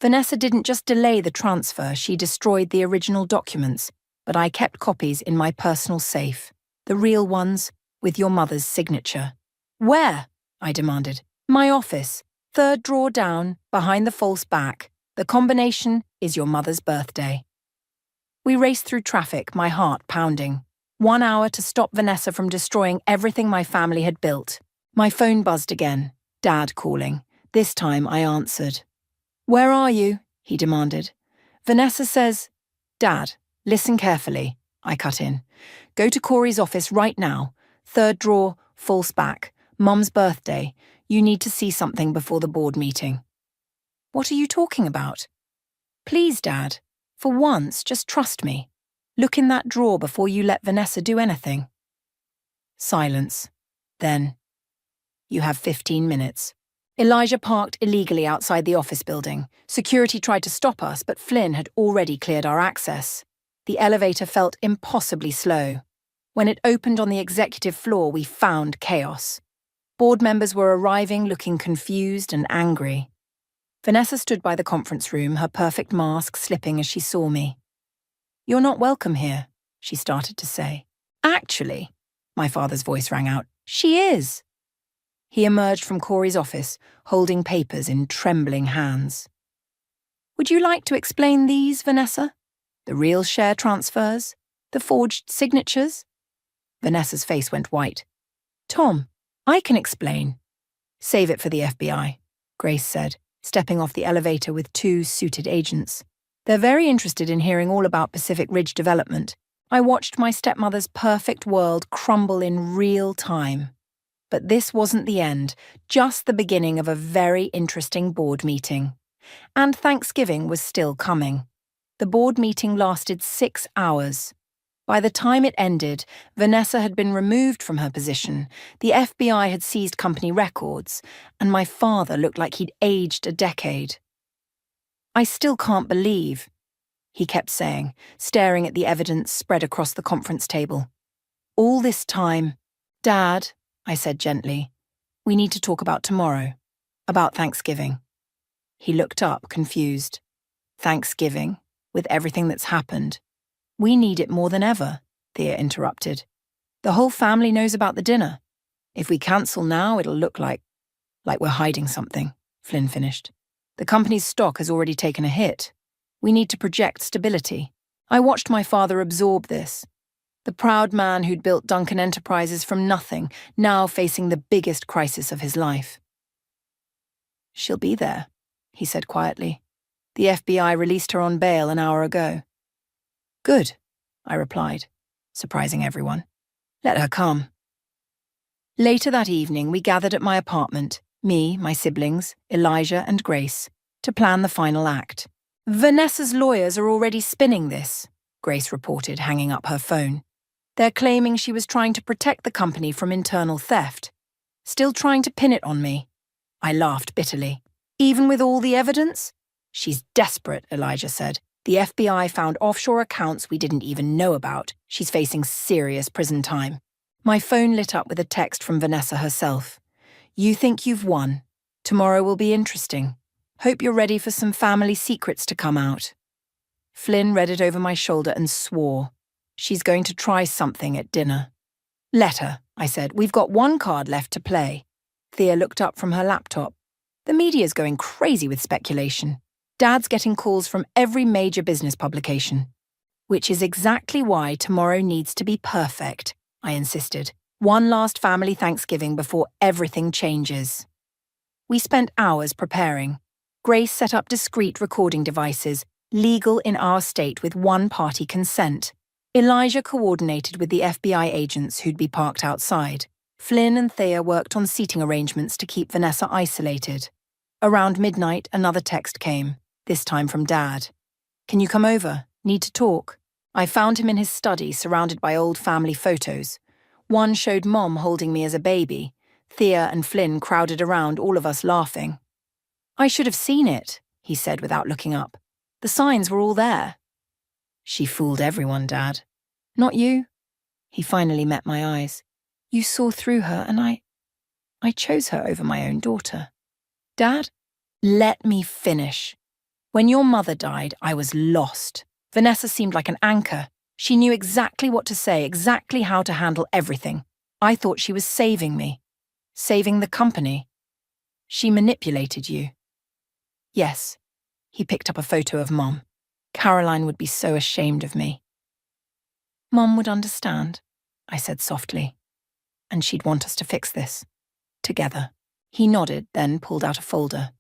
Vanessa didn't just delay the transfer, she destroyed the original documents, but I kept copies in my personal safe, the real ones, with your mother's signature. Where? I demanded. My office, 3rd drawer down, behind the false back. The combination is your mother's birthday. We raced through traffic, my heart pounding. 1 hour to stop Vanessa from destroying everything my family had built. My phone buzzed again, Dad calling. This time I answered. Where are you? He demanded. Vanessa says, Dad, listen carefully, I cut in. Go to Corey's office right now. 3rd drawer, false back. Mum's birthday. You need to see something before the board meeting. What are you talking about? Please, Dad. For once, just trust me. Look in that drawer before you let Vanessa do anything. Silence. Then, you have 15 minutes. Elijah parked illegally outside the office building. Security tried to stop us, but Flynn had already cleared our access. The elevator felt impossibly slow. When it opened on the executive floor, we found chaos. Board members were arriving looking confused and angry. Vanessa stood by the conference room, her perfect mask slipping as she saw me. You're not welcome here, she started to say. Actually, my father's voice rang out, she is. He emerged from Corey's office, holding papers in trembling hands. Would you like to explain these, Vanessa? The real share transfers? The forged signatures? Vanessa's face went white. Tom, I can explain. Save it for the FBI, Grace said, stepping off the elevator with 2 suited agents. They're very interested in hearing all about Pacific Ridge development. I watched my stepmother's perfect world crumble in real time. But this wasn't the end, just the beginning of a very interesting board meeting. And Thanksgiving was still coming. The board meeting lasted 6 hours. By the time it ended, Vanessa had been removed from her position, the FBI had seized company records, and my father looked like he'd aged a decade. "I still can't believe," he kept saying, staring at the evidence spread across the conference table. "All this time." "Dad," I said gently, "we need to talk about tomorrow, about Thanksgiving." He looked up, confused. "Thanksgiving, with everything that's happened? We need it more than ever," Thea interrupted. "The whole family knows about the dinner. If we cancel now, it'll look like we're hiding something," Flynn finished. "The company's stock has already taken a hit. We need to project stability." I watched my father absorb this. The proud man who'd built Duncan Enterprises from nothing, now facing the biggest crisis of his life. "She'll be there," he said quietly. "The FBI released her on bail an hour ago." "Good," I replied, surprising everyone. "Let her come." Later that evening, we gathered at my apartment, me, my siblings, Elijah and Grace, to plan the final act. "Vanessa's lawyers are already spinning this," Grace reported, hanging up her phone. "They're claiming she was trying to protect the company from internal theft. Still trying to pin it on me." I laughed bitterly. "Even with all the evidence?" "She's desperate," Elijah said. "The FBI found offshore accounts we didn't even know about. She's facing serious prison time." My phone lit up with a text from Vanessa herself. "You think you've won. Tomorrow will be interesting. Hope you're ready for some family secrets to come out." Flynn read it over my shoulder and swore. "She's going to try something at dinner." "Let her," I said. "We've got one card left to play." Thea looked up from her laptop. "The media's going crazy with speculation. Dad's getting calls from every major business publication." "Which is exactly why tomorrow needs to be perfect," I insisted. "One last family Thanksgiving before everything changes." We spent hours preparing. Grace set up discreet recording devices, legal in our state with one-party consent. Elijah coordinated with the FBI agents who'd be parked outside. Flynn and Thea worked on seating arrangements to keep Vanessa isolated. Around midnight, another text came, this time from Dad. "Can you come over? Need to talk." I found him in his study, surrounded by old family photos. One showed Mom holding me as a baby. Thea and Flynn crowded around, all of us laughing. "I should have seen it," he said without looking up. "The signs were all there." "She fooled everyone, Dad." "Not you." He finally met my eyes. "You saw through her, and I chose her over my own daughter." "Dad?" "Let me finish. When your mother died, I was lost. Vanessa seemed like an anchor. She knew exactly what to say, exactly how to handle everything. I thought she was saving me. Saving the company. She manipulated you." "Yes." He picked up a photo of Mom. "Caroline would be so ashamed of me." "Mom would understand," I said softly. "And she'd want us to fix this. Together." He nodded, then pulled out a folder.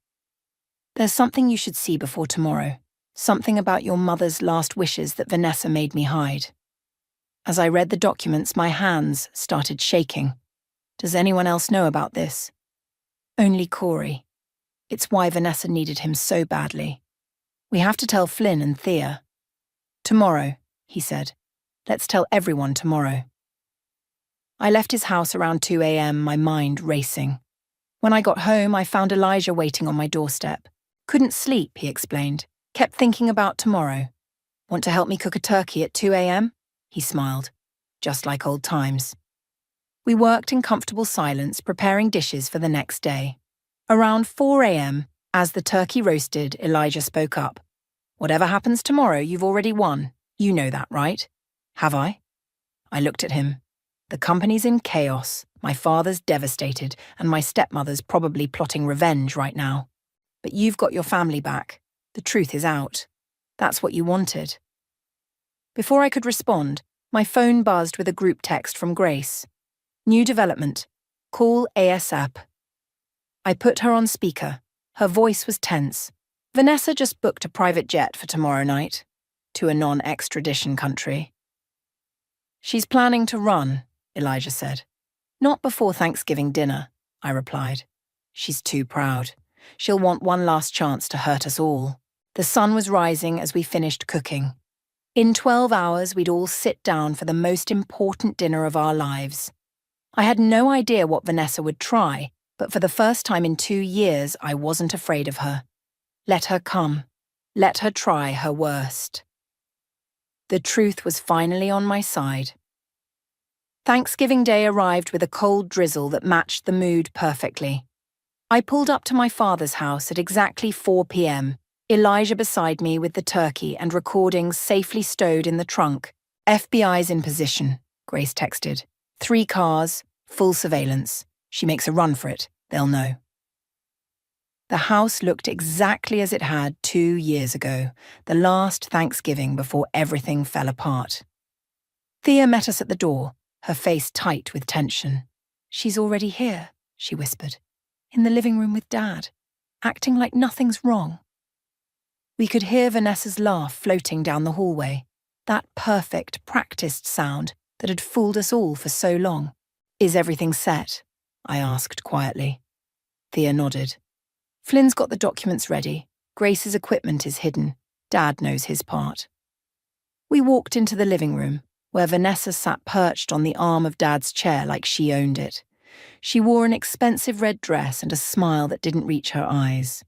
"There's something you should see before tomorrow. Something about your mother's last wishes that Vanessa made me hide." As I read the documents, my hands started shaking. "Does anyone else know about this?" "Only Corey. It's why Vanessa needed him so badly. We have to tell Flynn and Thea." "Tomorrow," he said. "Let's tell everyone tomorrow." I left his house around 2 a.m., my mind racing. When I got home, I found Elijah waiting on my doorstep. "Couldn't sleep," he explained. "Kept thinking about tomorrow." "Want to help me cook a turkey at 2 a.m.? He smiled. Just like old times. We worked in comfortable silence, preparing dishes for the next day. Around 4 a.m., as the turkey roasted, Elijah spoke up. "Whatever happens tomorrow, you've already won. You know that, right?" "Have I?" I looked at him. The company's in chaos. My father's devastated, and my stepmother's probably plotting revenge right now. But you've got your family back. The truth is out. That's what you wanted. Before I could respond, my phone buzzed with a group text from Grace. "New development. Call ASAP." I put her on speaker. Her voice was tense. "Vanessa just booked a private jet for tomorrow night. To a non-extradition country." "She's planning to run," Elijah said. "Not before Thanksgiving dinner," I replied. "She's too proud. She'll want one last chance to hurt us all." The sun was rising as we finished cooking. In 12 hours, we'd all sit down for the most important dinner of our lives. I had no idea what Vanessa would try, but for the first time in 2 years, I wasn't afraid of her. Let her come. Let her try her worst. The truth was finally on my side. Thanksgiving Day arrived with a cold drizzle that matched the mood perfectly. I pulled up to my father's house at exactly 4 p.m., Elijah beside me with the turkey and recordings safely stowed in the trunk. FBI's in position, Grace texted. 3 cars, full surveillance. She makes a run for it, they'll know. The house looked exactly as it had 2 years ago, the last Thanksgiving before everything fell apart. Thea met us at the door, her face tight with tension. "She's already here," she whispered, "in the living room with Dad, acting like nothing's wrong." We could hear Vanessa's laugh floating down the hallway, that perfect, practiced sound that had fooled us all for so long. "Is everything set?" I asked quietly. Thea nodded. "Flynn's got the documents ready. Grace's equipment is hidden. Dad knows his part." We walked into the living room, where Vanessa sat perched on the arm of Dad's chair like she owned it. She wore an expensive red dress and a smile that didn't reach her eyes.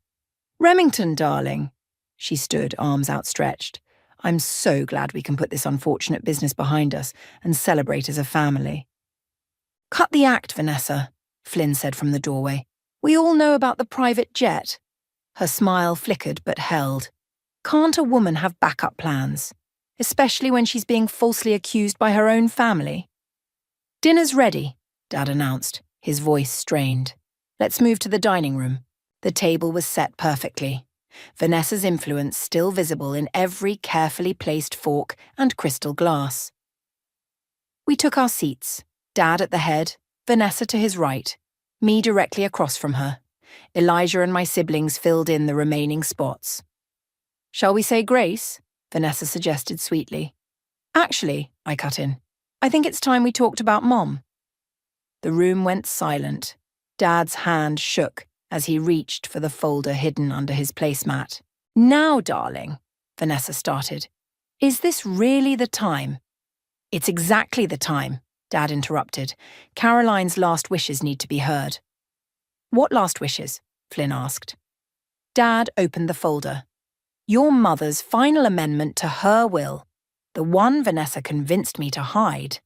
"Remington, darling." She stood, arms outstretched. "I'm so glad we can put this unfortunate business behind us and celebrate as a family." "Cut the act, Vanessa," Flynn said from the doorway. "We all know about the private jet." Her smile flickered but held. "Can't a woman have backup plans? Especially when she's being falsely accused by her own family?" "Dinner's ready," Dad announced, his voice strained. "Let's move to the dining room." The table was set perfectly. Vanessa's influence still visible in every carefully placed fork and crystal glass. We took our seats, Dad at the head, Vanessa to his right, me directly across from her. Elijah and my siblings filled in the remaining spots. "Shall we say grace?" Vanessa suggested sweetly. "Actually," I cut in, "I think it's time we talked about Mom." The room went silent. Dad's hand shook as he reached for the folder hidden under his placemat. "Now, darling," Vanessa started. "Is this really the time?" "It's exactly the time," Dad interrupted. "Caroline's last wishes need to be heard." "What last wishes?" Flynn asked. Dad opened the folder. "Your mother's final amendment to her will, the one Vanessa convinced me to hide."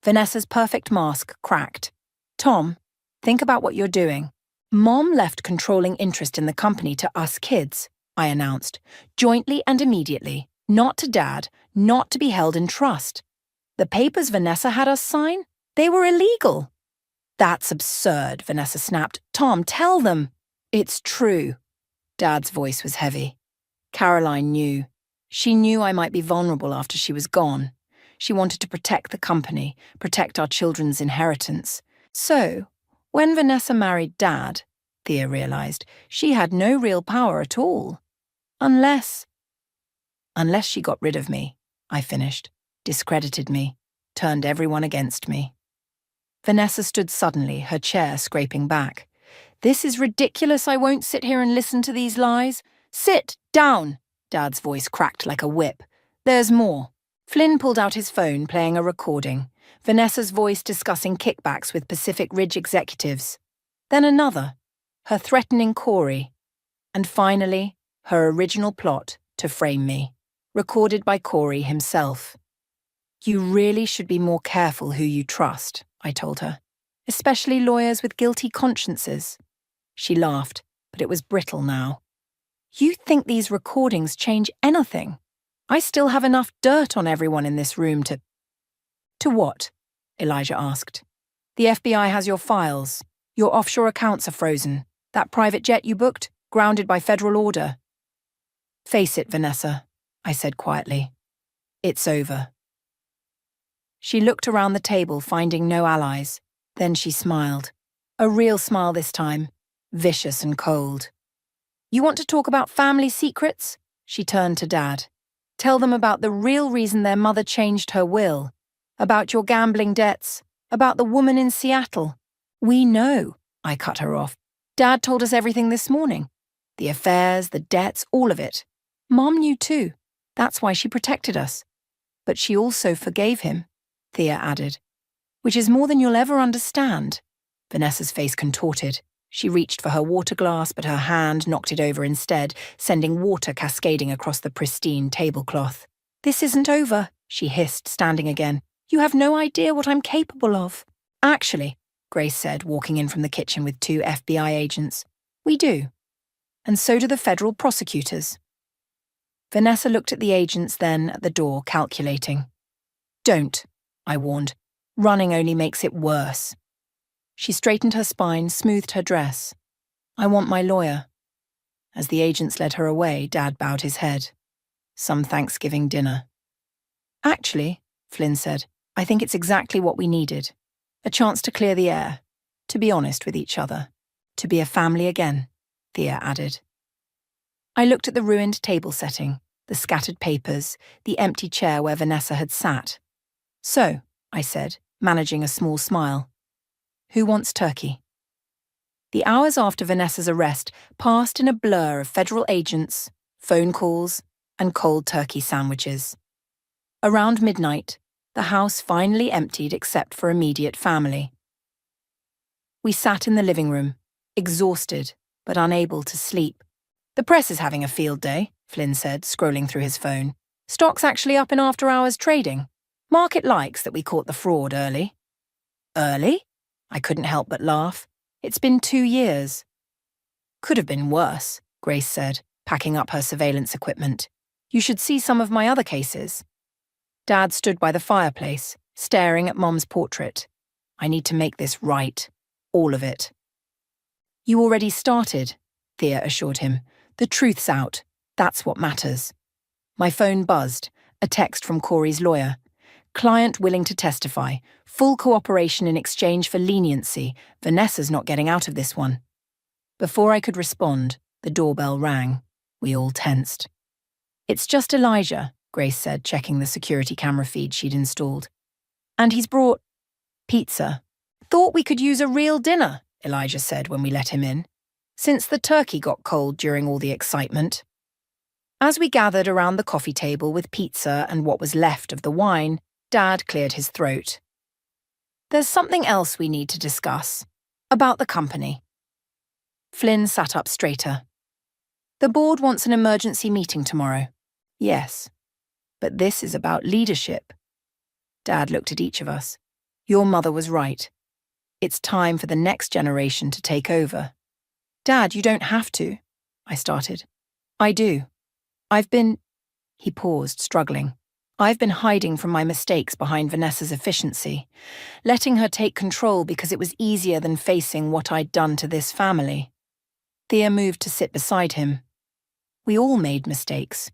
Vanessa's perfect mask cracked. "Tom, think about what you're doing." "Mom left controlling interest in the company to us kids," I announced, "jointly and immediately, not to Dad, not to be held in trust. The papers Vanessa had us sign, they were illegal." "That's absurd," Vanessa snapped. "Tom, tell them." "It's true." Dad's voice was heavy. Caroline knew. She knew I might be vulnerable after she was gone. She wanted to protect the company, protect our children's inheritance. So, when Vanessa married Dad, Thea realized, she had no real power at all. Unless she got rid of me, I finished, discredited me, turned everyone against me. Vanessa stood suddenly, her chair scraping back. "This is ridiculous. I won't sit here and listen to these lies." "Sit down!" Dad's voice cracked like a whip. "There's more." Flynn pulled out his phone, playing a recording. Vanessa's voice discussing kickbacks with Pacific Ridge executives. Then another, her threatening Corey. And finally, her original plot to frame me, recorded by Corey himself. "You really should be more careful who you trust," I told her, "especially lawyers with guilty consciences." She laughed, but it was brittle now. "You think these recordings change anything? I still have enough dirt on everyone in this room to—" "To what?" Elijah asked. "The FBI has your files. Your offshore accounts are frozen. That private jet you booked, grounded by federal order." "Face it, Vanessa," I said quietly. "It's over." She looked around the table, finding no allies. Then she smiled. A real smile this time, vicious and cold. "You want to talk about family secrets?" She turned to Dad. "Tell them about the real reason their mother changed her will. About your gambling debts. About the woman in Seattle." "We know," I cut her off. "Dad told us everything this morning. The affairs, the debts, all of it. Mom knew too. That's why she protected us. But she also forgave him, Thea added. Which is more than you'll ever understand. Vanessa's face contorted. She reached for her water glass, but her hand knocked it over instead, sending water cascading across the pristine tablecloth. This isn't over, she hissed, standing again. You have no idea what I'm capable of. Actually, Grace said, walking in from the kitchen with 2 FBI agents. We do. And so do the federal prosecutors. Vanessa looked at the agents, then at the door, calculating. Don't, I warned. Running only makes it worse. She straightened her spine, smoothed her dress. I want my lawyer. As the agents led her away, Dad bowed his head. Some Thanksgiving dinner. Actually, Flynn said, I think it's exactly what we needed. A chance to clear the air, to be honest with each other, to be a family again, Thea added. I looked at the ruined table setting, the scattered papers, the empty chair where Vanessa had sat. So, I said, managing a small smile. Who wants turkey? The hours after Vanessa's arrest passed in a blur of federal agents, phone calls, and cold turkey sandwiches. Around midnight, the house finally emptied except for immediate family. We sat in the living room, exhausted but unable to sleep. The press is having a field day, Flynn said, scrolling through his phone. Stock's actually up in after-hours trading. Market likes that we caught the fraud early. Early? I couldn't help but laugh. It's been 2 years. Could have been worse, Grace said, packing up her surveillance equipment. You should see some of my other cases. Dad stood by the fireplace, staring at Mom's portrait. I need to make this right. All of it. You already started, Thea assured him. The truth's out. That's what matters. My phone buzzed, a text from Corey's lawyer. Client willing to testify. Full cooperation in exchange for leniency. Vanessa's not getting out of this one. Before I could respond, the doorbell rang. We all tensed. It's just Elijah, Grace said, checking the security camera feed she'd installed. And he's brought pizza. Thought we could use a real dinner, Elijah said when we let him in, since the turkey got cold during all the excitement. As we gathered around the coffee table with pizza and what was left of the wine, Dad cleared his throat. There's something else we need to discuss. About the company. Flynn sat up straighter. The board wants an emergency meeting tomorrow. Yes. But this is about leadership. Dad looked at each of us. Your mother was right. It's time for the next generation to take over. Dad, you don't have to, I started. I do. He paused, struggling. I've been hiding from my mistakes behind Vanessa's efficiency, letting her take control because it was easier than facing what I'd done to this family. Thea moved to sit beside him. We all made mistakes.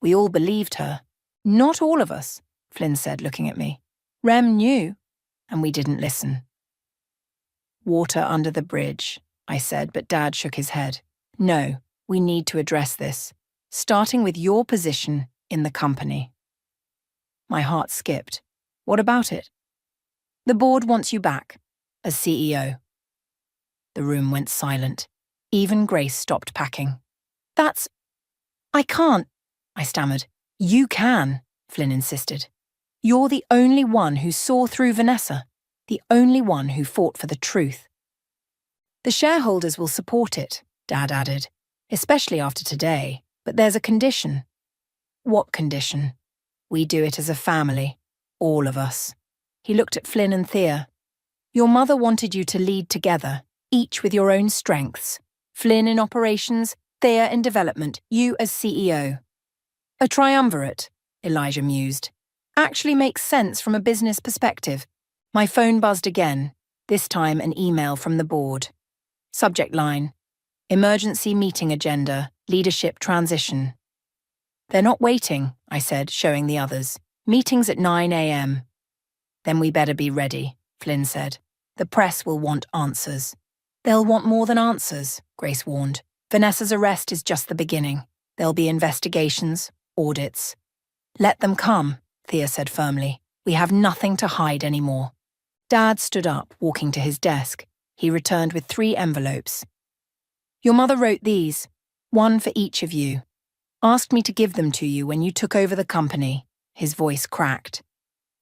We all believed her. Not all of us, Flynn said, looking at me. Rem knew, and we didn't listen. Water under the bridge, I said, but Dad shook his head. No, we need to address this, starting with your position in the company. My heart skipped. What about it? The board wants you back, as CEO. The room went silent. Even Grace stopped packing. I can't, I stammered. You can, Flynn insisted. You're the only one who saw through Vanessa, the only one who fought for the truth. The shareholders will support it, Dad added, especially after today, but there's a condition. What condition? We do it as a family, all of us. He looked at Flynn and Thea. Your mother wanted you to lead together, each with your own strengths. Flynn in operations, Thea in development, you as CEO. A triumvirate, Elijah mused. Actually makes sense from a business perspective. My phone buzzed again, this time an email from the board. Subject line, Emergency Meeting Agenda, Leadership Transition. They're not waiting, I said, showing the others. Meeting's at 9 a.m. Then we better be ready, Flynn said. The press will want answers. They'll want more than answers, Grace warned. Vanessa's arrest is just the beginning. There'll be investigations, audits. Let them come, Thea said firmly. We have nothing to hide anymore. Dad stood up, walking to his desk. He returned with 3 envelopes. Your mother wrote these, one for each of you. Asked me to give them to you when you took over the company, His voice cracked.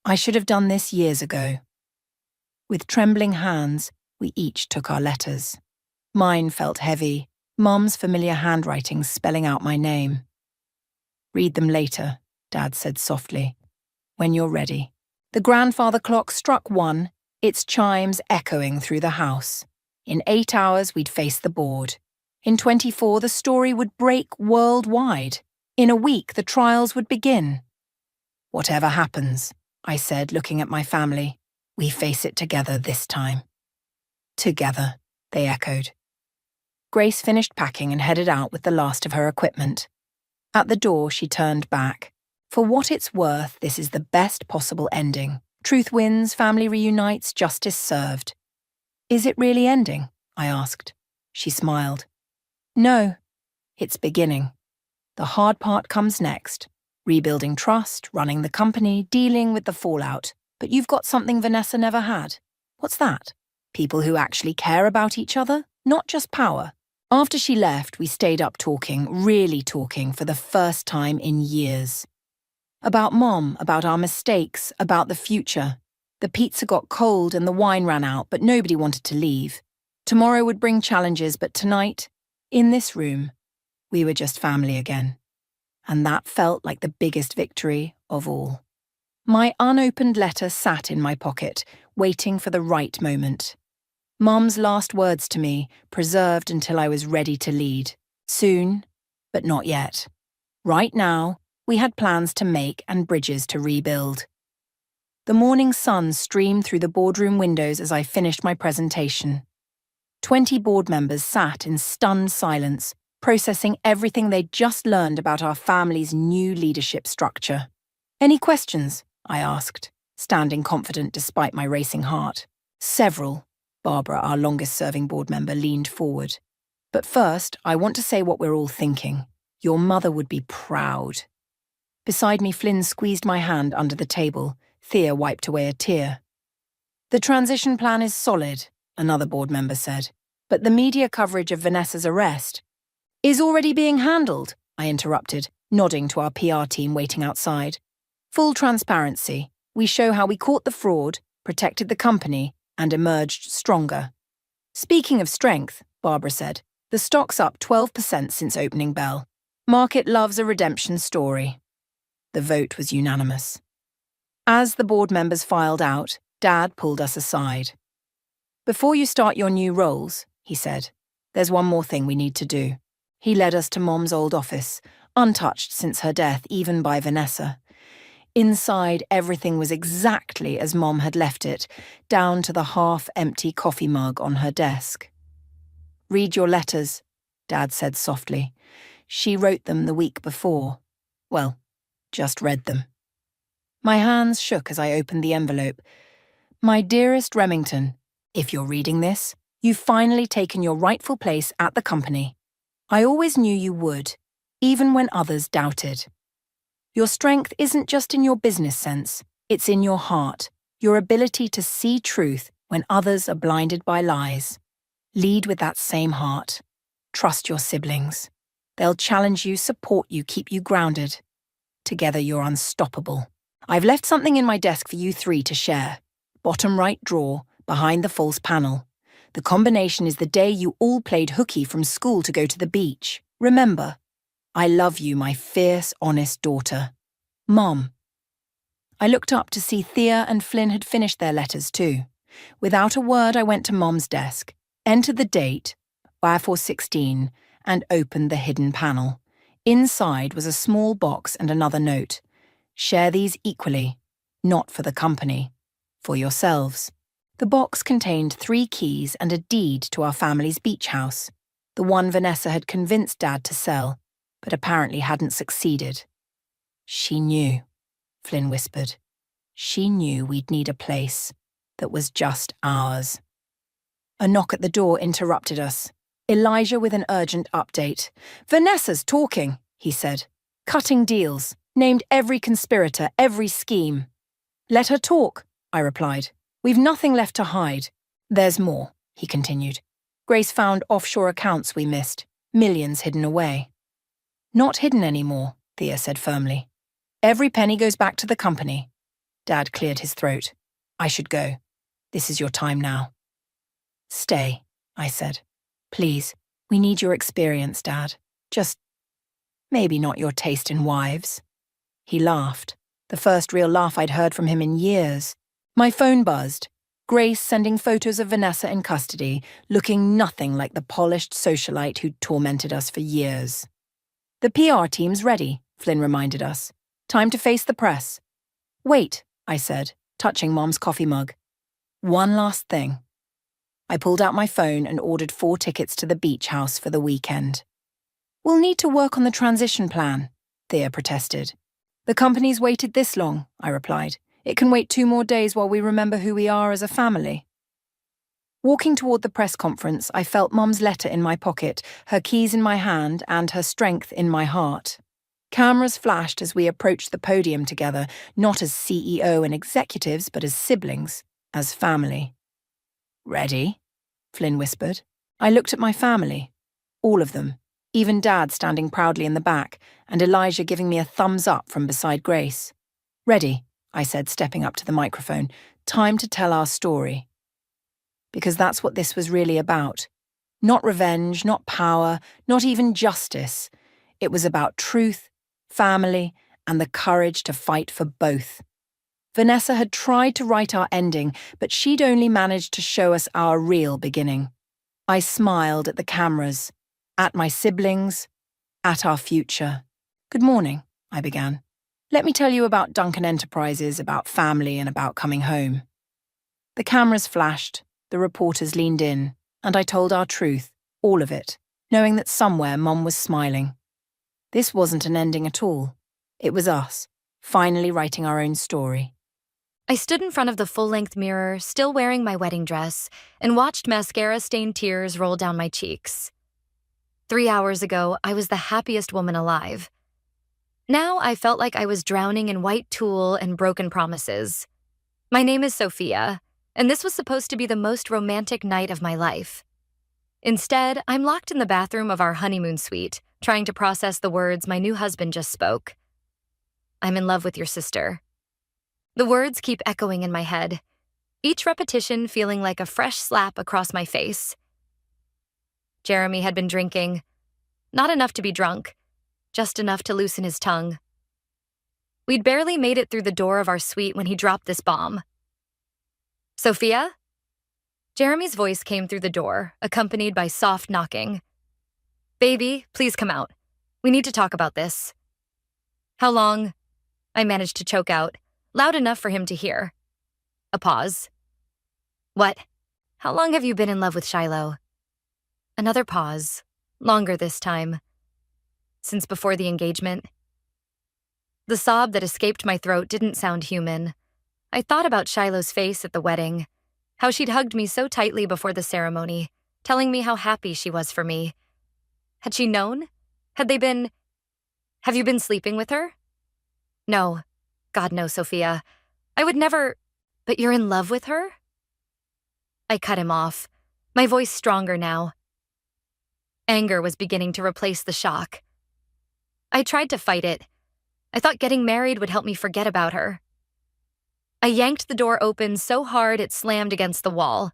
I should have done this years ago. With trembling hands, we each took our letters. Mine felt heavy, Mum's familiar handwriting spelling out my name. Read them later, Dad said softly, when you're ready. The grandfather clock struck 1, its chimes echoing through the house. In 8 hours, we'd face the board. In 24, the story would break worldwide. In a week, the trials would begin. Whatever happens, I said, looking at my family, we face it together this time. Together, they echoed. Grace finished packing and headed out with the last of her equipment. At the door, she turned back. For what it's worth, this is the best possible ending. Truth wins, family reunites, justice served. Is it really ending? I asked. She smiled. No, it's beginning. The hard part comes next. Rebuilding trust, running the company, dealing with the fallout. But you've got something Vanessa never had. What's that? People who actually care about each other, not just power. After she left, we stayed up talking, really talking, for the first time in years. About Mom, about our mistakes, about the future. The pizza got cold and the wine ran out, but nobody wanted to leave. Tomorrow would bring challenges, but tonight, in this room, we were just family again. And that felt like the biggest victory of all. My unopened letter sat in my pocket, waiting for the right moment. Mum's last words to me, preserved until I was ready to lead. Soon, but not yet. Right now, we had plans to make and bridges to rebuild. The morning sun streamed through the boardroom windows as I finished my presentation. 20 board members sat in stunned silence, processing everything they'd just learned about our family's new leadership structure. Any questions? I asked, standing confident despite my racing heart. Several. Barbara, our longest-serving board member, leaned forward. But first, I want to say what we're all thinking. Your mother would be proud. Beside me, Flynn squeezed my hand under the table. Thea wiped away a tear. The transition plan is solid, another board member said. But the media coverage of Vanessa's arrest is already being handled, I interrupted, nodding to our PR team waiting outside. Full transparency. We show how we caught the fraud, protected the company, and emerged stronger. Speaking of strength, Barbara said, the stock's up 12% since opening bell. Market loves a redemption story. The vote was unanimous. As the board members filed out, Dad pulled us aside. Before you start your new roles, he said, there's one more thing we need to do. He led us to Mom's old office, untouched since her death, even by Vanessa. Inside, everything was exactly as Mom had left it, down to the half-empty coffee mug on her desk. Read your letters, Dad said softly. She wrote them the week before. Well, just read them. My hands shook as I opened the envelope. My dearest Remington, if you're reading this, you've finally taken your rightful place at the company. I always knew you would, even when others doubted. Your strength isn't just in your business sense, it's in your heart, your ability to see truth when others are blinded by lies. Lead with that same heart. Trust your siblings. They'll challenge you, support you, keep you grounded. Together you're unstoppable. I've left something in my desk for you three to share. Bottom right drawer, behind the false panel. The combination is the day you all played hooky from school to go to the beach. Remember, I love you, my fierce, honest daughter. Mom. I looked up to see Thea and Flynn had finished their letters too. Without a word, I went to Mom's desk, entered the date, 4/16, and opened the hidden panel. Inside was a small box and another note. Share these equally, not for the company, for yourselves. The box contained 3 keys and a deed to our family's beach house, the one Vanessa had convinced Dad to sell, but apparently hadn't succeeded. She knew, Flynn whispered. She knew we'd need a place that was just ours. A knock at the door interrupted us. Elijah with an urgent update. Vanessa's talking, he said. Cutting deals, named every conspirator, every scheme. Let her talk, I replied. We've nothing left to hide. There's more, he continued. Grace found offshore accounts we missed, millions hidden away. Not hidden anymore, Thea said firmly. Every penny goes back to the company. Dad cleared his throat. I should go. This is your time now. Stay, I said. Please, we need your experience, Dad. Just maybe not your taste in wives. He laughed, the first real laugh I'd heard from him in years. My phone buzzed. Grace sending photos of Vanessa in custody, looking nothing like the polished socialite who'd tormented us for years. The PR team's ready, Flynn reminded us. Time to face the press. Wait, I said, touching Mom's coffee mug. One last thing. I pulled out my phone and ordered 4 tickets to the beach house for the weekend. We'll need to work on the transition plan, Thea protested. The company's waited this long, I replied. It can wait 2 more days while we remember who we are as a family. Walking toward the press conference, I felt Mum's letter in my pocket, her keys in my hand, and her strength in my heart. Cameras flashed as we approached the podium together, not as CEO and executives, but as siblings, as family. Ready? Flynn whispered. I looked at my family. All of them. Even Dad standing proudly in the back, and Elijah giving me a thumbs up from beside Grace. Ready, I said, stepping up to the microphone. Time to tell our story. Because that's what this was really about. Not revenge, not power, not even justice. It was about truth, family, and the courage to fight for both. Vanessa had tried to write our ending, but she'd only managed to show us our real beginning. I smiled at the cameras, at my siblings, at our future. Good morning, I began. Let me tell you about Duncan Enterprises, about family, and about coming home. The cameras flashed, the reporters leaned in, and I told our truth, all of it, knowing that somewhere Mum was smiling. This wasn't an ending at all. It was us, finally writing our own story. I stood in front of the full-length mirror, still wearing my wedding dress, and watched mascara-stained tears roll down my cheeks. 3 hours ago, I was the happiest woman alive. Now I felt like I was drowning in white tulle and broken promises. My name is Sophia, and this was supposed to be the most romantic night of my life. Instead, I'm locked in the bathroom of our honeymoon suite, trying to process the words my new husband just spoke. I'm in love with your sister. The words keep echoing in my head, each repetition feeling like a fresh slap across my face. Jeremy had been drinking. Not enough to be drunk, just enough to loosen his tongue. We'd barely made it through the door of our suite when he dropped this bomb. Sophia? Jeremy's voice came through the door, accompanied by soft knocking. Baby, please come out. We need to talk about this. How long? I managed to choke out, loud enough for him to hear. A pause. What? How long have you been in love with Shiloh? Another pause, longer this time. Since before the engagement. The sob that escaped my throat didn't sound human. I thought about Shiloh's face at the wedding, how she'd hugged me so tightly before the ceremony, telling me how happy she was for me. Had she known? Have you been sleeping with her? No. God, no, Sophia. I would never. But you're in love with her? I cut him off, my voice stronger now. Anger was beginning to replace the shock. I tried to fight it. I thought getting married would help me forget about her. I yanked the door open so hard it slammed against the wall.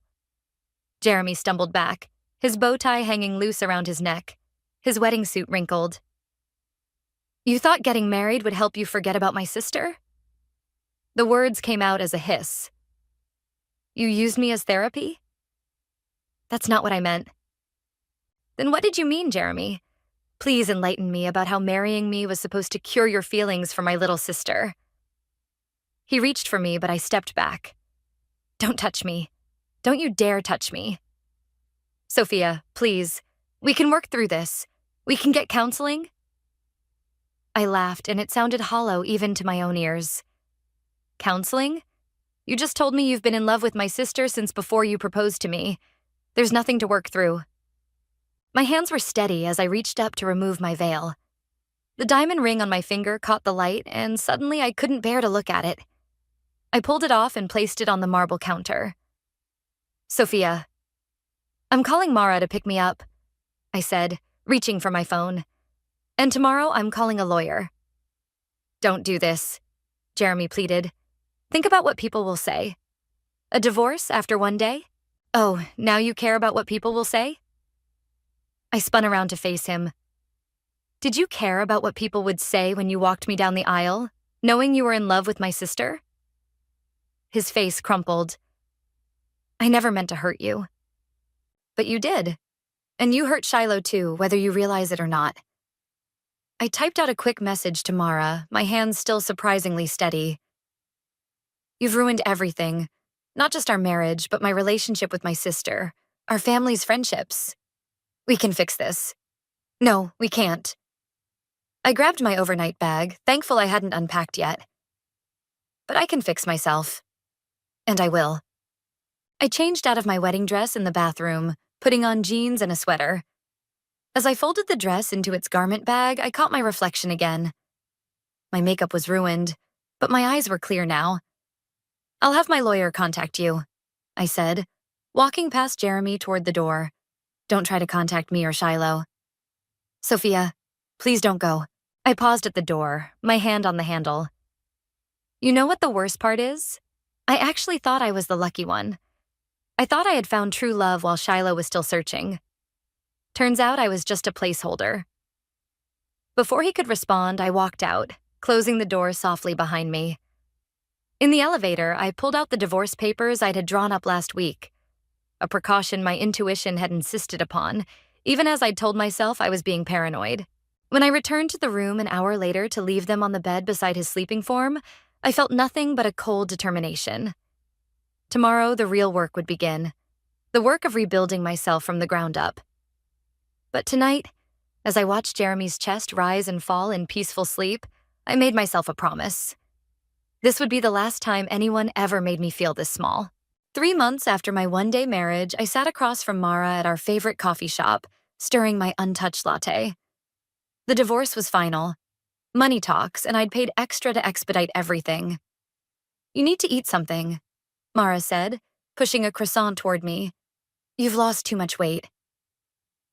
Jeremy stumbled back, his bow tie hanging loose around his neck, his wedding suit wrinkled. You thought getting married would help you forget about my sister? The words came out as a hiss. You used me as therapy? That's not what I meant. Then what did you mean, Jeremy? Please enlighten me about how marrying me was supposed to cure your feelings for my little sister. He reached for me, but I stepped back. Don't touch me. Don't you dare touch me. Sophia, please. We can work through this. We can get counseling. I laughed, and it sounded hollow even to my own ears. Counseling? You just told me you've been in love with my sister since before you proposed to me. There's nothing to work through. My hands were steady as I reached up to remove my veil. The diamond ring on my finger caught the light, and suddenly I couldn't bear to look at it. I pulled it off and placed it on the marble counter. Sophia. I'm calling Mara to pick me up, I said, reaching for my phone. And tomorrow I'm calling a lawyer. Don't do this, Jeremy pleaded. Think about what people will say. A divorce after one day? Oh, now you care about what people will say? I spun around to face him. Did you care about what people would say when you walked me down the aisle, knowing you were in love with my sister? His face crumpled. I never meant to hurt you. But you did. And you hurt Shiloh too, whether you realize it or not. I typed out a quick message to Mara, my hands still surprisingly steady. You've ruined everything. Not just our marriage, but my relationship with my sister. Our family's friendships. We can fix this. No, we can't. I grabbed my overnight bag, thankful I hadn't unpacked yet. But I can fix myself. And I will. I changed out of my wedding dress in the bathroom, putting on jeans and a sweater. As I folded the dress into its garment bag, I caught my reflection again. My makeup was ruined, but my eyes were clear now. I'll have my lawyer contact you, I said, walking past Jeremy toward the door. Don't try to contact me or Shiloh. Sophia, please don't go. I paused at the door, my hand on the handle. You know what the worst part is? I actually thought I was the lucky one. I thought I had found true love while Shiloh was still searching. Turns out I was just a placeholder. Before he could respond, I walked out, closing the door softly behind me. In the elevator, I pulled out the divorce papers I had drawn up last week, a precaution my intuition had insisted upon, even as I'd told myself I was being paranoid. When I returned to the room an hour later to leave them on the bed beside his sleeping form, I felt nothing but a cold determination. Tomorrow, the real work would begin, the work of rebuilding myself from the ground up. But tonight, as I watched Jeremy's chest rise and fall in peaceful sleep, I made myself a promise. This would be the last time anyone ever made me feel this small. 3 months after my one-day marriage, I sat across from Mara at our favorite coffee shop, stirring my untouched latte. The divorce was final. Money talks, and I'd paid extra to expedite everything. You need to eat something, Mara said, pushing a croissant toward me. You've lost too much weight.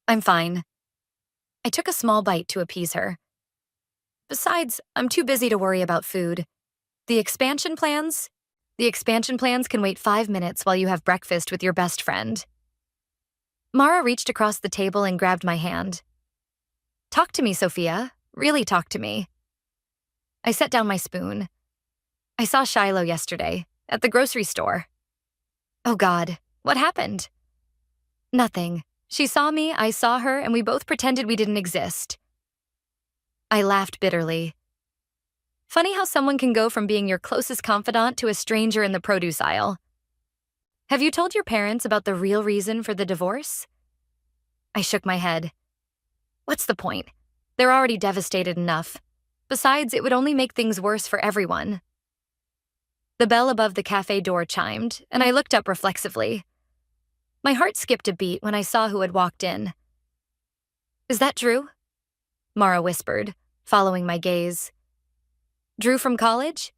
I'm fine. I took a small bite to appease her. Besides, I'm too busy to worry about food. The expansion plans can wait 5 minutes while you have breakfast with your best friend. Mara reached across the table and grabbed my hand. Talk to me, Sophia. Really talk to me. I set down my spoon. I saw Shiloh yesterday, at the grocery store. Oh God, what happened? Nothing. She saw me, I saw her, and we both pretended we didn't exist. I laughed bitterly. Funny how someone can go from being your closest confidant to a stranger in the produce aisle. Have you told your parents about the real reason for the divorce? I shook my head. What's the point? They're already devastated enough. Besides, it would only make things worse for everyone. The bell above the cafe door chimed, and I looked up reflexively. My heart skipped a beat when I saw who had walked in. Is that Drew? Mara whispered, following my gaze. Drew from college?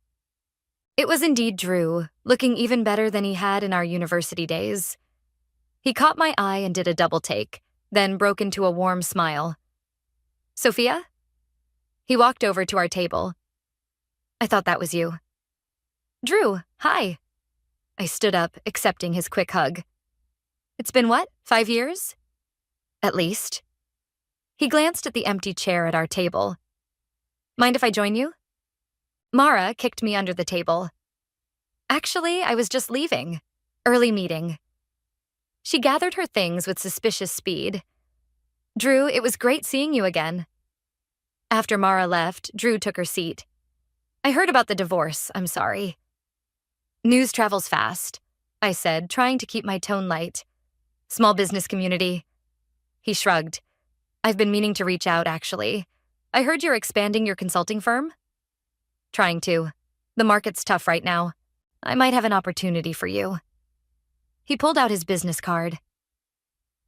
It was indeed Drew, looking even better than he had in our university days. He caught my eye and did a double take, then broke into a warm smile. Sophia? He walked over to our table. I thought that was you. Drew, hi. I stood up, accepting his quick hug. It's been what, 5 years? At least. He glanced at the empty chair at our table. Mind if I join you? Mara kicked me under the table. Actually, I was just leaving. Early meeting. She gathered her things with suspicious speed. Drew, it was great seeing you again. After Mara left, Drew took her seat. I heard about the divorce, I'm sorry. News travels fast, I said, trying to keep my tone light. Small business community. He shrugged. I've been meaning to reach out, actually. I heard you're expanding your consulting firm? Trying to. The market's tough right now. I might have an opportunity for you. He pulled out his business card.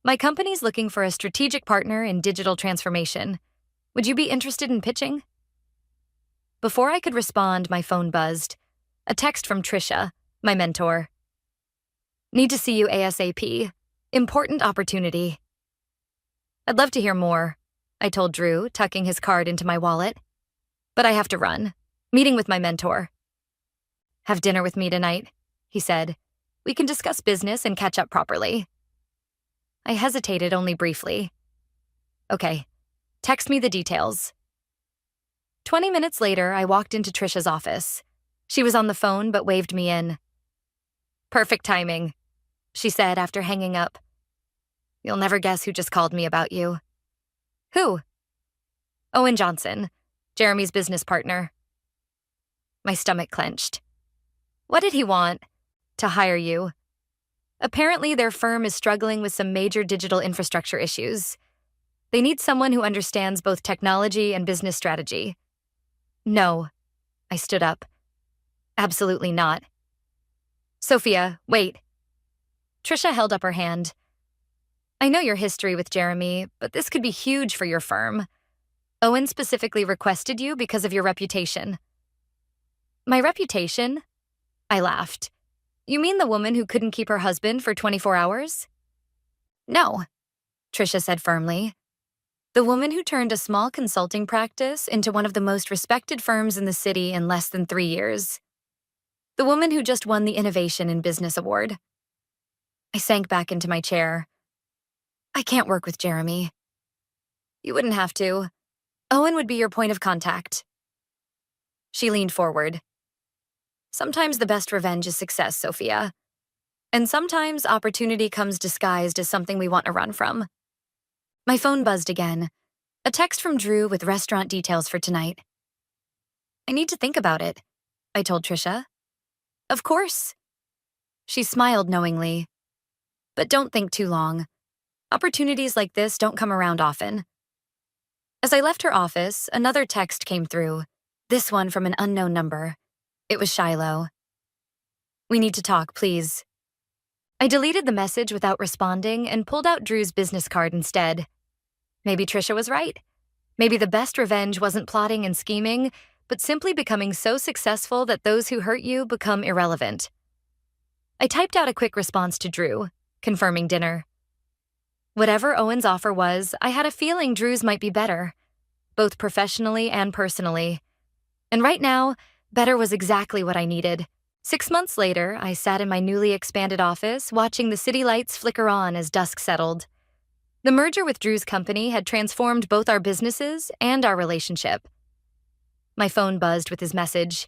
My company's looking for a strategic partner in digital transformation. Would you be interested in pitching? Before I could respond, my phone buzzed. A text from Trisha, my mentor. Need to see you ASAP. Important opportunity. I'd love to hear more, I told Drew, tucking his card into my wallet. But I have to run. Meeting with my mentor. Have dinner with me tonight, he said. We can discuss business and catch up properly. I hesitated only briefly. Okay, text me the details. 20 minutes later, I walked into Trisha's office. She was on the phone but waved me in. Perfect timing, she said after hanging up. You'll never guess who just called me about you. Who? Owen Johnson, Jeremy's business partner. My stomach clenched. What did he want? To hire you. Apparently, their firm is struggling with some major digital infrastructure issues. They need someone who understands both technology and business strategy. No, I stood up. Absolutely not. Sophia, wait. Trisha held up her hand. I know your history with Jeremy, but this could be huge for your firm. Owen specifically requested you because of your reputation. My reputation? I laughed. You mean the woman who couldn't keep her husband for 24 hours? No, Trisha said firmly. The woman who turned a small consulting practice into one of the most respected firms in the city in less than 3 years. The woman who just won the Innovation in Business Award. I sank back into my chair. I can't work with Jeremy. You wouldn't have to. Owen would be your point of contact. She leaned forward. Sometimes the best revenge is success, Sophia. And sometimes opportunity comes disguised as something we want to run from. My phone buzzed again. A text from Drew with restaurant details for tonight. I need to think about it, I told Trisha. Of course. She smiled knowingly. But don't think too long. Opportunities like this don't come around often. As I left her office, another text came through, this one from an unknown number. It was Shiloh. We need to talk, please. I deleted the message without responding and pulled out Drew's business card instead. Maybe Trisha was right. Maybe the best revenge wasn't plotting and scheming, but simply becoming so successful that those who hurt you become irrelevant. I typed out a quick response to Drew, confirming dinner. Whatever Owen's offer was, I had a feeling Drew's might be better, both professionally and personally. And right now, better was exactly what I needed. 6 months later, I sat in my newly expanded office watching the city lights flicker on as dusk settled. The merger with Drew's company had transformed both our businesses and our relationship. My phone buzzed with his message.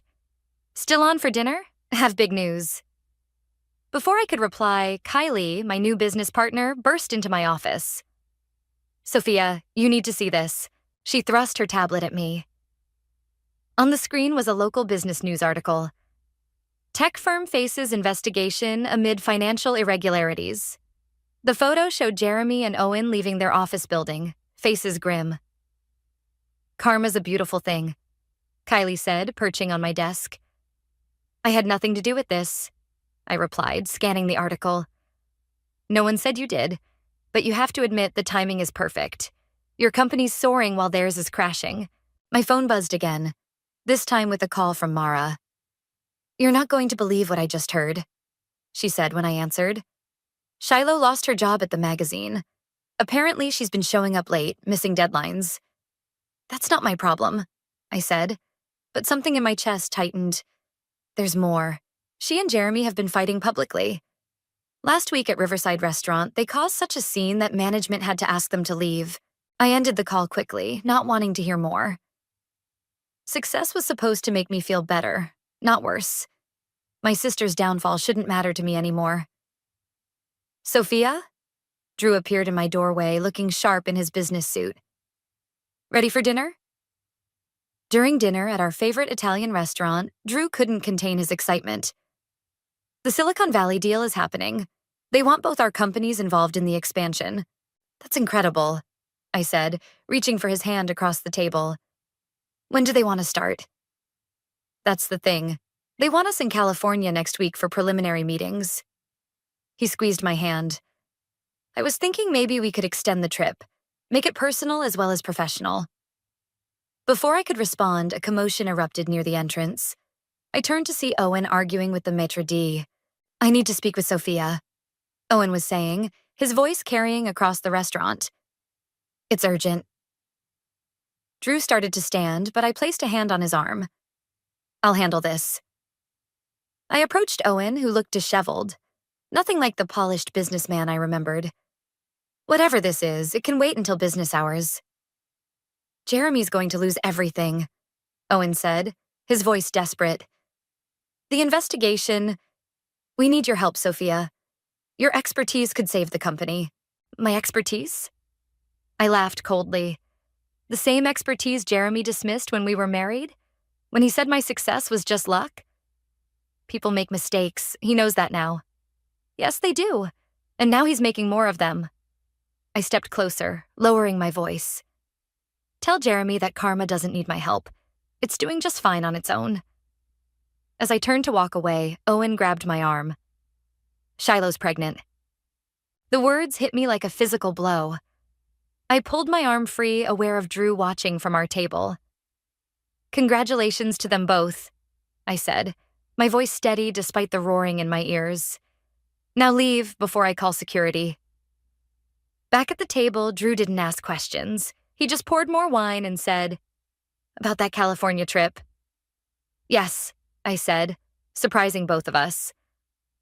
Still on for dinner? Have big news. Before I could reply, Kylie, my new business partner, burst into my office. Sophia, you need to see this. She thrust her tablet at me. On the screen was a local business news article. Tech firm faces investigation amid financial irregularities. The photo showed Jeremy and Owen leaving their office building, faces grim. Karma's a beautiful thing, Kylie said, perching on my desk. I had nothing to do with this, I replied, scanning the article. No one said you did, but you have to admit the timing is perfect. Your company's soaring while theirs is crashing. My phone buzzed again, this time with a call from Mara. You're not going to believe what I just heard, she said when I answered. Shiloh lost her job at the magazine. Apparently, she's been showing up late, missing deadlines. That's not my problem, I said, but something in my chest tightened. There's more. She and Jeremy have been fighting publicly. Last week at Riverside Restaurant, they caused such a scene that management had to ask them to leave. I ended the call quickly, not wanting to hear more. Success was supposed to make me feel better, not worse. My sister's downfall shouldn't matter to me anymore. Sophia? Drew appeared in my doorway, looking sharp in his business suit. Ready for dinner? During dinner at our favorite Italian restaurant, Drew couldn't contain his excitement. The Silicon Valley deal is happening. They want both our companies involved in the expansion. That's incredible, I said, reaching for his hand across the table. When do they want to start? That's the thing. They want us in California next week for preliminary meetings. He squeezed my hand. I was thinking maybe we could extend the trip, make it personal as well as professional. Before I could respond, a commotion erupted near the entrance. I turned to see Owen arguing with the maitre d'. I need to speak with Sophia, Owen was saying, his voice carrying across the restaurant. It's urgent. Drew started to stand, but I placed a hand on his arm. I'll handle this. I approached Owen, who looked disheveled. Nothing like the polished businessman I remembered. Whatever this is, it can wait until business hours. Jeremy's going to lose everything, Owen said, his voice desperate. The investigation... We need your help, Sophia. Your expertise could save the company. My expertise? I laughed coldly. The same expertise Jeremy dismissed when we were married? When he said my success was just luck? People make mistakes. He knows that now. Yes, they do. And now he's making more of them. I stepped closer, lowering my voice. Tell Jeremy that karma doesn't need my help. It's doing just fine on its own. As I turned to walk away, Owen grabbed my arm. Shiloh's pregnant. The words hit me like a physical blow. I pulled my arm free, aware of Drew watching from our table. Congratulations to them both, I said, my voice steady despite the roaring in my ears. Now leave before I call security. Back at the table, Drew didn't ask questions. He just poured more wine and said, About that California trip. Yes, I said, surprising both of us.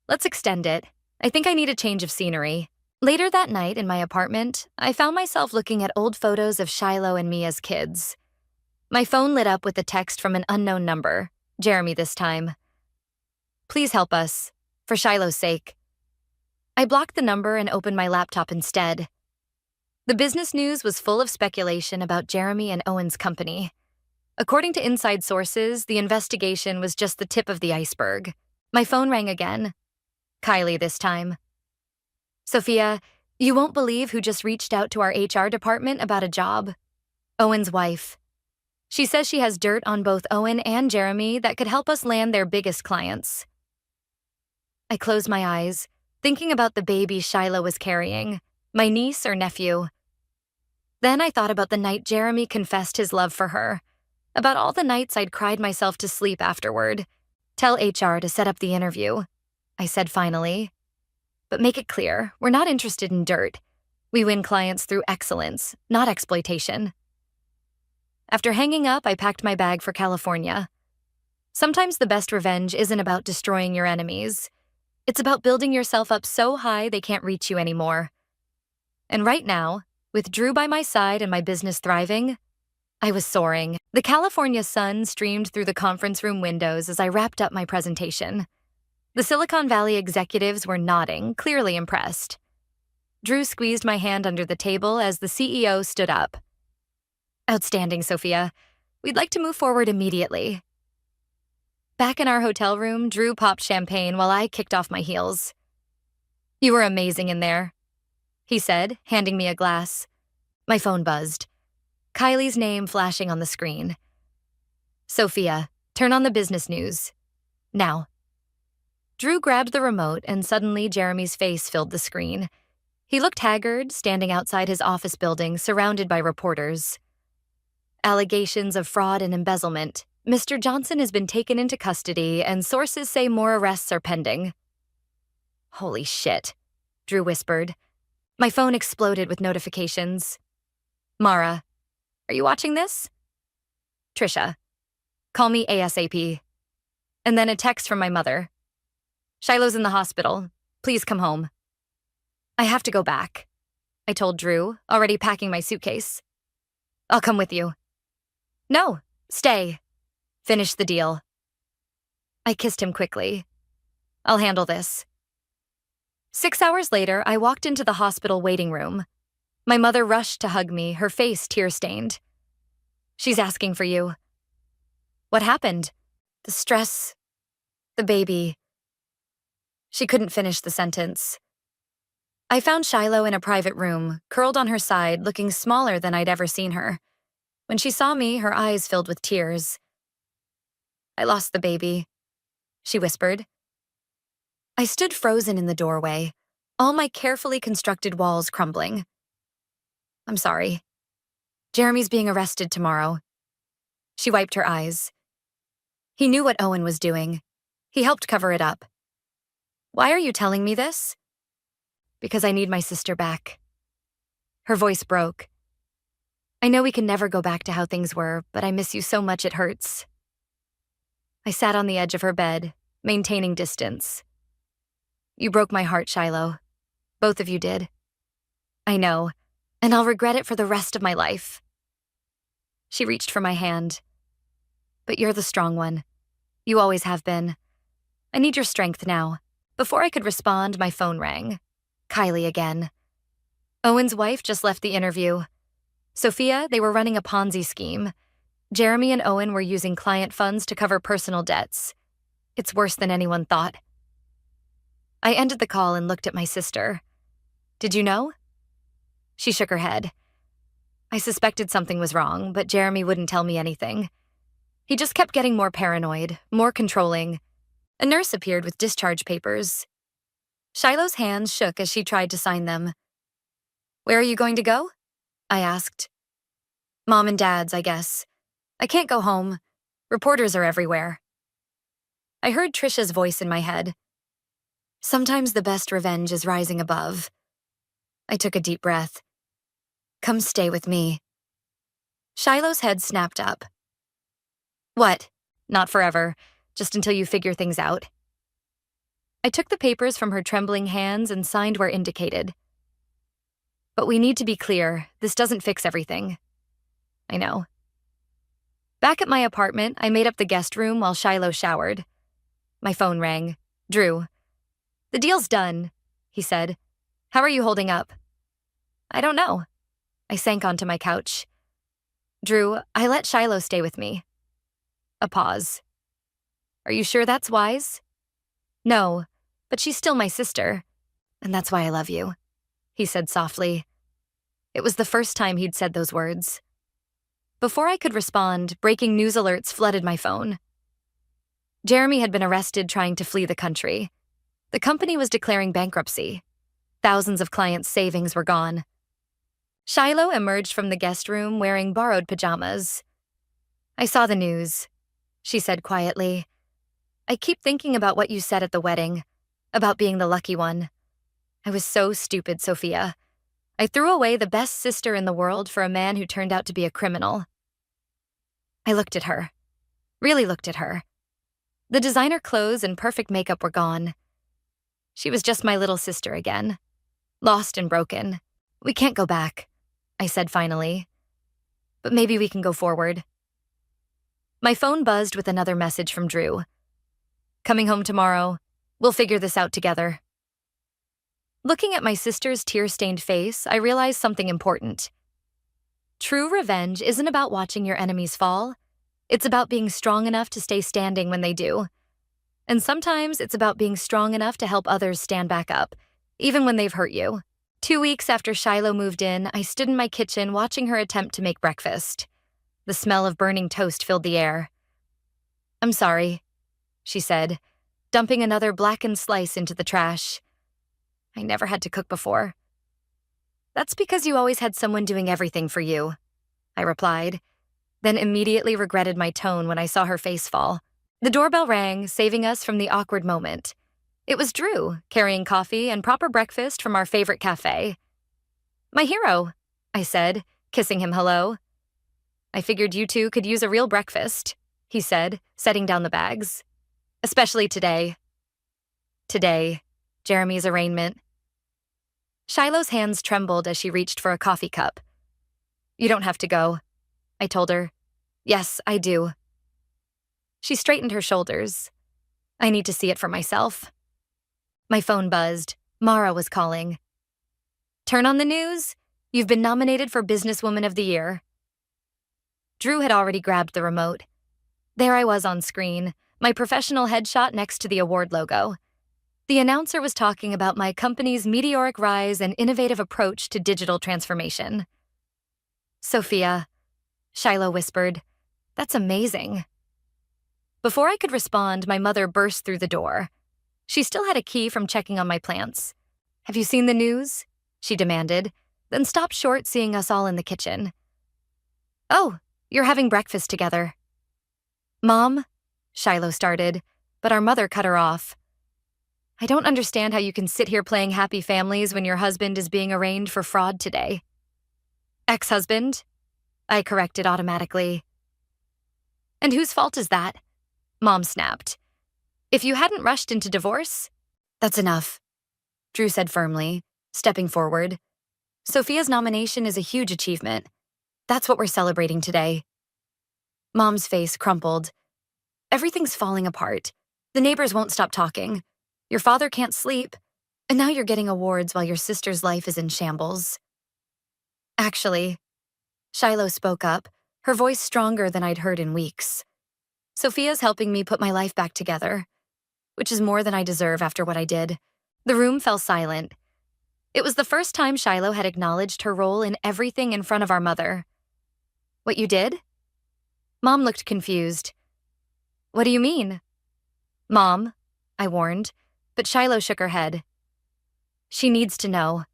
Let's extend it. I think I need a change of scenery. Later that night in my apartment, I found myself looking at old photos of Shiloh and me as kids. My phone lit up with a text from an unknown number, Jeremy this time. Please help us, for Shiloh's sake. I blocked the number and opened my laptop instead. The business news was full of speculation about Jeremy and Owen's company. According to inside sources, the investigation was just the tip of the iceberg. My phone rang again. Kylie this time. Sophia, you won't believe who just reached out to our HR department about a job. Owen's wife. She says she has dirt on both Owen and Jeremy that could help us land their biggest clients. I closed my eyes, thinking about the baby Shiloh was carrying, my niece or nephew. Then I thought about the night Jeremy confessed his love for her, about all the nights I'd cried myself to sleep afterward. Tell HR to set up the interview, I said finally. But make it clear, we're not interested in dirt. We win clients through excellence, not exploitation. After hanging up, I packed my bag for California. Sometimes the best revenge isn't about destroying your enemies. It's about building yourself up so high they can't reach you anymore. And right now, with Drew by my side and my business thriving, I was soaring. The California sun streamed through the conference room windows as I wrapped up my presentation. The Silicon Valley executives were nodding, clearly impressed. Drew squeezed my hand under the table as the CEO stood up. Outstanding, Sophia. We'd like to move forward immediately. Back in our hotel room, Drew popped champagne while I kicked off my heels. You were amazing in there, he said, handing me a glass. My phone buzzed. Kylie's name flashing on the screen. Sophia, turn on the business news. Now. Drew grabbed the remote and suddenly Jeremy's face filled the screen. He looked haggard, standing outside his office building surrounded by reporters. Allegations of fraud and embezzlement. Mr. Johnson has been taken into custody and sources say more arrests are pending. Holy shit, Drew whispered. My phone exploded with notifications. Mara, are you watching this? Trisha, call me ASAP. And then a text from my mother. Shiloh's in the hospital. Please come home. I have to go back, I told Drew, already packing my suitcase. I'll come with you. No, stay. Finish the deal. I kissed him quickly. I'll handle this. 6 hours later, I walked into the hospital waiting room. My mother rushed to hug me, her face tear-stained. She's asking for you. What happened? The stress. The baby. She couldn't finish the sentence. I found Shiloh in a private room, curled on her side, looking smaller than I'd ever seen her. When she saw me, her eyes filled with tears. I lost the baby, she whispered. I stood frozen in the doorway, all my carefully constructed walls crumbling. I'm sorry. Jeremy's being arrested tomorrow. She wiped her eyes. He knew what Owen was doing. He helped cover it up. Why are you telling me this? Because I need my sister back. Her voice broke. I know we can never go back to how things were, but I miss you so much it hurts. I sat on the edge of her bed, maintaining distance. You broke my heart, Shiloh. Both of you did. I know, and I'll regret it for the rest of my life. She reached for my hand. But you're the strong one. You always have been. I need your strength now. Before I could respond, my phone rang. Kylie again. Owen's wife just left the interview. Sophia, they were running a Ponzi scheme. Jeremy and Owen were using client funds to cover personal debts. It's worse than anyone thought. I ended the call and looked at my sister. Did you know? She shook her head. I suspected something was wrong, but Jeremy wouldn't tell me anything. He just kept getting more paranoid, more controlling. A nurse appeared with discharge papers. Shiloh's hands shook as she tried to sign them. Where are you going to go? I asked. Mom and Dad's, I guess. I can't go home. Reporters are everywhere. I heard Trisha's voice in my head. Sometimes the best revenge is rising above. I took a deep breath. Come stay with me. Shiloh's head snapped up. What? Not forever, just until you figure things out. I took the papers from her trembling hands and signed where indicated. But we need to be clear, this doesn't fix everything. I know. Back at my apartment, I made up the guest room while Shiloh showered. My phone rang. Drew. The deal's done, he said. How are you holding up? I don't know. I sank onto my couch. Drew, I let Shiloh stay with me. A pause. Are you sure that's wise? No, but she's still my sister, and that's why I love you, he said softly. It was the first time he'd said those words. Before I could respond, breaking news alerts flooded my phone. Jeremy had been arrested trying to flee the country. The company was declaring bankruptcy. Thousands of clients' savings were gone. Shiloh emerged from the guest room wearing borrowed pajamas. I saw the news, she said quietly. I keep thinking about what you said at the wedding, about being the lucky one. I was so stupid, Sophia. I threw away the best sister in the world for a man who turned out to be a criminal. I looked at her. Really looked at her. The designer clothes and perfect makeup were gone. She was just my little sister again. Lost and broken. We can't go back, I said finally. But maybe we can go forward. My phone buzzed with another message from Drew. Coming home tomorrow. We'll figure this out together. Looking at my sister's tear-stained face, I realized something important. True revenge isn't about watching your enemies fall. It's about being strong enough to stay standing when they do. And sometimes it's about being strong enough to help others stand back up, even when they've hurt you. 2 weeks after Shiloh moved in, I stood in my kitchen watching her attempt to make breakfast. The smell of burning toast filled the air. I'm sorry, she said, dumping another blackened slice into the trash. I never had to cook before. That's because you always had someone doing everything for you, I replied, then immediately regretted my tone when I saw her face fall. The doorbell rang, saving us from the awkward moment. It was Drew, carrying coffee and proper breakfast from our favorite cafe. My hero, I said, kissing him hello. I figured you two could use a real breakfast, he said, setting down the bags. Especially today. Today, Jeremy's arraignment. Shiloh's hands trembled as she reached for a coffee cup. You don't have to go, I told her. Yes, I do. She straightened her shoulders. I need to see it for myself. My phone buzzed. Mara was calling. Turn on the news. You've been nominated for Businesswoman of the Year. Drew had already grabbed the remote. There I was on screen, my professional headshot next to the award logo. The announcer was talking about my company's meteoric rise and innovative approach to digital transformation. Sophia, Shiloh whispered, that's amazing. Before I could respond, my mother burst through the door. She still had a key from checking on my plants. Have you seen the news? She demanded, then stopped short seeing us all in the kitchen. Oh, you're having breakfast together. Mom, Shiloh started, but our mother cut her off. I don't understand how you can sit here playing happy families when your husband is being arraigned for fraud today. Ex-husband? I corrected automatically. And whose fault is that? Mom snapped. If you hadn't rushed into divorce, that's enough, Drew said firmly, stepping forward. Sophia's nomination is a huge achievement. That's what we're celebrating today. Mom's face crumpled. Everything's falling apart. The neighbors won't stop talking. Your father can't sleep. And now you're getting awards while your sister's life is in shambles. Actually, Shiloh spoke up, her voice stronger than I'd heard in weeks. Sophia's helping me put my life back together, which is more than I deserve after what I did. The room fell silent. It was the first time Shiloh had acknowledged her role in everything in front of our mother. What you did? Mom looked confused. What do you mean? Mom, I warned, but Shiloh shook her head. She needs to know.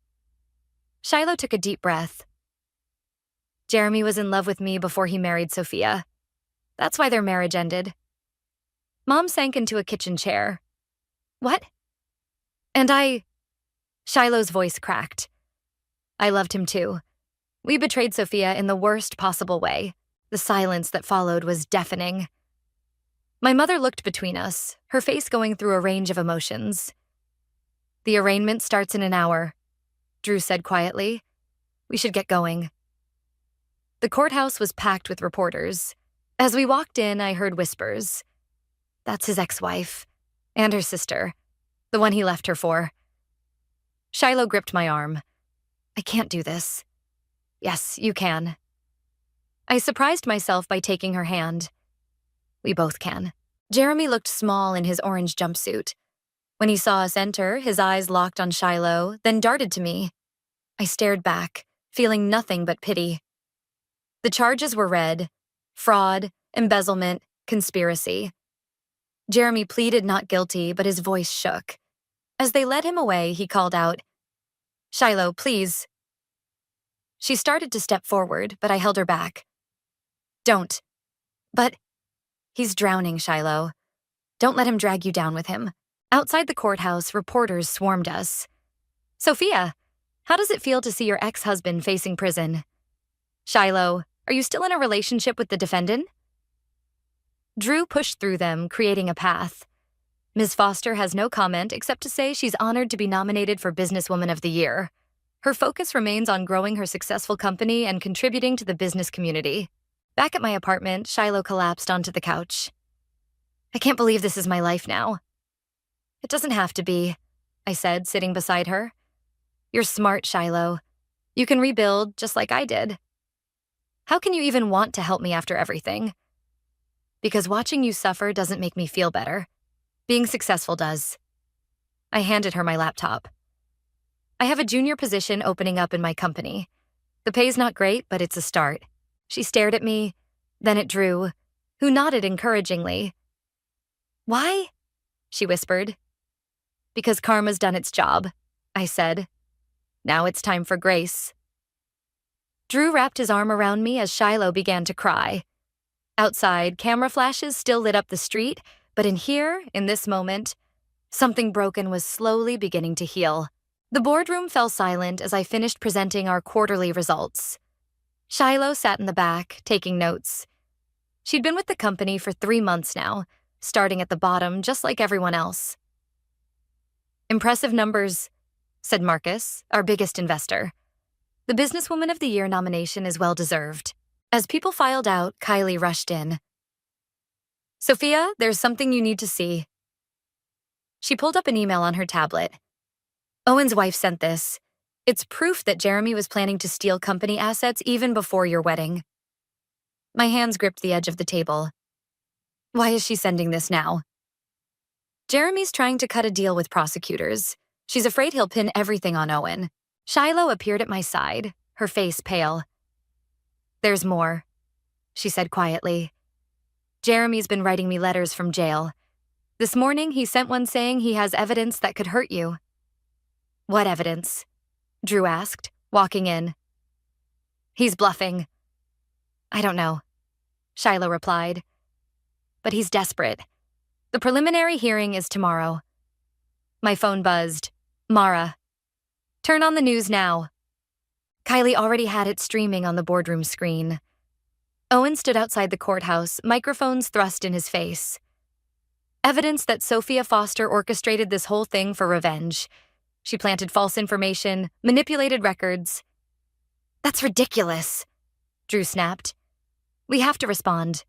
Shiloh took a deep breath. Jeremy was in love with me before he married Sophia. That's why their marriage ended. Mom sank into a kitchen chair. What? And Shiloh's voice cracked. I loved him too. We betrayed Sophia in the worst possible way. The silence that followed was deafening. My mother looked between us, her face going through a range of emotions. The arraignment starts in an hour, Drew said quietly. We should get going. The courthouse was packed with reporters. As we walked in, I heard whispers. That's his ex-wife. And her sister. The one he left her for. Shiloh gripped my arm. I can't do this. Yes, you can. I surprised myself by taking her hand. We both can. Jeremy looked small in his orange jumpsuit. When he saw us enter, his eyes locked on Shiloh, then darted to me. I stared back, feeling nothing but pity. The charges were read: fraud, embezzlement, conspiracy. Jeremy pleaded not guilty, but his voice shook. As they led him away, he called out, Shiloh, please. She started to step forward, but I held her back. Don't. But he's drowning, Shiloh. Don't let him drag you down with him. Outside the courthouse, reporters swarmed us. Sophia, how does it feel to see your ex-husband facing prison? Shiloh, are you still in a relationship with the defendant? Drew pushed through them, creating a path. Ms. Foster has no comment except to say she's honored to be nominated for Businesswoman of the Year. Her focus remains on growing her successful company and contributing to the business community. Back at my apartment, Shiloh collapsed onto the couch. I can't believe this is my life now. It doesn't have to be, I said, sitting beside her. You're smart, Shiloh. You can rebuild just like I did. How can you even want to help me after everything? Because watching you suffer doesn't make me feel better. Being successful does. I handed her my laptop. I have a junior position opening up in my company. The pay's not great, but it's a start. She stared at me, then at Drew, who nodded encouragingly. Why? She whispered. Because karma's done its job, I said. Now it's time for grace. Drew wrapped his arm around me as Shiloh began to cry. Outside, camera flashes still lit up the street, but in here, in this moment, something broken was slowly beginning to heal. The boardroom fell silent as I finished presenting our quarterly results. Shiloh sat in the back, taking notes. She'd been with the company for 3 months now, starting at the bottom just like everyone else. Impressive numbers, said Marcus, our biggest investor. The Businesswoman of the Year nomination is well-deserved. As people filed out, Kylie rushed in. Sophia, there's something you need to see. She pulled up an email on her tablet. Owen's wife sent this. It's proof that Jeremy was planning to steal company assets even before your wedding. My hands gripped the edge of the table. Why is she sending this now? Jeremy's trying to cut a deal with prosecutors. She's afraid he'll pin everything on Owen. Shiloh appeared at my side, her face pale. There's more, she said quietly. Jeremy's been writing me letters from jail. This morning, he sent one saying he has evidence that could hurt you. What evidence? Drew asked, walking in. He's bluffing. I don't know, Shiloh replied. But he's desperate. The preliminary hearing is tomorrow. My phone buzzed. Mara. Turn on the news now. Kylie already had it streaming on the boardroom screen. Owen stood outside the courthouse, microphones thrust in his face. Evidence that Sophia Foster orchestrated this whole thing for revenge. She planted false information, manipulated records. That's ridiculous, Drew snapped. We have to respond.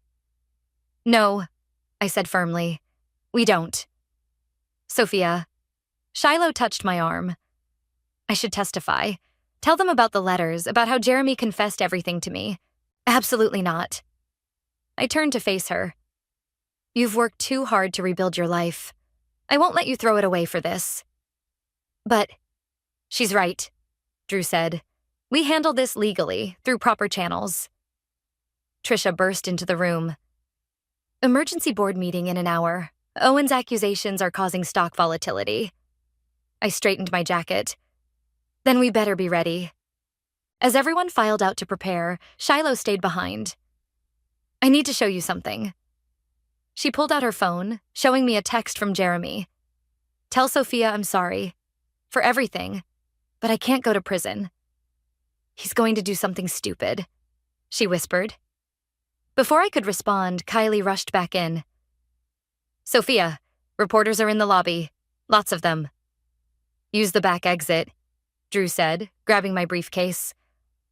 No, I said firmly. We don't. Sophia. Shiloh touched my arm. I should testify. Tell them about the letters, about how Jeremy confessed everything to me. Absolutely not. I turned to face her. You've worked too hard to rebuild your life. I won't let you throw it away for this. But she's right, Drew said. We handle this legally, through proper channels. Trisha burst into the room. Emergency board meeting in an hour. Owen's accusations are causing stock volatility. I straightened my jacket. Then we better be ready. As everyone filed out to prepare, Shiloh stayed behind. I need to show you something. She pulled out her phone, showing me a text from Jeremy. Tell Sophia I'm sorry. For everything. But I can't go to prison. He's going to do something stupid, she whispered. Before I could respond, Kylie rushed back in. Sophia, reporters are in the lobby. Lots of them. Use the back exit, Drew said, grabbing my briefcase.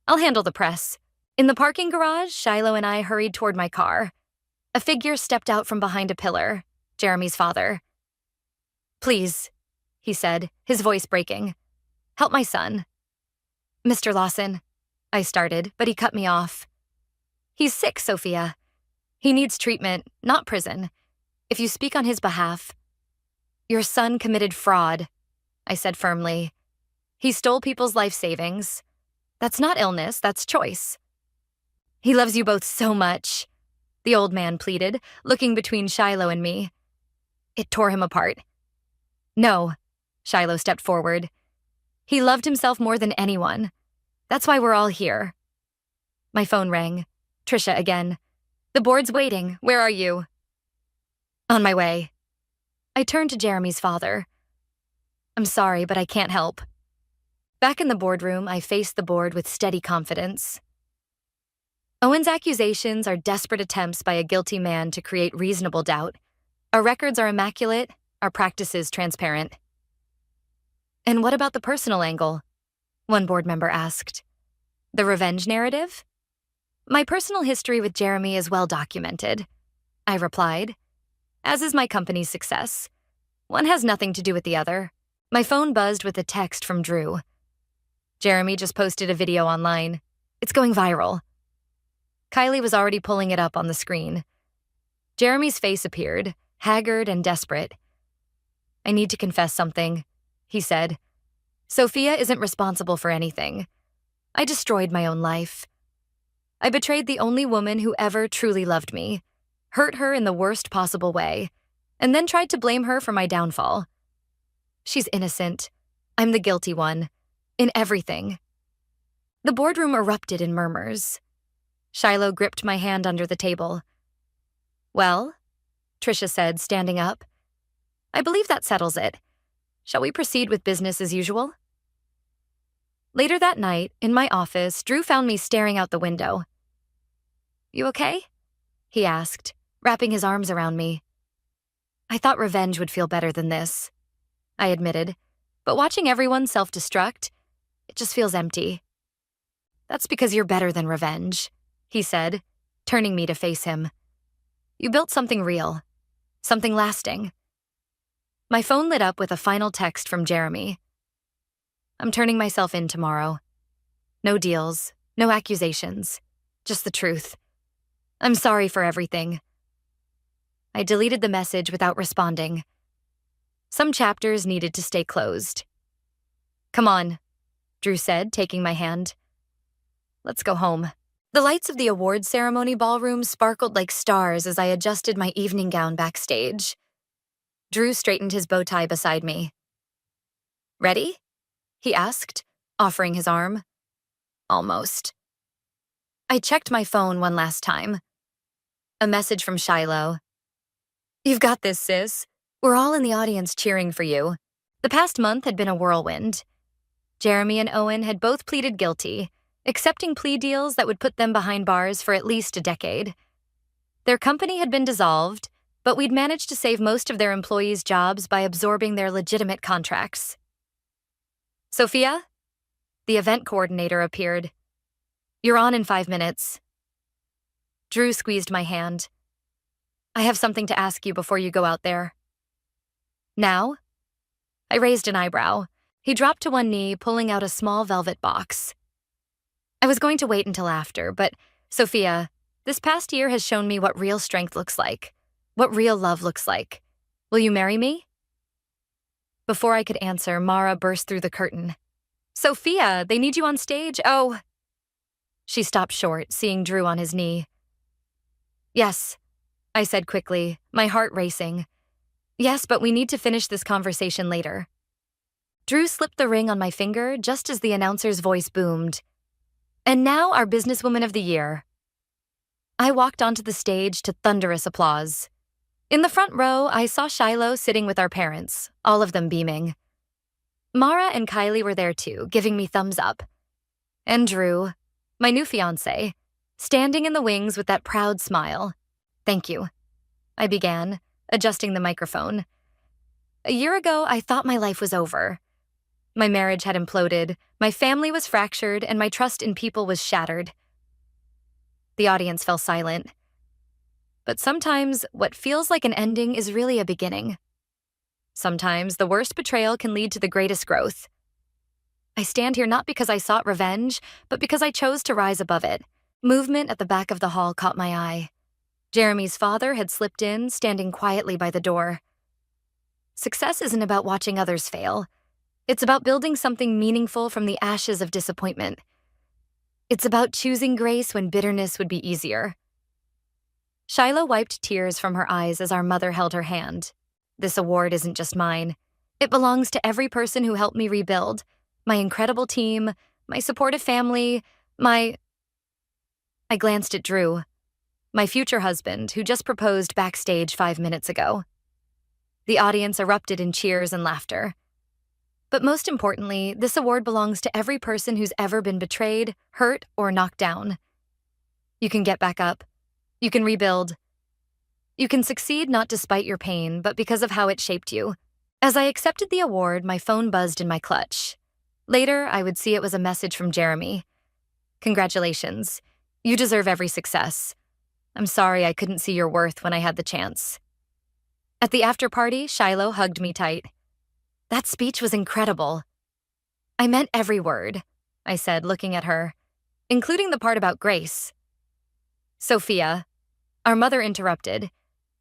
I'll handle the press. In the parking garage, Shiloh and I hurried toward my car. A figure stepped out from behind a pillar, Jeremy's father. Please, he said, his voice breaking. Help my son. Mr. Lawson, I started, but he cut me off. He's sick, Sophia. He needs treatment, not prison. If you speak on his behalf. Your son committed fraud, I said firmly. He stole people's life savings. That's not illness, that's choice. He loves you both so much, the old man pleaded, looking between Shiloh and me. It tore him apart. No, Shiloh stepped forward. He loved himself more than anyone. That's why we're all here. My phone rang. Trisha again. The board's waiting. Where are you? On my way. I turned to Jeremy's father. I'm sorry, but I can't help. Back in the boardroom, I faced the board with steady confidence. Owen's accusations are desperate attempts by a guilty man to create reasonable doubt. Our records are immaculate, our practices transparent. And what about the personal angle? One board member asked. The revenge narrative? My personal history with Jeremy is well documented, I replied, as is my company's success. One has nothing to do with the other. My phone buzzed with a text from Drew. Jeremy just posted a video online. It's going viral. Kylie was already pulling it up on the screen. Jeremy's face appeared, haggard and desperate. I need to confess something, he said. Sophia isn't responsible for anything. I destroyed my own life. I betrayed the only woman who ever truly loved me, hurt her in the worst possible way, and then tried to blame her for my downfall. She's innocent. I'm the guilty one. In everything. The boardroom erupted in murmurs. Shiloh gripped my hand under the table. Well, Trisha said, standing up. I believe that settles it. Shall we proceed with business as usual? Later that night, in my office, Drew found me staring out the window. You okay? He asked, wrapping his arms around me. I thought revenge would feel better than this, I admitted, but watching everyone self-destruct, it just feels empty. That's because you're better than revenge, he said, turning me to face him. You built something real, something lasting. My phone lit up with a final text from Jeremy. I'm turning myself in tomorrow. No deals, no accusations, just the truth. I'm sorry for everything. I deleted the message without responding. Some chapters needed to stay closed. Come on, Drew said, taking my hand. Let's go home. The lights of the awards ceremony ballroom sparkled like stars as I adjusted my evening gown backstage. Drew straightened his bow tie beside me. Ready? He asked, offering his arm. Almost. I checked my phone one last time. A message from Shiloh. You've got this, sis. We're all in the audience cheering for you. The past month had been a whirlwind. Jeremy and Owen had both pleaded guilty, accepting plea deals that would put them behind bars for at least a decade. Their company had been dissolved, but we'd managed to save most of their employees' jobs by absorbing their legitimate contracts. Sophia? The event coordinator appeared. You're on in 5 minutes. Drew squeezed my hand. I have something to ask you before you go out there. Now? I raised an eyebrow. He dropped to one knee, pulling out a small velvet box. I was going to wait until after, but Sophia, this past year has shown me what real strength looks like, what real love looks like. Will you marry me? Before I could answer, Mara burst through the curtain. Sophia, they need you on stage. Oh. She stopped short, seeing Drew on his knee. Yes, I said quickly, my heart racing. Yes, but we need to finish this conversation later. Drew slipped the ring on my finger just as the announcer's voice boomed. And now our Businesswoman of the Year. I walked onto the stage to thunderous applause. In the front row, I saw Shiloh sitting with our parents, all of them beaming. Mara and Kylie were there too, giving me thumbs up. And Drew, my new fiancé, standing in the wings with that proud smile. Thank you, I began, adjusting the microphone. A year ago, I thought my life was over. My marriage had imploded, my family was fractured, and my trust in people was shattered. The audience fell silent. But sometimes, what feels like an ending is really a beginning. Sometimes, the worst betrayal can lead to the greatest growth. I stand here not because I sought revenge, but because I chose to rise above it. Movement at the back of the hall caught my eye. Jeremy's father had slipped in, standing quietly by the door. Success isn't about watching others fail. It's about building something meaningful from the ashes of disappointment. It's about choosing grace when bitterness would be easier. Shiloh wiped tears from her eyes as our mother held her hand. This award isn't just mine. It belongs to every person who helped me rebuild. My incredible team, my supportive family, I glanced at Drew, my future husband, who just proposed backstage 5 minutes ago. The audience erupted in cheers and laughter. But most importantly, this award belongs to every person who's ever been betrayed, hurt, or knocked down. You can get back up. You can rebuild. You can succeed not despite your pain, but because of how it shaped you. As I accepted the award, my phone buzzed in my clutch. Later, I would see it was a message from Jeremy. Congratulations. You deserve every success. I'm sorry I couldn't see your worth when I had the chance. At the after party, Shiloh hugged me tight. That speech was incredible. I meant every word, I said, looking at her, including the part about grace. Sophia, our mother interrupted.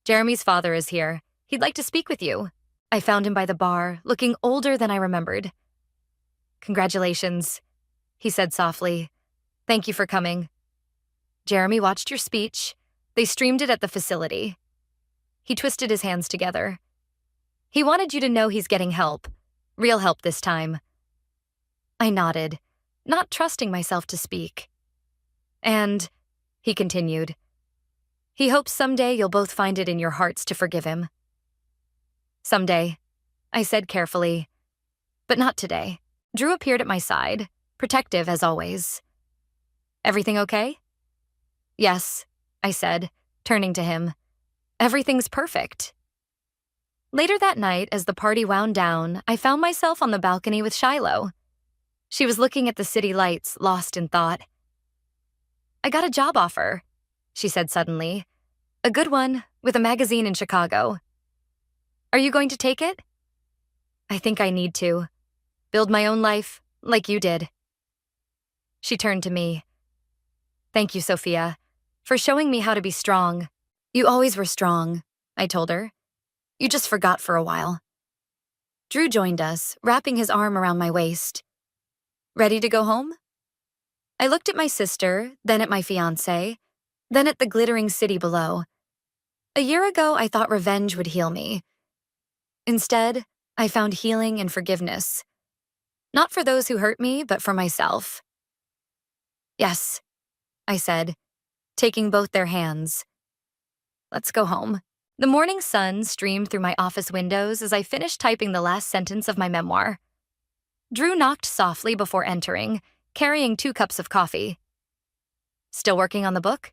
Jeremy's father is here. He'd like to speak with you. I found him by the bar, looking older than I remembered. Congratulations, he said softly. Thank you for coming. Jeremy watched your speech. They streamed it at the facility. He twisted his hands together. He wanted you to know he's getting help. Real help this time. I nodded, not trusting myself to speak. And, he continued, he hopes someday you'll both find it in your hearts to forgive him. Someday, I said carefully. But not today. Drew appeared at my side, protective as always. Everything okay? Yes, I said, turning to him. Everything's perfect. Later that night, as the party wound down, I found myself on the balcony with Shiloh. She was looking at the city lights, lost in thought. I got a job offer, she said suddenly. A good one, with a magazine in Chicago. Are you going to take it? I think I need to. Build my own life, like you did. She turned to me. Thank you, Sophia, for showing me how to be strong. You always were strong, I told her. You just forgot for a while. Drew joined us, wrapping his arm around my waist. Ready to go home? I looked at my sister, then at my fiancé, then at the glittering city below. A year ago, I thought revenge would heal me. Instead, I found healing and forgiveness. Not for those who hurt me, but for myself. Yes, I said, taking both their hands. Let's go home. The morning sun streamed through my office windows as I finished typing the last sentence of my memoir. Drew knocked softly before entering, carrying 2 cups of coffee. Still working on the book?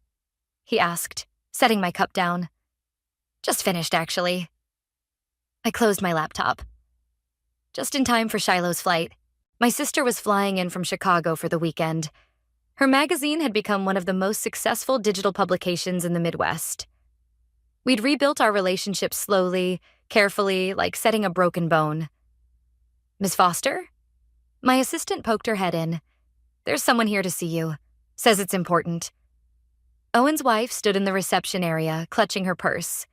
He asked, setting my cup down. Just finished, actually. I closed my laptop. Just in time for Shiloh's flight. My sister was flying in from Chicago for the weekend. Her magazine had become one of the most successful digital publications in the Midwest. We'd rebuilt our relationship slowly, carefully, like setting a broken bone. Miss Foster? My assistant poked her head in. There's someone here to see you. Says it's important. Owen's wife stood in the reception area, clutching her purse.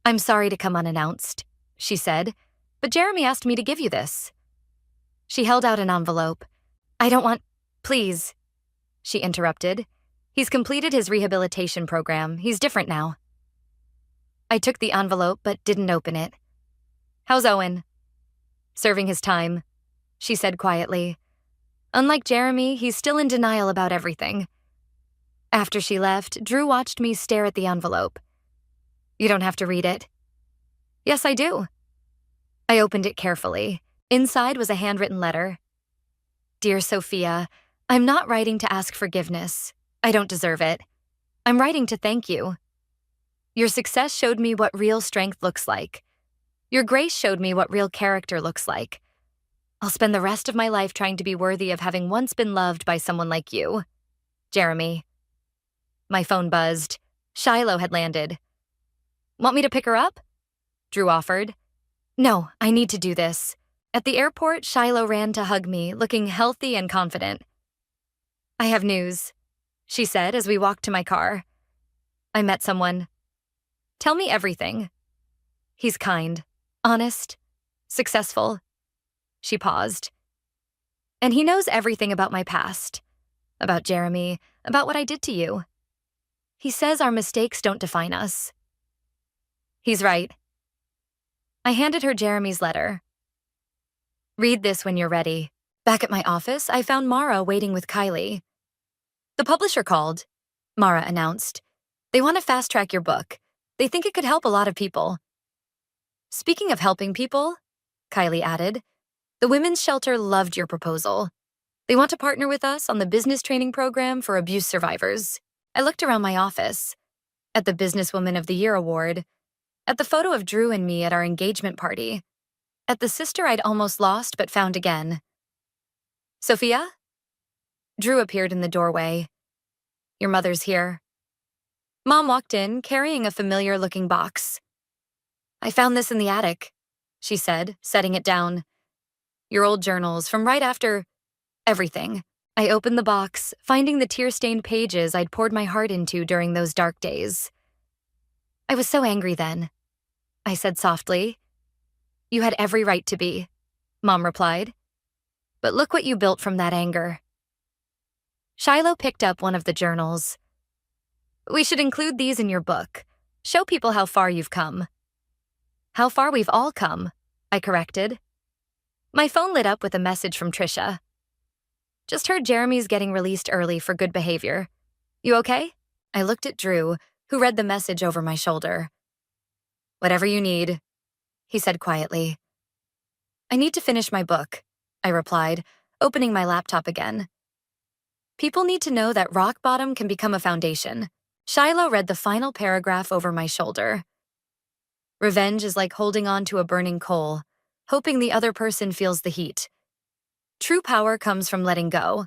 I'm sorry to come unannounced, she said, but Jeremy asked me to give you this. She held out an envelope. I don't want... Please, she interrupted. He's completed his rehabilitation program. He's different now. I took the envelope but didn't open it. How's Owen? Serving his time, she said quietly. Unlike Jeremy, he's still in denial about everything. After she left, Drew watched me stare at the envelope. You don't have to read it. Yes, I do. I opened it carefully. Inside was a handwritten letter. Dear Sophia, I'm not writing to ask forgiveness. I don't deserve it. I'm writing to thank you. Your success showed me what real strength looks like. Your grace showed me what real character looks like. I'll spend the rest of my life trying to be worthy of having once been loved by someone like you. Jeremy. My phone buzzed. Shiloh had landed. Want me to pick her up? Drew offered. No, I need to do this. At the airport, Shiloh ran to hug me, looking healthy and confident. I have news, she said as we walked to my car. I met someone. Tell me everything. He's kind, honest, successful. She paused. And he knows everything about my past, about Jeremy, about what I did to you. He says our mistakes don't define us. He's right. I handed her Jeremy's letter. Read this when you're ready. Back at my office, I found Mara waiting with Kylie. The publisher called, Mara announced. They want to fast-track your book. They think it could help a lot of people. Speaking of helping people, Kylie added, the women's shelter loved your proposal. They want to partner with us on the business training program for abuse survivors. I looked around my office, at the Businesswoman of the Year award, at the photo of Drew and me at our engagement party, at the sister I'd almost lost but found again. Sophia? Drew appeared in the doorway. Your mother's here. Mom walked in, carrying a familiar-looking box. I found this in the attic, she said, setting it down. Your old journals from right after everything. I opened the box, finding the tear-stained pages I'd poured my heart into during those dark days. I was so angry then, I said softly. You had every right to be, Mom replied. But look what you built from that anger. Shiloh picked up one of the journals. We should include these in your book. Show people how far you've come. How far we've all come, I corrected. My phone lit up with a message from Trisha. Just heard Jeremy's getting released early for good behavior. You okay? I looked at Drew, who read the message over my shoulder. Whatever you need, he said quietly. I need to finish my book, I replied, opening my laptop again. People need to know that rock bottom can become a foundation. Shiloh read the final paragraph over my shoulder. Revenge is like holding on to a burning coal, hoping the other person feels the heat. True power comes from letting go,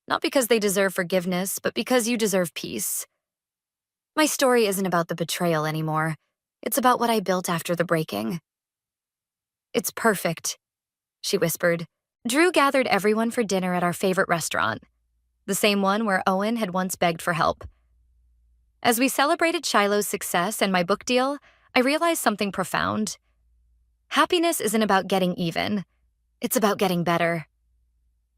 not because they deserve forgiveness, but because you deserve peace. My story isn't about the betrayal anymore. It's about what I built after the breaking. It's perfect, she whispered. Drew gathered everyone for dinner at our favorite restaurant, the same one where Owen had once begged for help. As we celebrated Shiloh's success and my book deal, I realized something profound. Happiness isn't about getting even. It's about getting better.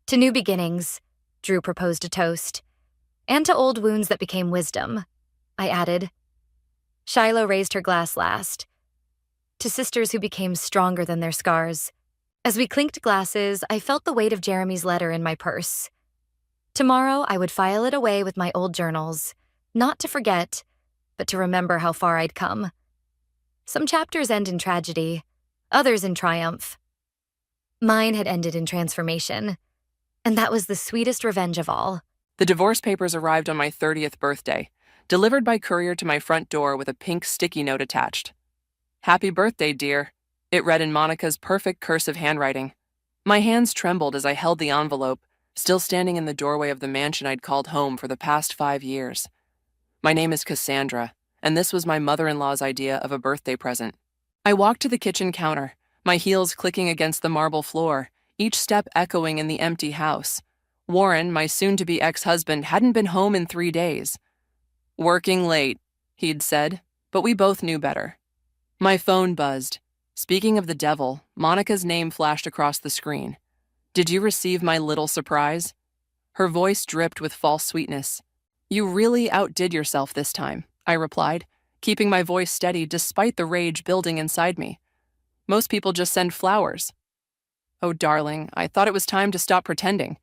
To new beginnings, Drew proposed a toast. And to old wounds that became wisdom, I added. Shiloh raised her glass last. To sisters who became stronger than their scars. As we clinked glasses, I felt the weight of Jeremy's letter in my purse. Tomorrow, I would file it away with my old journals, not to forget, but to remember how far I'd come. Some chapters end in tragedy, others in triumph. Mine had ended in transformation, and that was the sweetest revenge of all. The divorce papers arrived on my 30th birthday, delivered by courier to my front door with a pink sticky note attached. "Happy birthday, dear," it read in Monica's perfect cursive handwriting. My hands trembled as I held the envelope, still standing in the doorway of the mansion I'd called home for the past 5 years. My name is Cassandra, and this was my mother-in-law's idea of a birthday present. I walked to the kitchen counter, my heels clicking against the marble floor, each step echoing in the empty house. Warren, my soon-to-be ex-husband, hadn't been home in 3 days. "Working late," he'd said, but we both knew better. My phone buzzed. Speaking of the devil, Monica's name flashed across the screen. "Did you receive my little surprise?" Her voice dripped with false sweetness. "You really outdid yourself this time," I replied, keeping my voice steady despite the rage building inside me. "Most people just send flowers." "Oh, darling, I thought it was time to stop pretending.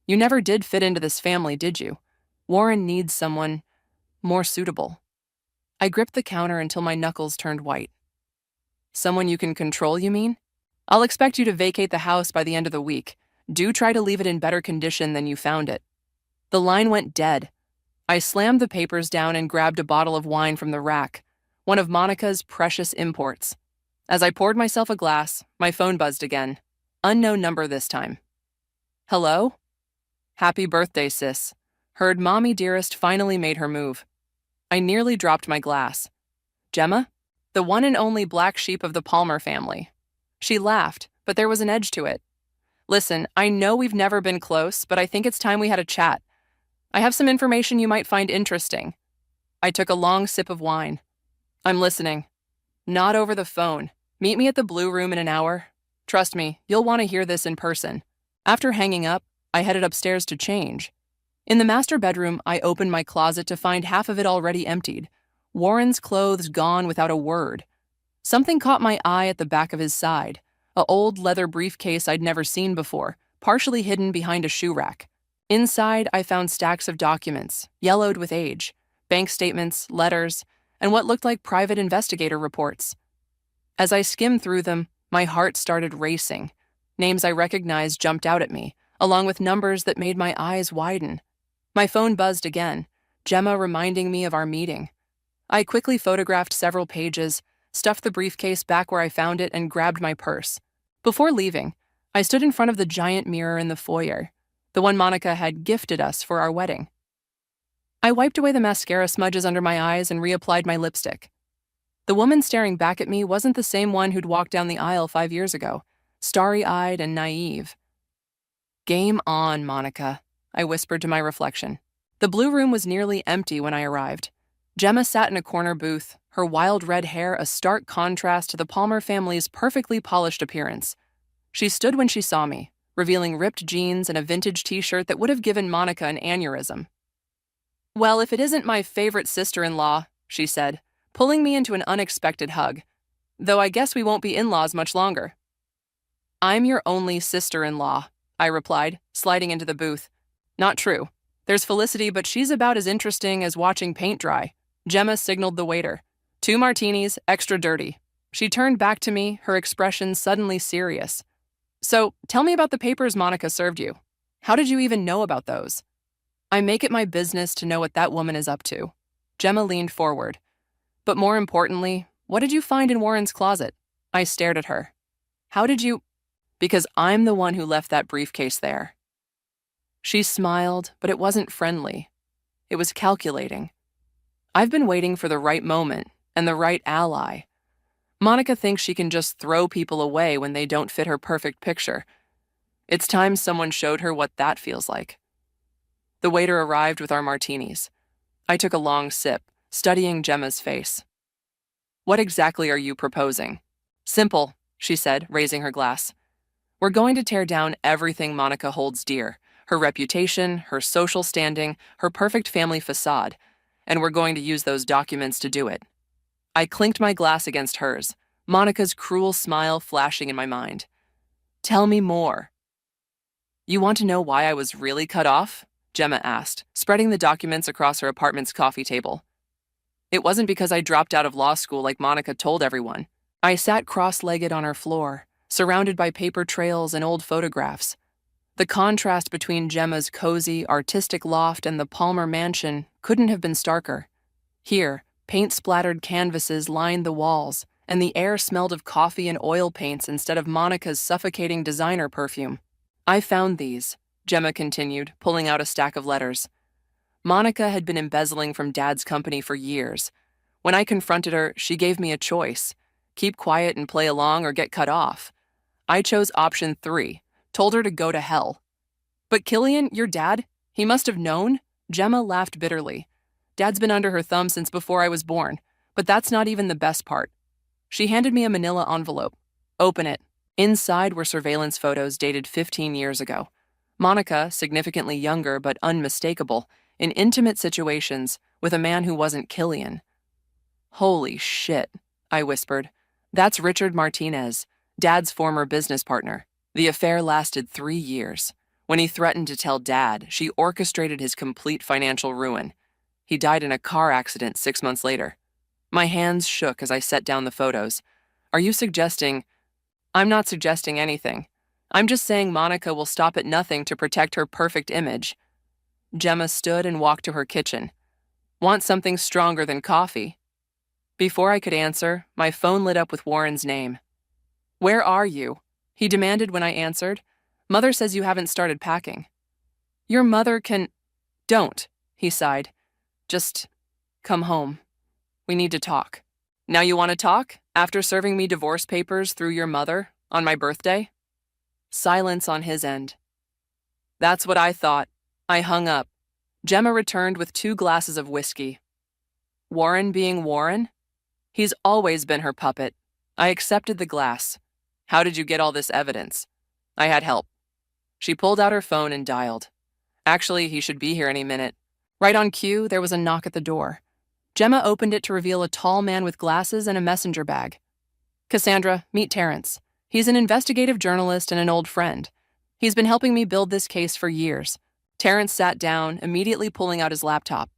You never did fit into this family, did you? Warren needs someone more suitable." I gripped the counter until my knuckles turned white. "Someone you can control, you mean? I'll expect you to vacate the house by the end of the week. Do try to leave it in better condition than you found it." The line went dead. I slammed the papers down and grabbed a bottle of wine from the rack, one of Monica's precious imports. As I poured myself a glass, my phone buzzed again. Unknown number this time. "Hello?" "Happy birthday, sis. Heard Mommy Dearest finally made her move." I nearly dropped my glass. "Gemma? The one and only black sheep of the Palmer family." She laughed, but there was an edge to it. "Listen, I know we've never been close, but I think it's time we had a chat. I have some information you might find interesting." I took a long sip of wine. "I'm listening." "Not over the phone. Meet me at the Blue Room in an hour. Trust me, you'll want to hear this in person." After hanging up, I headed upstairs to change. In the master bedroom, I opened my closet to find half of it already emptied. Warren's clothes gone without a word. Something caught my eye at the back of his side, an old leather briefcase I'd never seen before, partially hidden behind a shoe rack. Inside, I found stacks of documents, yellowed with age, bank statements, letters, and what looked like private investigator reports. As I skimmed through them, my heart started racing. Names I recognized jumped out at me, along with numbers that made my eyes widen. My phone buzzed again, Gemma reminding me of our meeting. I quickly photographed several pages, stuffed the briefcase back where I found it, and grabbed my purse. Before leaving, I stood in front of the giant mirror in the foyer, the one Monica had gifted us for our wedding. I wiped away the mascara smudges under my eyes and reapplied my lipstick. The woman staring back at me wasn't the same one who'd walked down the aisle 5 years ago, starry-eyed and naive. "Game on, Monica," I whispered to my reflection. The Blue Room was nearly empty when I arrived. Gemma sat in a corner booth, her wild red hair a stark contrast to the Palmer family's perfectly polished appearance. She stood when she saw me, revealing ripped jeans and a vintage t-shirt that would have given Monica an aneurysm. "Well, if it isn't my favorite sister-in-law," she said, pulling me into an unexpected hug. "Though I guess we won't be in-laws much longer." "I'm your only sister-in-law," I replied, sliding into the booth. "Not true. There's Felicity, but she's about as interesting as watching paint dry." Gemma signaled the waiter. "2 martinis, extra dirty." She turned back to me, her expression suddenly serious. "So, tell me about the papers Monica served you. How did you even know about those?" "I make it my business to know what that woman is up to." Gemma leaned forward. "But more importantly, what did you find in Warren's closet?" I stared at her. "How did you—" "Because I'm the one who left that briefcase there." She smiled, but it wasn't friendly. It was calculating. I've been waiting for the right moment and the right ally. Monica thinks she can just throw people away when they don't fit her perfect picture. It's time someone showed her what that feels like. The waiter arrived with our martinis. I took a long sip, studying Gemma's face. "What exactly are you proposing?" "Simple," she said, raising her glass. "We're going to tear down everything Monica holds dear. Her reputation, her social standing, her perfect family facade, and we're going to use those documents to do it." I clinked my glass against hers, Monica's cruel smile flashing in my mind. "Tell me more." "You want to know why I was really cut off?" Gemma asked, spreading the documents across her apartment's coffee table. "It wasn't because I dropped out of law school like Monica told everyone. I sat cross-legged on her floor, surrounded by paper trails and old photographs. The contrast between Gemma's cozy, artistic loft and the Palmer mansion couldn't have been starker. Here, paint-splattered canvases lined the walls, and the air smelled of coffee and oil paints instead of Monica's suffocating designer perfume. I found these, Gemma continued, pulling out a stack of letters. Monica had been embezzling from Dad's company for years. When I confronted her, she gave me a choice: keep quiet and play along or get cut off. I chose option 3, told her to go to hell. But Killian, your dad, he must have known? Gemma laughed bitterly. Dad's been under her thumb since before I was born, but that's not even the best part. She handed me a manila envelope. Open it. Inside were surveillance photos dated 15 years ago. Monica, significantly younger but unmistakable, in intimate situations with a man who wasn't Killian. Holy shit, I whispered. That's Richard Martinez, Dad's former business partner. The affair lasted 3 years. When he threatened to tell Dad, she orchestrated his complete financial ruin. He died in a car accident 6 months later. My hands shook as I set down the photos. Are you suggesting? I'm not suggesting anything. I'm just saying Monica will stop at nothing to protect her perfect image. Gemma stood and walked to her kitchen. Want something stronger than coffee? Before I could answer, my phone lit up with Warren's name. Where are you? He demanded when I answered. Mother says you haven't started packing. Your mother can... Don't, he sighed. Just come home. We need to talk. Now you want to talk? After serving me divorce papers through your mother on my birthday? Silence on his end. That's what I thought. I hung up. Gemma returned with 2 glasses of whiskey. Warren being Warren? He's always been her puppet. I accepted the glass. How did you get all this evidence? I had help. She pulled out her phone and dialed. Actually, he should be here any minute. Right on cue, there was a knock at the door. Gemma opened it to reveal a tall man with glasses and a messenger bag. Cassandra, meet Terrence. He's an investigative journalist and an old friend. He's been helping me build this case for years. Terrence sat down, immediately pulling out his laptop.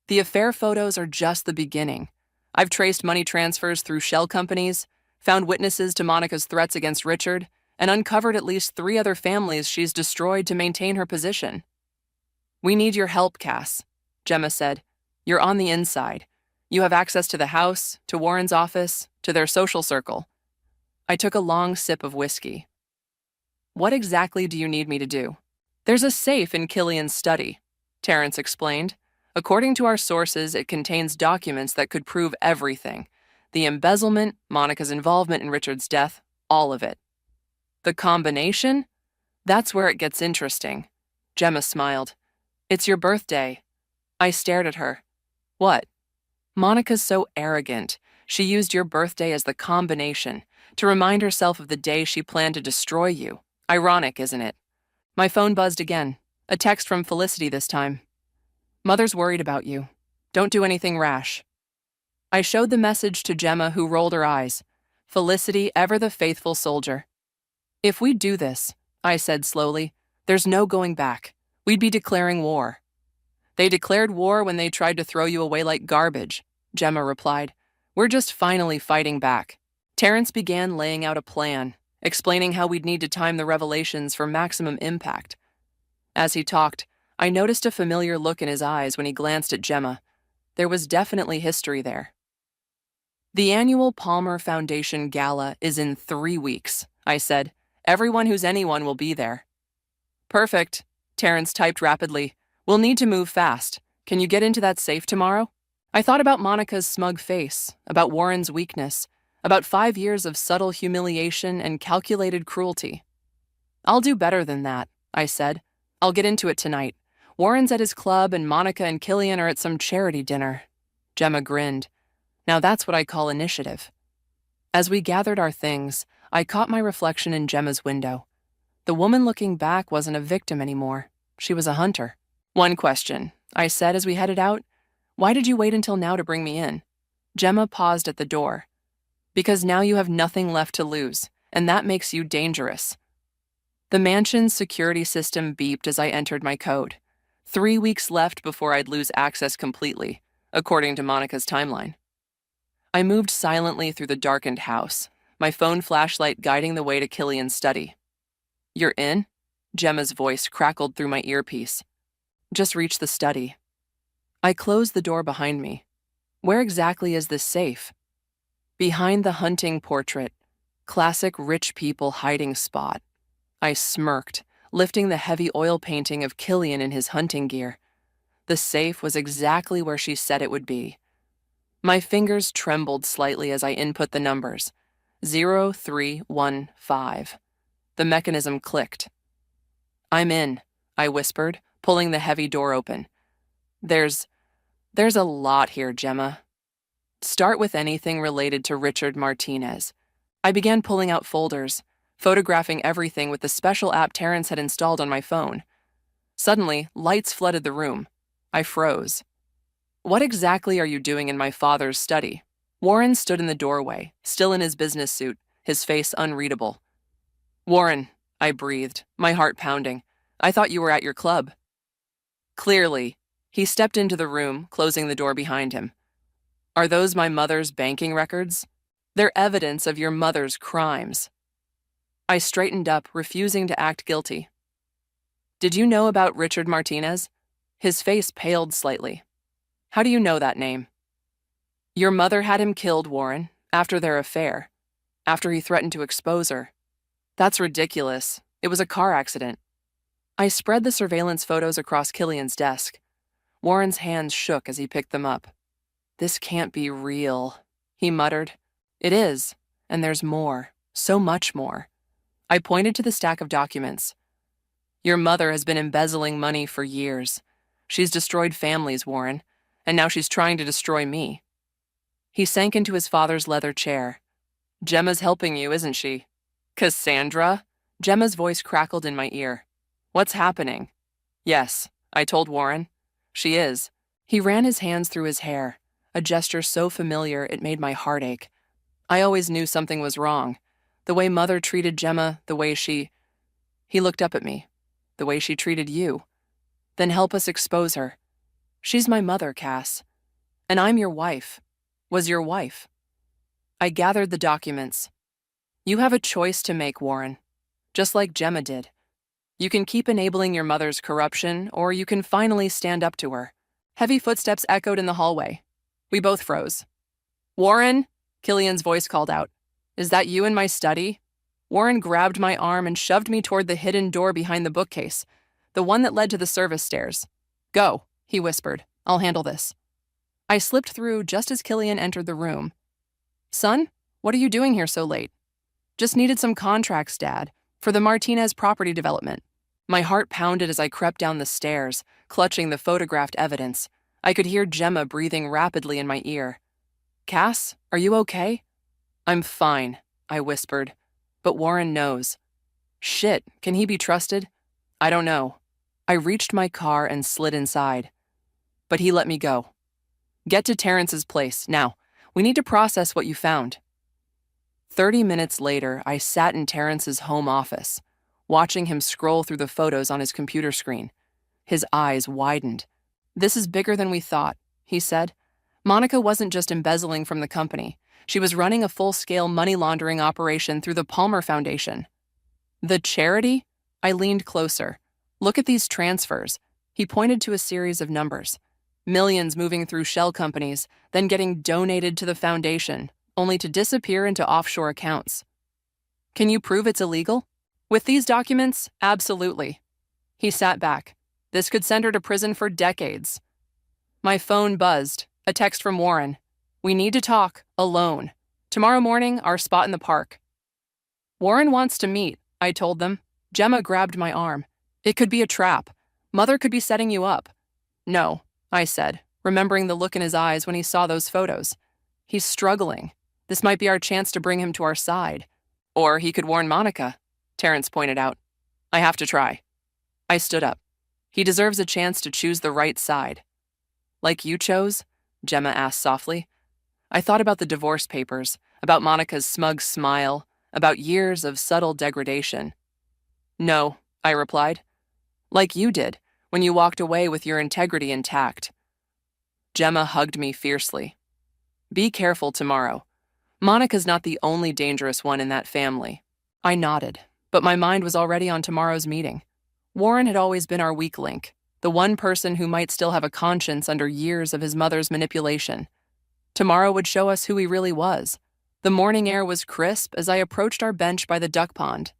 The affair photos are just the beginning. I've traced money transfers through shell companies, found witnesses to Monica's threats against Richard, and uncovered at least 3 other families she's destroyed to maintain her position. We need your help, Cass, Gemma said. You're on the inside. You have access to the house, to Warren's office, to their social circle. I took a long sip of whiskey. What exactly do you need me to do? There's a safe in Killian's study, Terrence explained. According to our sources, it contains documents that could prove everything. The embezzlement, Monica's involvement in Richard's death, all of it. The combination? That's where it gets interesting. Gemma smiled. It's your birthday. I stared at her. What? Monica's so arrogant. She used your birthday as the combination, to remind herself of the day she planned to destroy you. Ironic, isn't it? My phone buzzed again. A text from Felicity this time. Mother's worried about you. Don't do anything rash. I showed the message to Gemma, who rolled her eyes. Felicity, ever the faithful soldier. If we do this, I said slowly, there's no going back. We'd be declaring war. They declared war when they tried to throw you away like garbage, Gemma replied. We're just finally fighting back. Terrence began laying out a plan, explaining how we'd need to time the revelations for maximum impact. As he talked, I noticed a familiar look in his eyes when he glanced at Gemma. There was definitely history there. The annual Palmer Foundation Gala is in 3 weeks, I said. Everyone who's anyone will be there. Perfect, Terrence typed rapidly. We'll need to move fast. Can you get into that safe tomorrow? I thought about Monica's smug face, about Warren's weakness, about 5 years of subtle humiliation and calculated cruelty. I'll do better than that, I said. I'll get into it tonight. Warren's at his club and Monica and Killian are at some charity dinner. Gemma grinned. Now that's what I call initiative. As we gathered our things, I caught my reflection in Gemma's window. The woman looking back wasn't a victim anymore. She was a hunter. One question, I said as we headed out. Why did you wait until now to bring me in? Gemma paused at the door. Because now you have nothing left to lose, and that makes you dangerous. The mansion's security system beeped as I entered my code. 3 weeks left before I'd lose access completely, according to Monica's timeline. I moved silently through the darkened house, my phone flashlight guiding the way to Killian's study. You're in? Gemma's voice crackled through my earpiece. Just reached the study. I closed the door behind me, Where exactly is this safe? Behind the hunting portrait, classic rich people hiding spot. I smirked, lifting the heavy oil painting of Killian in his hunting gear. The safe was exactly where she said it would be. My fingers trembled slightly as I input the numbers. 0315. The mechanism clicked. "I'm in," I whispered, pulling the heavy door open. There's a lot here, Gemma. Start with anything related to Richard Martinez. I began pulling out folders, photographing everything with the special app Terrence had installed on my phone. Suddenly, lights flooded the room. I froze. "What exactly are you doing in my father's study?" Warren stood in the doorway, still in his business suit, his face unreadable. "Warren," I breathed, my heart pounding. "I thought you were at your club." Clearly, he stepped into the room, closing the door behind him. "Are those my mother's banking records? They're evidence of your mother's crimes." I straightened up, refusing to act guilty. "Did you know about Richard Martinez?" His face paled slightly. "How do you know that name?" "Your mother had him killed, Warren, after their affair, after he threatened to expose her." "That's ridiculous. It was a car accident." I spread the surveillance photos across Killian's desk. Warren's hands shook as he picked them up. "This can't be real," he muttered. "It is, and there's more, so much more." I pointed to the stack of documents. "Your mother has been embezzling money for years. She's destroyed families, Warren, and now she's trying to destroy me." He sank into his father's leather chair. "Gemma's helping you, isn't she?" "Cassandra?" Gemma's voice crackled in my ear. "What's happening?" "Yes," I told Warren. "She is." He ran his hands through his hair, a gesture so familiar it made my heart ache. I always knew something was wrong. The way Mother treated Gemma, the way she... He looked up at me. "The way she treated you. Then help us expose her. She's my mother, Cass. And I'm your wife. Was your wife." I gathered the documents. "You have a choice to make, Warren. Just like Gemma did. You can keep enabling your mother's corruption, or you can finally stand up to her." Heavy footsteps echoed in the hallway. We both froze. "Warren!" Killian's voice called out. "Is that you in my study?" Warren grabbed my arm and shoved me toward the hidden door behind the bookcase, the one that led to the service stairs. "Go," he whispered. "I'll handle this." I slipped through just as Killian entered the room. "Son, what are you doing here so late?" "Just needed some contracts, Dad, for the Martinez property development." My heart pounded as I crept down the stairs, clutching the photographed evidence. I could hear Gemma breathing rapidly in my ear. "Cass, are you okay?" "I'm fine," I whispered. "But Warren knows." "Shit, can he be trusted?" "I don't know." I reached my car and slid inside. But he let me go. "Get to Terrence's place, now. We need to process what you found." 30 minutes later, I sat in Terrence's home office, watching him scroll through the photos on his computer screen. His eyes widened. "This is bigger than we thought," he said. "Monica wasn't just embezzling from the company. She was running a full-scale money laundering operation through the Palmer Foundation." "The charity?" I leaned closer. "Look at these transfers." He pointed to a series of numbers. Millions moving through shell companies, then getting donated to the foundation, only to disappear into offshore accounts. "Can you prove it's illegal?" "With these documents, absolutely." He sat back. "This could send her to prison for decades." My phone buzzed. A text from Warren. "We need to talk, alone. Tomorrow morning, our spot in the park." "Warren wants to meet," I told them. Gemma grabbed my arm. "It could be a trap. Mother could be setting you up." "No," I said, remembering the look in his eyes when he saw those photos. "He's struggling. This might be our chance to bring him to our side." "Or he could warn Monica," Terrence pointed out. "I have to try." I stood up. "He deserves a chance to choose the right side." "Like you chose?" Gemma asked softly. I thought about the divorce papers, about Monica's smug smile, about years of subtle degradation. "No," I replied. "Like you did, when you walked away with your integrity intact." Gemma hugged me fiercely. "Be careful tomorrow. Monica's not the only dangerous one in that family." I nodded, but my mind was already on tomorrow's meeting. Warren had always been our weak link, the one person who might still have a conscience under years of his mother's manipulation. Tomorrow would show us who he really was. The morning air was crisp as I approached our bench by the duck pond.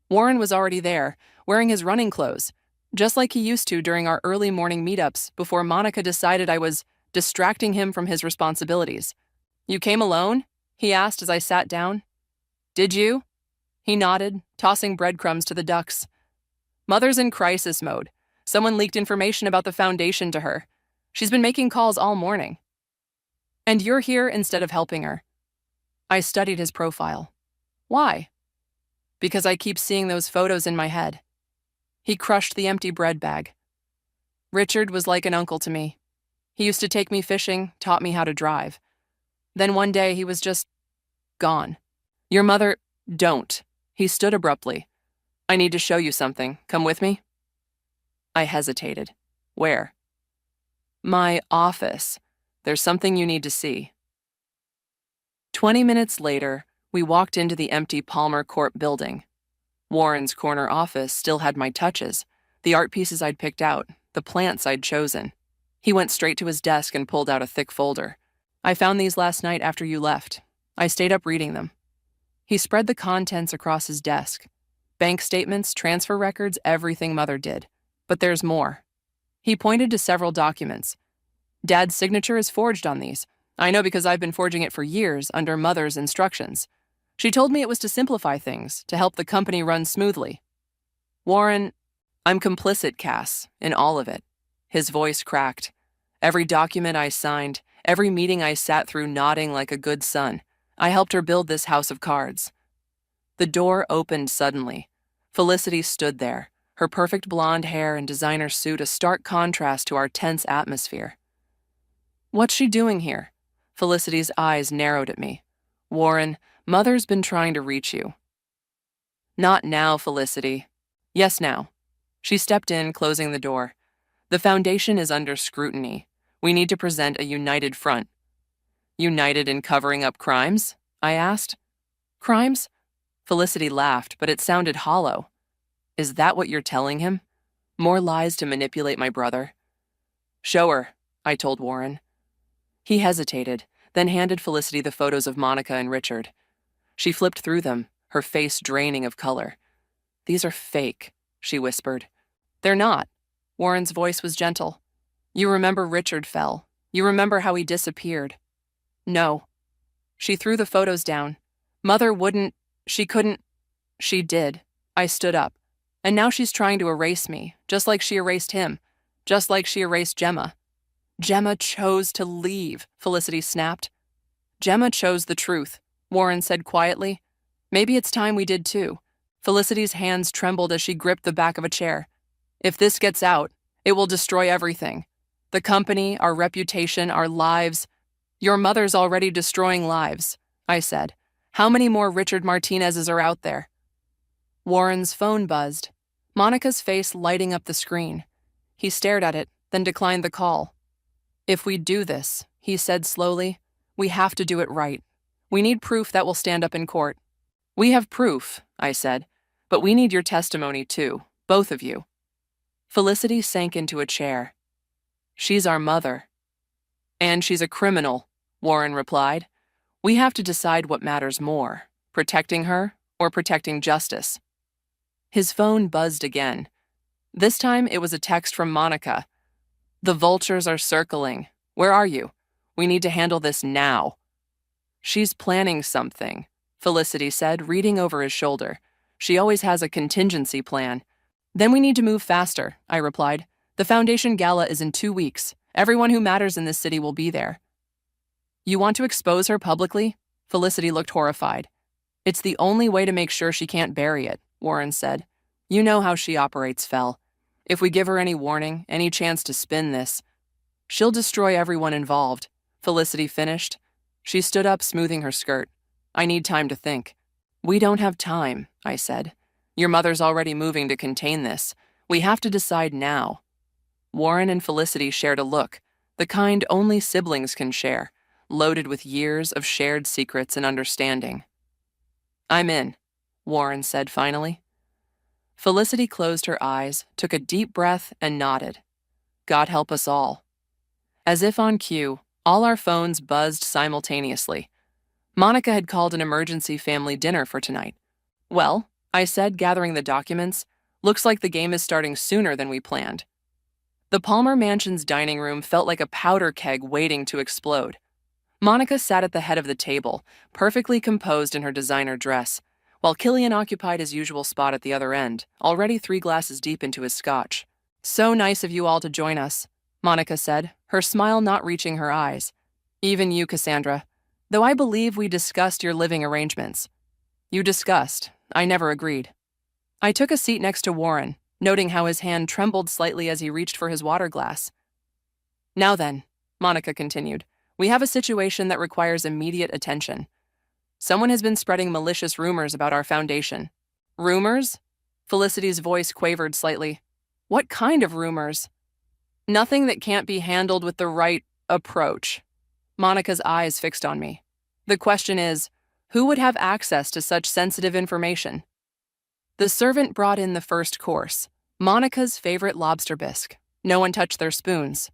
Warren was already there, wearing his running clothes, just like he used to during our early morning meetups before Monica decided I was distracting him from his responsibilities. "You came alone?" he asked as I sat down. "Did you?" He nodded, tossing breadcrumbs to the ducks. "Mother's in crisis mode. Someone leaked information about the foundation to her. She's been making calls all morning. And you're here instead of helping her." I studied his profile. "Why?" "Because I keep seeing those photos in my head." He crushed the empty bread bag. "Richard was like an uncle to me. He used to take me fishing, taught me how to drive. Then one day he was just gone. Your mother—" "Don't." He stood abruptly. "I need to show you something. Come with me." I hesitated. "Where?" "My office. There's something you need to see." 20 minutes later, we walked into the empty Palmer Court building. Warren's corner office still had my touches, the art pieces I'd picked out, the plants I'd chosen. He went straight to his desk and pulled out a thick folder. "I found these last night after you left. I stayed up reading them." He spread the contents across his desk. Bank statements, transfer records, everything Mother did. But there's more. He pointed to several documents. "Dad's signature is forged on these. I know because I've been forging it for years under Mother's instructions. She told me it was to simplify things, to help the company run smoothly." "Warren, I'm complicit, Cass, in all of it." His voice cracked. "Every document I signed, every meeting I sat through nodding like a good son. I helped her build this house of cards." The door opened suddenly. Felicity stood there, her perfect blonde hair and designer suit a stark contrast to our tense atmosphere. "What's she doing here?" Felicity's eyes narrowed at me. "Warren, Mother's been trying to reach you." "Not now, Felicity." "Yes, now." She stepped in, closing the door. "The foundation is under scrutiny. We need to present a united front." "United in covering up crimes?" I asked. "Crimes?" Felicity laughed, but it sounded hollow. "Is that what you're telling him? More lies to manipulate my brother?" "Show her," I told Warren. He hesitated, then handed Felicity the photos of Monica and Richard. She flipped through them, her face draining of color. "These are fake," she whispered. "They're not." Warren's voice was gentle. "You remember Richard fell. You remember how he disappeared." "No." She threw the photos down. "Mother wouldn't, she couldn't." "She did." I stood up. "And now she's trying to erase me, just like she erased him, just like she erased Gemma." "Gemma chose to leave," Felicity snapped. "Gemma chose the truth," Warren said quietly. "Maybe it's time we did too." Felicity's hands trembled as she gripped the back of a chair. "If this gets out, it will destroy everything. The company, our reputation, our lives. Your mother's already destroying lives," I said. "How many more Richard Martinez's are out there?" Warren's phone buzzed, Monica's face lighting up the screen. He stared at it, then declined the call. "If we do this," he said slowly, "we have to do it right. We need proof that will stand up in court." "We have proof," I said, "but we need your testimony too, both of you." Felicity sank into a chair. "She's our mother." "And she's a criminal," Warren replied. "We have to decide what matters more, protecting her or protecting justice." His phone buzzed again. This time it was a text from Monica. "The vultures are circling. Where are you? We need to handle this now." "She's planning something," Felicity said, reading over his shoulder. "She always has a contingency plan." "Then we need to move faster," I replied. "The foundation gala is in 2 weeks. Everyone who matters in this city will be there." "You want to expose her publicly?" Felicity looked horrified. "It's the only way to make sure she can't bury it," Warren said. "You know how she operates, Fel. If we give her any warning, any chance to spin this, she'll destroy everyone involved," Felicity finished. She stood up, smoothing her skirt. "I need time to think." "We don't have time," I said. "Your mother's already moving to contain this. We have to decide now." Warren and Felicity shared a look, the kind only siblings can share, loaded with years of shared secrets and understanding. "I'm in," Warren said finally. Felicity closed her eyes, took a deep breath, and nodded. "God help us all." As if on cue, All our phones buzzed simultaneously. Monica had called an emergency family dinner for tonight. Well, I said, gathering the documents, looks like the game is starting sooner than we planned. The Palmer Mansion's dining room felt like a powder keg waiting to explode. Monica sat at the head of the table, perfectly composed in her designer dress, while Killian occupied his usual spot at the other end, already 3 glasses deep into his scotch. "So nice of you all to join us," Monica said, her smile not reaching her eyes. "Even you, Cassandra, though I believe we discussed your living arrangements." "You discussed. I never agreed." I took a seat next to Warren, noting how his hand trembled slightly as he reached for his water glass. "Now then," Monica continued, "we have a situation that requires immediate attention. Someone has been spreading malicious rumors about our foundation." "Rumors?" Felicity's voice quavered slightly. "What kind of rumors?" "Nothing that can't be handled with the right approach." Monica's eyes fixed on me. "The question is, who would have access to such sensitive information?" The servant brought in the first course, Monica's favorite lobster bisque. No one touched their spoons.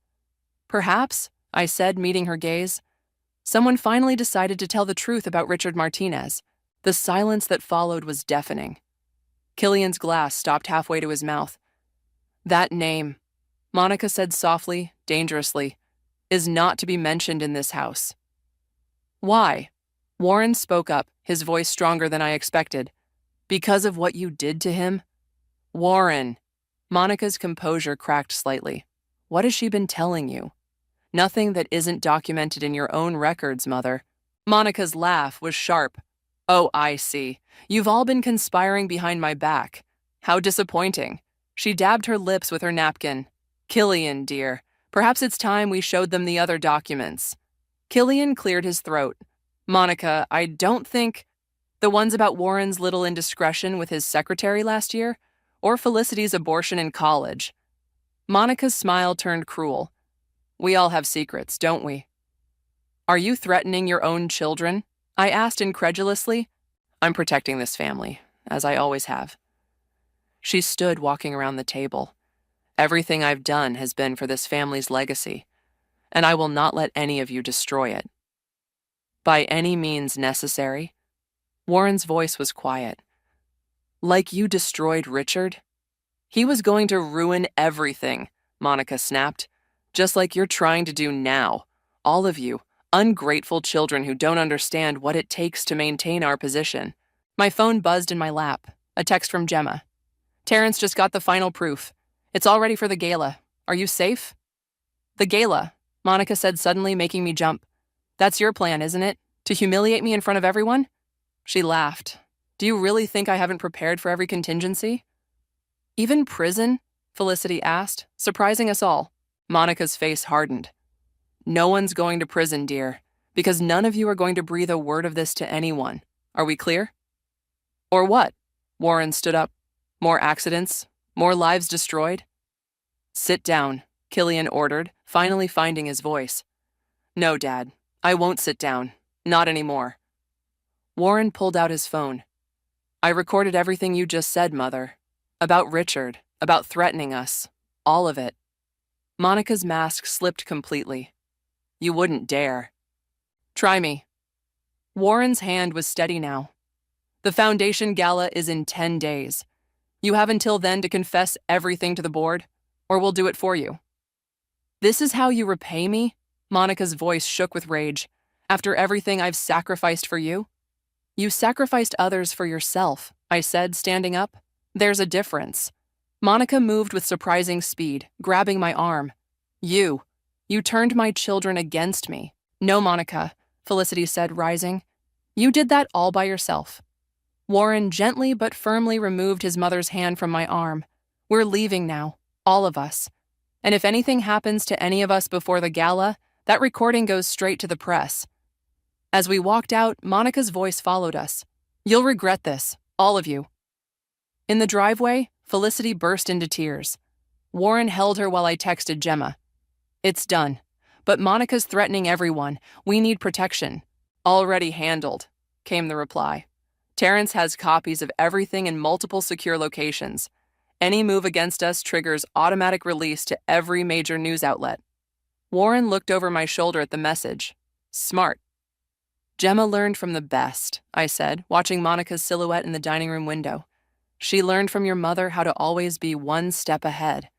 "Perhaps," I said, meeting her gaze, "someone finally decided to tell the truth about Richard Martinez." The silence that followed was deafening. Killian's glass stopped halfway to his mouth. "That name," Monica said softly, dangerously, "is not to be mentioned in this house." "Why?" Warren spoke up, his voice stronger than I expected. "Because of what you did to him?" "Warren." Monica's composure cracked slightly. "What has she been telling you?" "Nothing that isn't documented in your own records, Mother." Monica's laugh was sharp. "Oh, I see. You've all been conspiring behind my back. How disappointing." She dabbed her lips with her napkin. "Killian, dear, perhaps it's time we showed them the other documents." Killian cleared his throat. "Monica, I don't think—" "The ones about Warren's little indiscretion with his secretary last year? Or Felicity's abortion in college?" Monica's smile turned cruel. "We all have secrets, don't we?" "Are you threatening your own children?" I asked incredulously. "I'm protecting this family, as I always have." She stood walking around the table. "Everything I've done has been for this family's legacy, and I will not let any of you destroy it." "By any means necessary?" Warren's voice was quiet. "Like you destroyed Richard?" "He was going to ruin everything," Monica snapped. "Just like you're trying to do now. All of you, ungrateful children who don't understand what it takes to maintain our position." My phone buzzed in my lap. A text from Gemma. "Terrence just got the final proof. It's all ready for the gala. Are you safe?" "The gala," Monica said suddenly, making me jump. "That's your plan, isn't it? To humiliate me in front of everyone?" She laughed. "Do you really think I haven't prepared for every contingency?" "Even prison?" Felicity asked, surprising us all. Monica's face hardened. "No one's going to prison, dear, because none of you are going to breathe a word of this to anyone. Are we clear?" "Or what?" Warren stood up. "More accidents? More lives destroyed?" "Sit down," Killian ordered, finally finding his voice. "No, Dad, I won't sit down. Not anymore." Warren pulled out his phone. "I recorded everything you just said, Mother. About Richard, about threatening us. All of it." Monica's mask slipped completely. "You wouldn't dare." "Try me." Warren's hand was steady now. "The Foundation Gala is in 10 days. You have until then to confess everything to the board, or we'll do it for you." "This is how you repay me?" Monica's voice shook with rage. "After everything I've sacrificed for you?" "You sacrificed others for yourself," I said, standing up. "There's a difference." Monica moved with surprising speed, grabbing my arm. You turned my children against me." "No, Monica," Felicity said, rising. "You did that all by yourself." Warren gently but firmly removed his mother's hand from my arm. "We're leaving now, all of us. And if anything happens to any of us before the gala, that recording goes straight to the press." As we walked out, Monica's voice followed us. "You'll regret this, all of you." In the driveway, Felicity burst into tears. Warren held her while I texted Gemma. "It's done. But Monica's threatening everyone. We need protection." "Already handled," came the reply. "Terrence has copies of everything in multiple secure locations. Any move against us triggers automatic release to every major news outlet." Warren looked over my shoulder at the message. Smart. Gemma learned from the best, I said, watching Monica's silhouette in the dining room window. She learned from your mother how to always be one step ahead.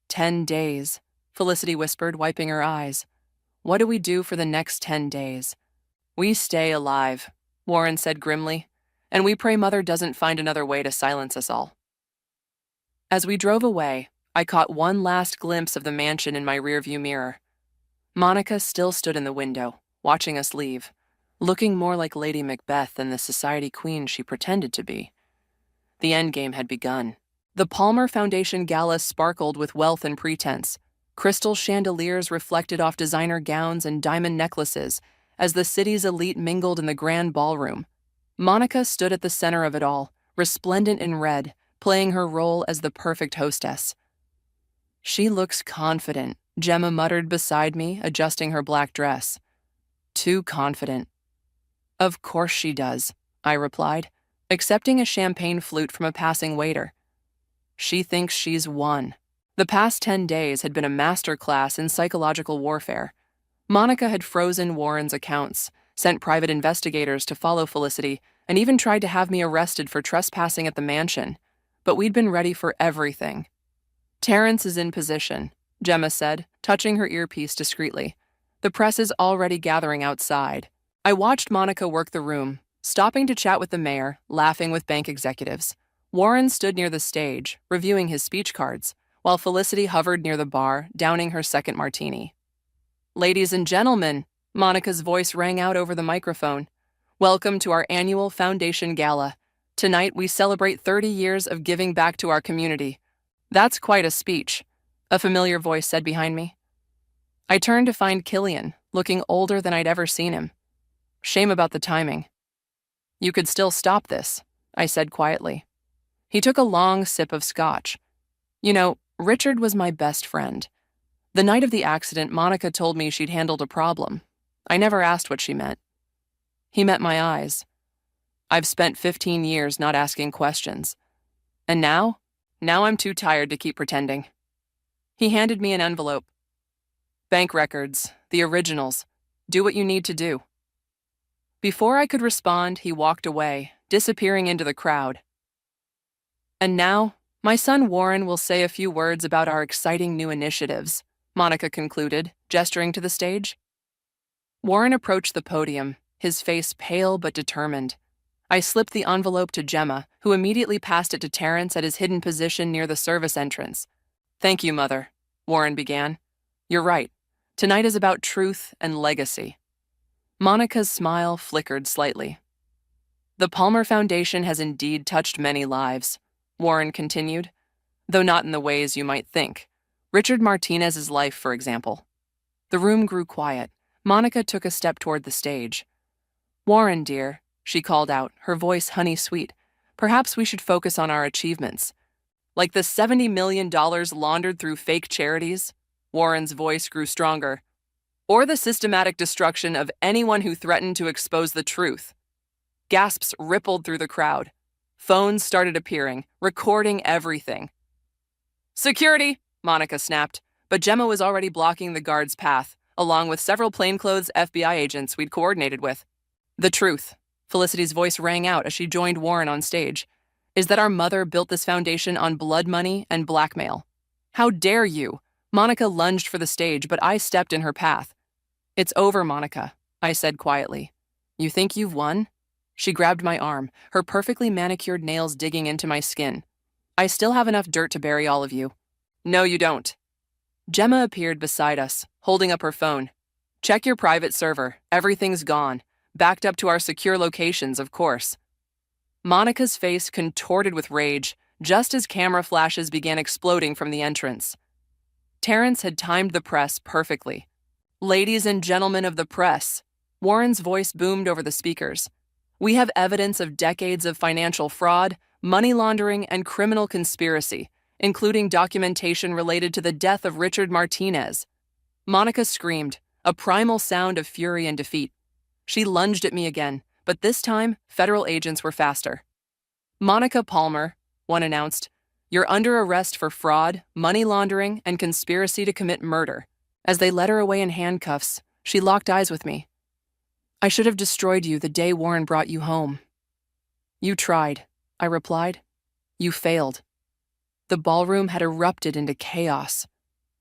10 days, Felicity whispered, wiping her eyes. What do we do for the next 10 days? We stay alive, Warren said grimly, and we pray Mother doesn't find another way to silence us all. As we drove away, I caught one last glimpse of the mansion in my rearview mirror. Monica still stood in the window, watching us leave, looking more like Lady Macbeth than the society queen she pretended to be. The endgame had begun. The Palmer Foundation Gala sparkled with wealth and pretense. Crystal chandeliers reflected off designer gowns and diamond necklaces as the city's elite mingled in the grand ballroom. Monica stood at the center of it all, resplendent in red, playing her role as the perfect hostess. She looks confident, Gemma muttered beside me, adjusting her black dress. Too confident. Of course she does, I replied, accepting a champagne flute from a passing waiter. She thinks she's won. The past 10 days had been a masterclass in psychological warfare. Monica had frozen Warren's accounts, sent private investigators to follow Felicity, and even tried to have me arrested for trespassing at the mansion. But we'd been ready for everything. Terrence is in position, Gemma said, touching her earpiece discreetly. The press is already gathering outside. I watched Monica work the room, stopping to chat with the mayor, laughing with bank executives. Warren stood near the stage, reviewing his speech cards, while Felicity hovered near the bar, downing her second martini. Ladies and gentlemen, Monica's voice rang out over the microphone. Welcome to our annual Foundation Gala. Tonight we celebrate 30 years of giving back to our community. That's quite a speech, a familiar voice said behind me. I turned to find Killian, looking older than I'd ever seen him. Shame about the timing. You could still stop this, I said quietly. He took a long sip of scotch. You know, Richard was my best friend. The night of the accident, Monica told me she'd handled a problem. I never asked what she meant. He met my eyes. I've spent 15 years not asking questions. And now I'm too tired to keep pretending. He handed me an envelope. Bank records, the originals. Do what you need to do. Before I could respond, he walked away, disappearing into the crowd. And now, my son Warren will say a few words about our exciting new initiatives, Monica concluded, gesturing to the stage. Warren approached the podium, his face pale but determined. I slipped the envelope to Gemma, who immediately passed it to Terrence at his hidden position near the service entrance. Thank you, Mother, Warren began. You're right. Tonight is about truth and legacy. Monica's smile flickered slightly. The Palmer Foundation has indeed touched many lives, Warren continued, though not in the ways you might think. Richard Martinez's life, for example. The room grew quiet. Monica took a step toward the stage. Warren, dear, she called out, her voice honey-sweet, perhaps we should focus on our achievements. Like the $70 million laundered through fake charities, Warren's voice grew stronger, or the systematic destruction of anyone who threatened to expose the truth. Gasps rippled through the crowd. Phones started appearing, recording everything. Security, Monica snapped, but Gemma was already blocking the guard's path, along with several plainclothes FBI agents we'd coordinated with. The truth, Felicity's voice rang out as she joined Warren on stage, is that our mother built this foundation on blood money and blackmail. How dare you? Monica lunged for the stage, but I stepped in her path. It's over, Monica, I said quietly. You think you've won? She grabbed my arm, her perfectly manicured nails digging into my skin. I still have enough dirt to bury all of you. No, you don't. Gemma appeared beside us, holding up her phone. Check your private server. Everything's gone. Backed up to our secure locations, of course. Monica's face contorted with rage, just as camera flashes began exploding from the entrance. Terrence had timed the press perfectly. Ladies and gentlemen of the press, Warren's voice boomed over the speakers. We have evidence of decades of financial fraud, money laundering, and criminal conspiracy, including documentation related to the death of Richard Martinez. Monica screamed, a primal sound of fury and defeat. She lunged at me again, but this time, federal agents were faster. Monica Palmer, one announced, you're under arrest for fraud, money laundering, and conspiracy to commit murder. As they led her away in handcuffs, she locked eyes with me. "I should have destroyed you the day Warren brought you home." "You tried," I replied. "You failed." The ballroom had erupted into chaos.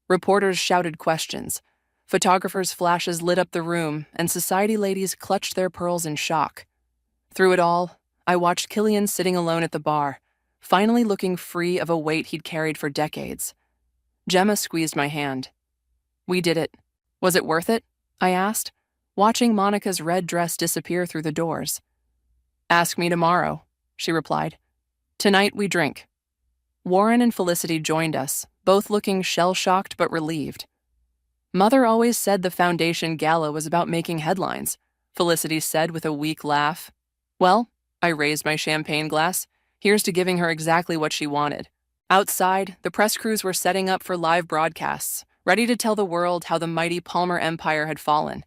Reporters shouted questions. Photographers' flashes lit up the room, and society ladies clutched their pearls in shock. Through it all, I watched Killian sitting alone at the bar, finally looking free of a weight he'd carried for decades. Gemma squeezed my hand. "We did it. Was it worth it?" I asked, watching Monica's red dress disappear through the doors. "Ask me tomorrow," she replied. "Tonight we drink." Warren and Felicity joined us, both looking shell-shocked but relieved. "Mother always said the foundation gala was about making headlines," Felicity said with a weak laugh. "Well," I raised my champagne glass, "here's to giving her exactly what she wanted." Outside, the press crews were setting up for live broadcasts, ready to tell the world how the mighty Palmer Empire had fallen.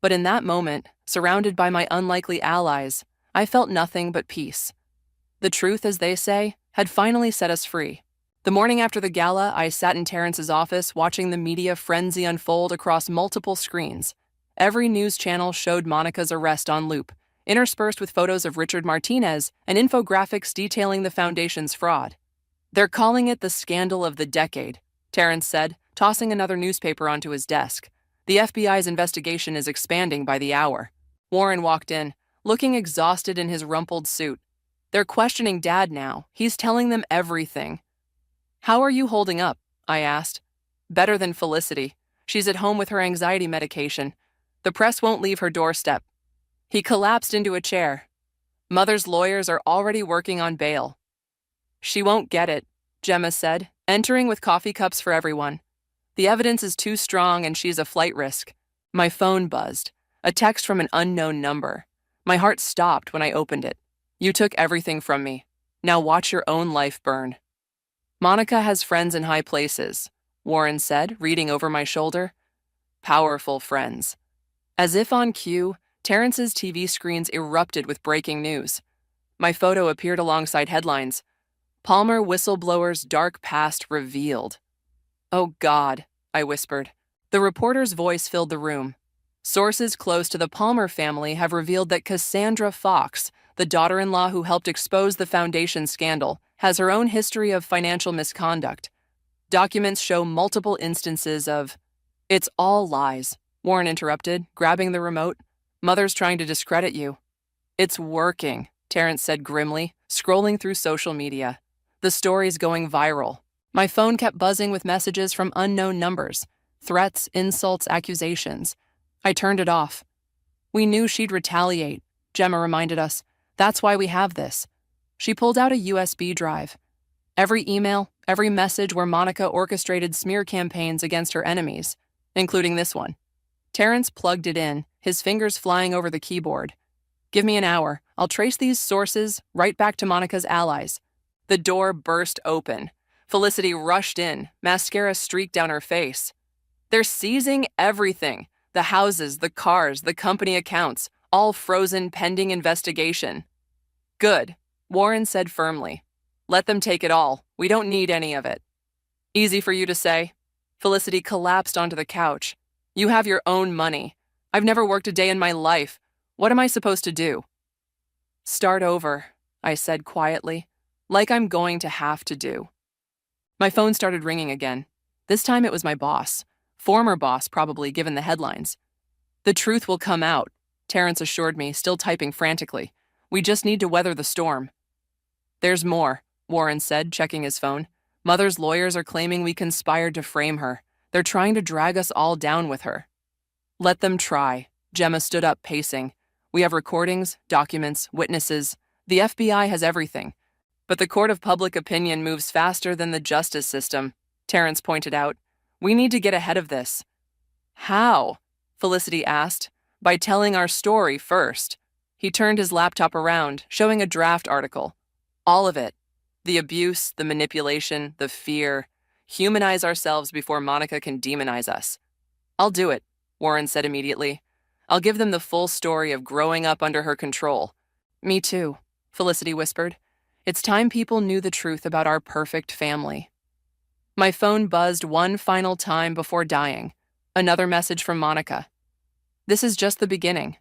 But in that moment, surrounded by my unlikely allies, I felt nothing but peace. The truth, as they say, had finally set us free. The morning after the gala, I sat in Terrence's office watching the media frenzy unfold across multiple screens. Every news channel showed Monica's arrest on loop, interspersed with photos of Richard Martinez and infographics detailing the foundation's fraud. "They're calling it the scandal of the decade," Terrence said, tossing another newspaper onto his desk. "The FBI's investigation is expanding by the hour." Warren walked in, looking exhausted in his rumpled suit. "They're questioning Dad now. He's telling them everything." "How are you holding up?" I asked. "Better than Felicity. She's at home with her anxiety medication. The press won't leave her doorstep." He collapsed into a chair. "Mother's lawyers are already working on bail." "She won't get it," Gemma said, entering with coffee cups for everyone. "The evidence is too strong and she's a flight risk." My phone buzzed. A text from an unknown number. My heart stopped when I opened it. "You took everything from me. Now watch your own life burn." "Monica has friends in high places," Warren said, reading over my shoulder. "Powerful friends." As if on cue, Terrence's TV screens erupted with breaking news. My photo appeared alongside headlines. "Palmer whistleblower's dark past revealed." "Oh God," I whispered. The reporter's voice filled the room. "Sources close to the Palmer family have revealed that Cassandra Fox, the daughter-in-law who helped expose the foundation scandal, has her own history of financial misconduct. Documents show multiple instances of—" "It's all lies," Warren interrupted, grabbing the remote. "Mother's trying to discredit you." "It's working," Terrence said grimly, scrolling through social media. "The story's going viral." My phone kept buzzing with messages from unknown numbers. Threats, insults, accusations. I turned it off. "We knew she'd retaliate," Gemma reminded us. "That's why we have this." She pulled out a USB drive. Every email, every message where Monica orchestrated smear campaigns against her enemies, including this one. Terrence plugged it in, his fingers flying over the keyboard. "Give me an hour. I'll trace these sources right back to Monica's allies." The door burst open. Felicity rushed in, mascara streaked down her face. "They're seizing everything. The houses, the cars, the company accounts, all frozen pending investigation." "Good," Warren said firmly. "Let them take it all. We don't need any of it." "Easy for you to say." Felicity collapsed onto the couch. "You have your own money. I've never worked a day in my life. What am I supposed to do?" "Start over," I said quietly, "like I'm going to have to do." My phone started ringing again. This time it was my boss. Former boss, probably, given the headlines. "The truth will come out," Terrence assured me, still typing frantically. "We just need to weather the storm." "There's more," Warren said, checking his phone. "Mother's lawyers are claiming we conspired to frame her. They're trying to drag us all down with her." "Let them try." Gemma stood up, pacing. "We have recordings, documents, witnesses. The FBI has everything. But the court of public opinion moves faster than the justice system," Terrence pointed out. "We need to get ahead of this." "How?" Felicity asked. "By telling our story first." He turned his laptop around, showing a draft article. "All of it. The abuse, the manipulation, the fear. Humanize ourselves before Monica can demonize us." "I'll do it," Warren said immediately. "I'll give them the full story of growing up under her control." "Me too," Felicity whispered. "It's time people knew the truth about our perfect family." My phone buzzed one final time before dying. Another message from Monica. This is just the beginning.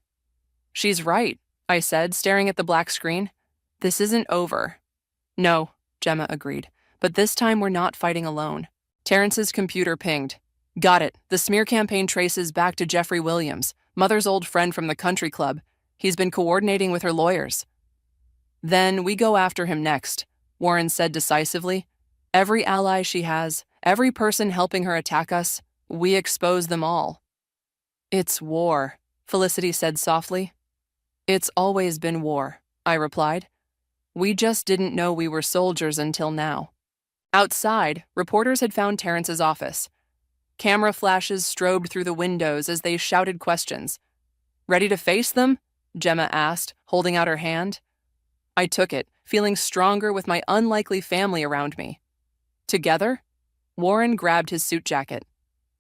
She's right, I said, staring at the black screen. This isn't over. No, Gemma agreed, but this time we're not fighting alone. Terrence's computer pinged. Got it. The smear campaign traces back to Jeffrey Williams, Mother's old friend from the country club. He's been coordinating with her lawyers. Then we go after him next, Warren said decisively. Every ally she has, every person helping her attack us, we expose them all. It's war, Felicity said softly. It's always been war, I replied. We just didn't know we were soldiers until now. Outside, reporters had found Terrence's office. Camera flashes strobed through the windows as they shouted questions. Ready to face them? Gemma asked, holding out her hand. I took it, feeling stronger with my unlikely family around me. Together? Warren grabbed his suit jacket.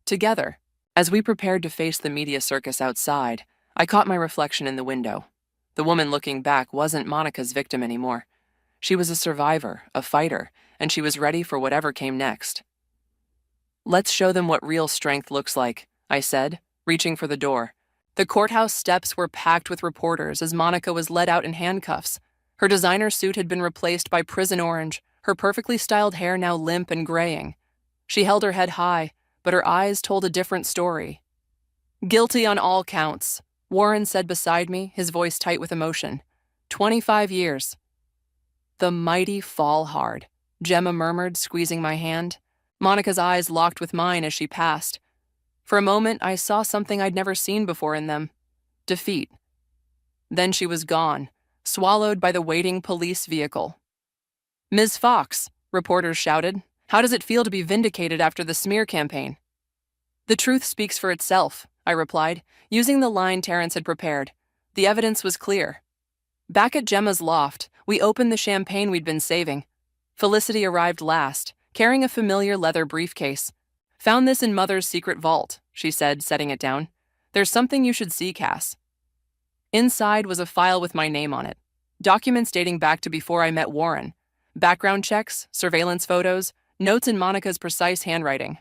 Together. As we prepared to face the media circus outside, I caught my reflection in the window. The woman looking back wasn't Monica's victim anymore. She was a survivor, a fighter, and she was ready for whatever came next. Let's show them what real strength looks like, I said, reaching for the door. The courthouse steps were packed with reporters as Monica was led out in handcuffs. Her designer suit had been replaced by prison orange, her perfectly styled hair now limp and graying. She held her head high, but her eyes told a different story. Guilty on all counts, Warren said beside me, his voice tight with emotion. 25 years. The mighty fall hard, Gemma murmured, squeezing my hand. Monica's eyes locked with mine as she passed. For a moment, I saw something I'd never seen before in them. Defeat. Then she was gone, swallowed by the waiting police vehicle. Ms. Fox, reporters shouted, how does it feel to be vindicated after the smear campaign? The truth speaks for itself, I replied, using the line Terrence had prepared. The evidence was clear. Back at Gemma's loft, we opened the champagne we'd been saving. Felicity arrived last, carrying a familiar leather briefcase. Found this in Mother's secret vault, she said, setting it down. There's something you should see, Cass. Inside was a file with my name on it. Documents dating back to before I met Warren. Background checks, surveillance photos, notes in Monica's precise handwriting.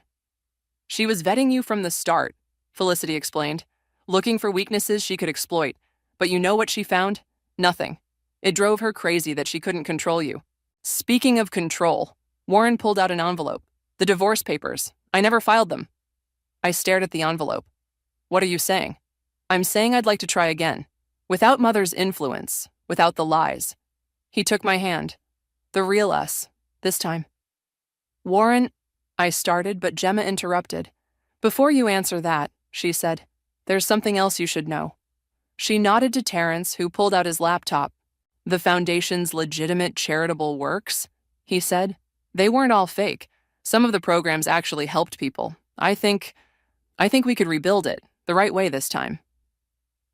She was vetting you from the start, Felicity explained, looking for weaknesses she could exploit. But you know what she found? Nothing. It drove her crazy that she couldn't control you. Speaking of control, Warren pulled out an envelope. The divorce papers. I never filed them. I stared at the envelope. What are you saying? I'm saying I'd like to try again. Without Mother's influence, without the lies. He took my hand. The real us, this time. Warren, I started, but Gemma interrupted. Before you answer that, she said, there's something else you should know. She nodded to Terrence, who pulled out his laptop. The Foundation's legitimate charitable works, he said. They weren't all fake. Some of the programs actually helped people. I think we could rebuild it, the right way this time.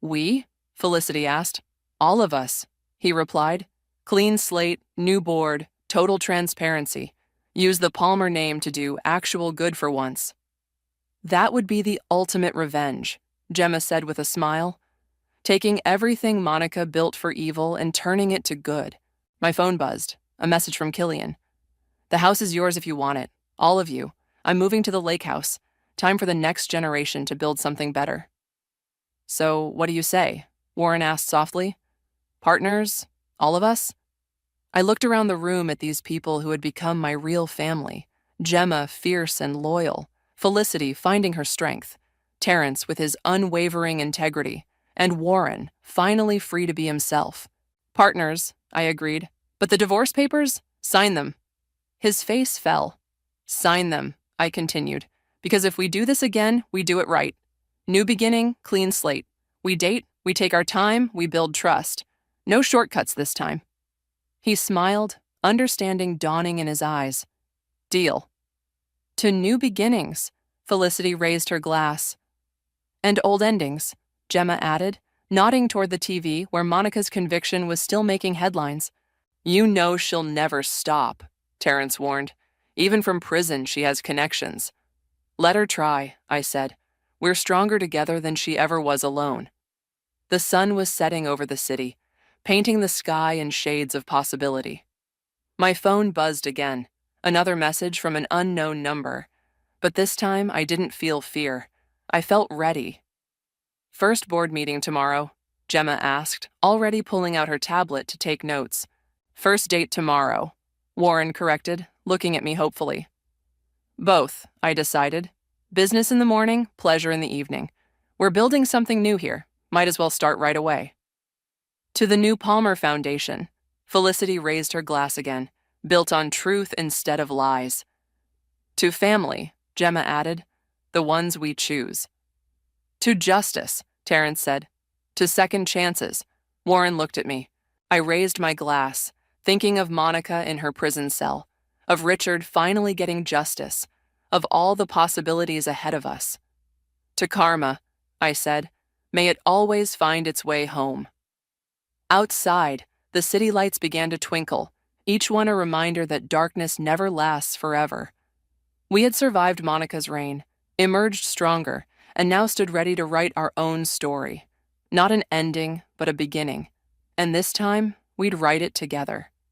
We? Felicity asked. All of us, he replied. Clean slate, new board, total transparency. Use the Palmer name to do actual good for once. That would be the ultimate revenge, Gemma said with a smile. Taking everything Monica built for evil and turning it to good. My phone buzzed. A message from Killian. The house is yours if you want it. All of you. I'm moving to the lake house. Time for the next generation to build something better. So, what do you say? Warren asked softly. Partners? All of us? I looked around the room at these people who had become my real family. Gemma, fierce and loyal. Felicity, finding her strength. Terrence, with his unwavering integrity. And Warren, finally free to be himself. Partners, I agreed. But the divorce papers? Sign them. His face fell. Sign them, I continued. Because if we do this again, we do it right. New beginning, clean slate. We date, we take our time, we build trust. No shortcuts this time. He smiled, understanding dawning in his eyes. Deal. To new beginnings, Felicity raised her glass. And old endings, Gemma added, nodding toward the TV where Monica's conviction was still making headlines. You know she'll never stop, Terrence warned. Even from prison, she has connections. Let her try, I said. We're stronger together than she ever was alone. The sun was setting over the city, painting the sky in shades of possibility. My phone buzzed again, another message from an unknown number. But this time I didn't feel fear. I felt ready. First board meeting tomorrow, Gemma asked, already pulling out her tablet to take notes. First date tomorrow, Warren corrected, looking at me hopefully. Both, I decided. Business in the morning, pleasure in the evening. We're building something new here. Might as well start right away. To the new Palmer Foundation, Felicity raised her glass again, built on truth instead of lies. To family, Gemma added, the ones we choose. To justice, Terrence said. To second chances, Warren looked at me. I raised my glass, thinking of Monica in her prison cell, of Richard finally getting justice, of all the possibilities ahead of us. To karma, I said, may it always find its way home. Outside, the city lights began to twinkle, each one a reminder that darkness never lasts forever. We had survived Monica's reign, emerged stronger, and now stood ready to write our own story. Not an ending, but a beginning. And this time, we'd write it together.